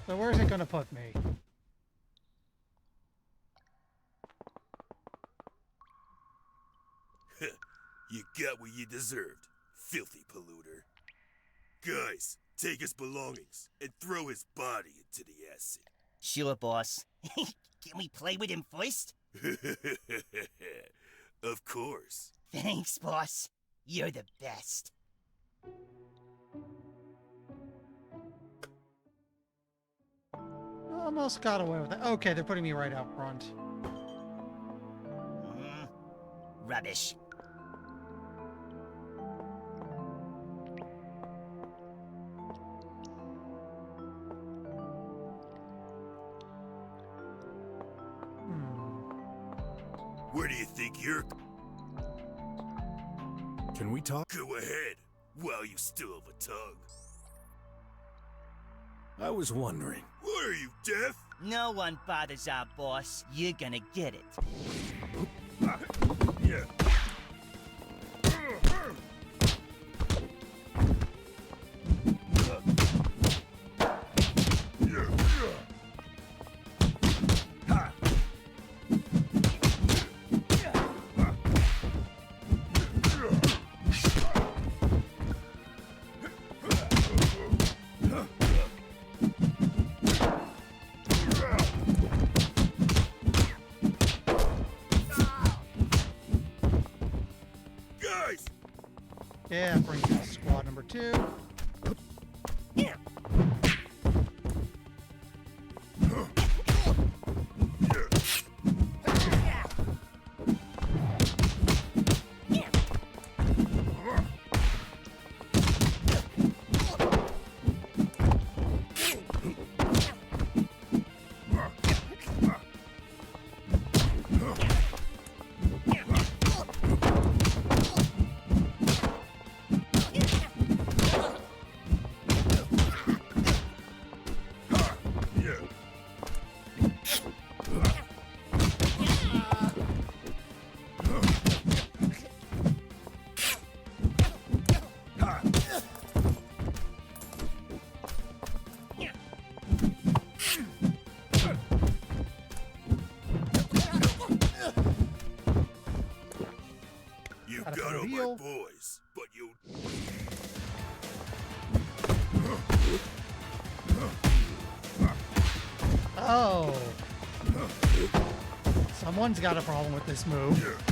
Speaker 1: So where's it gonna put me?
Speaker 15: You got what you deserved, filthy polluter. Guys, take his belongings and throw his body into the acid.
Speaker 8: Sure, boss. Can we play with him first?
Speaker 15: Of course.
Speaker 8: Thanks, boss. You're the best.
Speaker 1: Almost got away with it. Okay, they're putting me right out front.
Speaker 8: Rubbish.
Speaker 15: Where do you think you're...
Speaker 2: Can we talk?
Speaker 15: Go ahead, while you still have a tongue.
Speaker 2: I was wondering.
Speaker 15: What are you, deaf?
Speaker 8: No one bothers our boss. You're gonna get it.
Speaker 15: Yeah.
Speaker 1: Yeah, bring in squad number 2.
Speaker 15: You got all my boys, but you...
Speaker 1: Oh. Someone's got a problem with this move.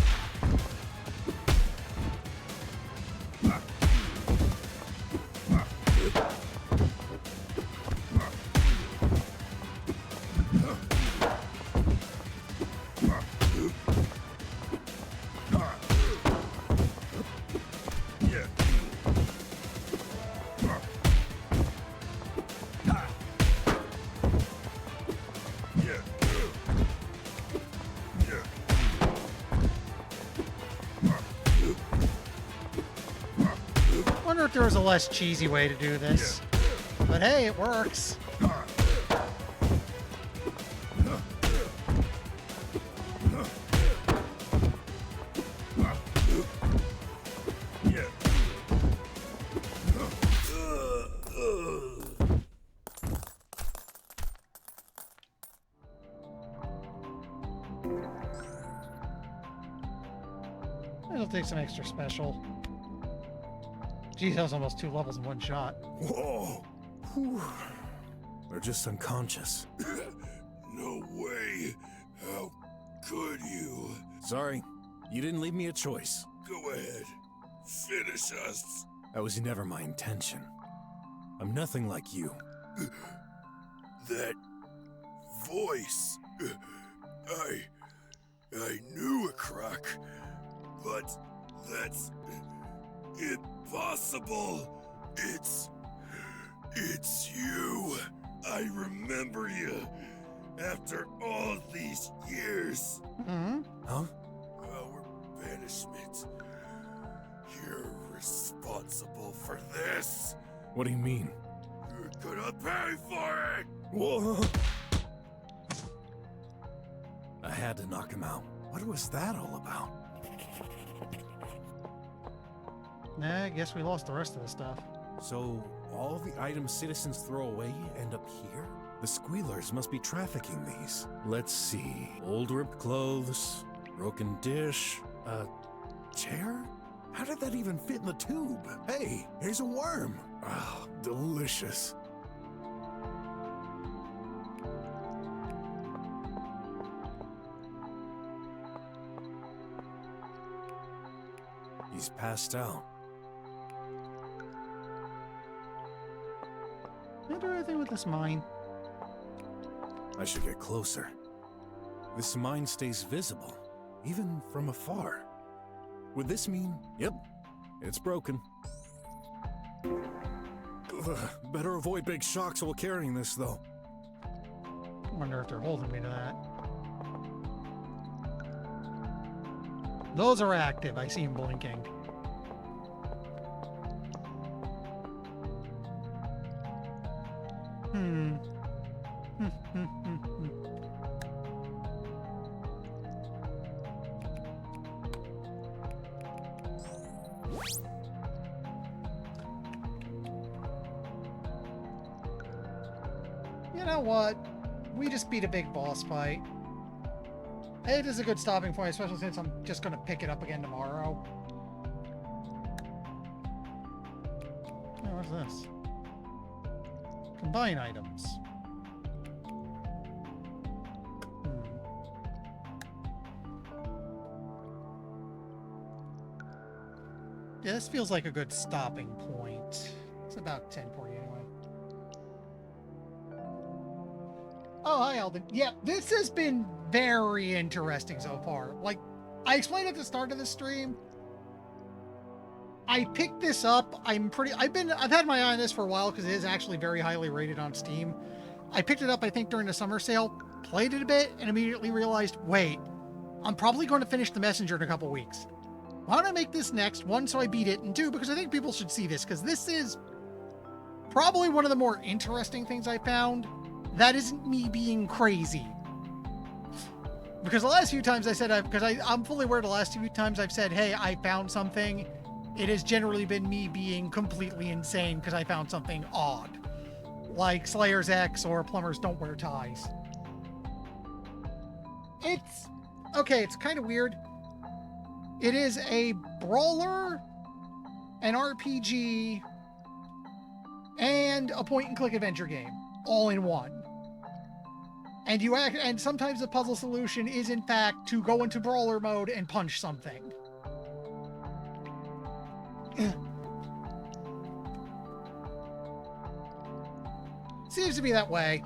Speaker 1: I wonder if there was a less cheesy way to do this. But hey, it works. It'll take some extra special. Geez, that was almost 2 levels in one shot.
Speaker 2: Whoa! Whew. They're just unconscious.
Speaker 15: No way. How could you?
Speaker 2: Sorry, you didn't leave me a choice.
Speaker 15: Go ahead. Finish us.
Speaker 2: That was never my intention. I'm nothing like you.
Speaker 15: That voice. I knew a croc, but that's impossible. It's you. I remember you after all these years.
Speaker 1: Mm-hmm.
Speaker 2: Huh?
Speaker 15: Our banishment. You're responsible for this.
Speaker 2: What do you mean?
Speaker 15: You're gonna pay for it.
Speaker 2: Whoa! I had to knock him out. What was that all about?
Speaker 1: Nah, I guess we lost the rest of the stuff.
Speaker 2: So, all the items citizens throw away end up here? The squealers must be trafficking these. Let's see. Old ripped clothes, broken dish, a chair? How did that even fit in the tube? Hey, here's a worm. Ah, delicious. He's passed out.
Speaker 1: Can I do anything with this mine?
Speaker 2: I should get closer. This mine stays visible, even from afar. Would this mean... Yep, it's broken. Ugh, better avoid big shocks while carrying this, though.
Speaker 1: I wonder if they're holding me to that. Those are active. I see them blinking. You know what? We just beat a big boss fight. It is a good stopping point, especially since I'm just going to pick it up again tomorrow. Oh, what's this? Combine items. Yeah, this feels like a good stopping point. It's about 1040 anyway. Oh, hi, Alden. Yeah, this has been very interesting so far. Like, I explained at the start of the stream, I picked this up. I've had my eye on this for a while because it is actually very highly rated on Steam. I picked it up, I think, during the summer sale, played it a bit, and immediately realized, wait, I'm probably going to finish The Messenger in a couple weeks. Why don't I make this next? 1, so I beat it, and 2, because I think people should see this, because this is probably one of the more interesting things I found. That isn't me being crazy. Because the last few times I said, I'm fully aware the last few times I've said, hey, I found something, it has generally been me being completely insane because I found something odd. Like Slayer's X or Plumbers Don't Wear Ties. It's kind of weird. It is a brawler, an RPG, and a point-and-click adventure game, all in one. And sometimes the puzzle solution is, in fact, to go into brawler mode and punch something. Seems to be that way.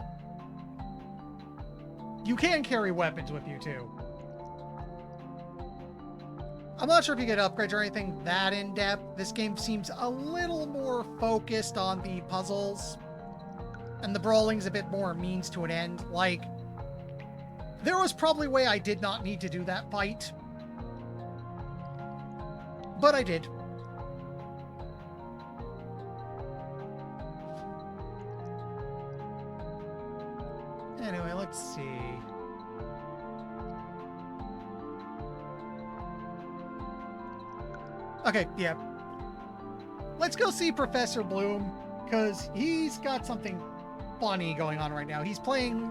Speaker 1: You can carry weapons with you, too. I'm not sure if you get upgrades or anything that in-depth. This game seems a little more focused on the puzzles. And the brawling's a bit more means to an end. Like, there was probably a way I did not need to do that fight. But I did. Anyway, let's see. Okay, yeah. Let's go see Professor Bloom, because he's got something funny going on right now. He's playing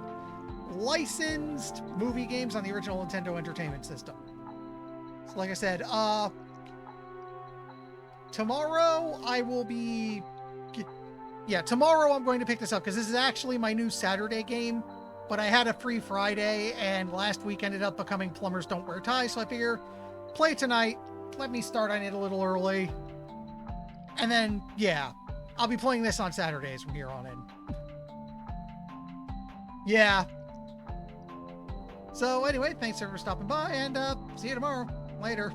Speaker 1: licensed movie games on the original Nintendo Entertainment System. So like I said, tomorrow I will be... Yeah, tomorrow I'm going to pick this up, because this is actually my new Saturday game, but I had a free Friday, and last week ended up becoming Plumbers Don't Wear Ties, so I figure, play it tonight, let me start on it a little early, and then, yeah, I'll be playing this on Saturdays from here on in. Yeah. So anyway, thanks for stopping by, and see you tomorrow. Later.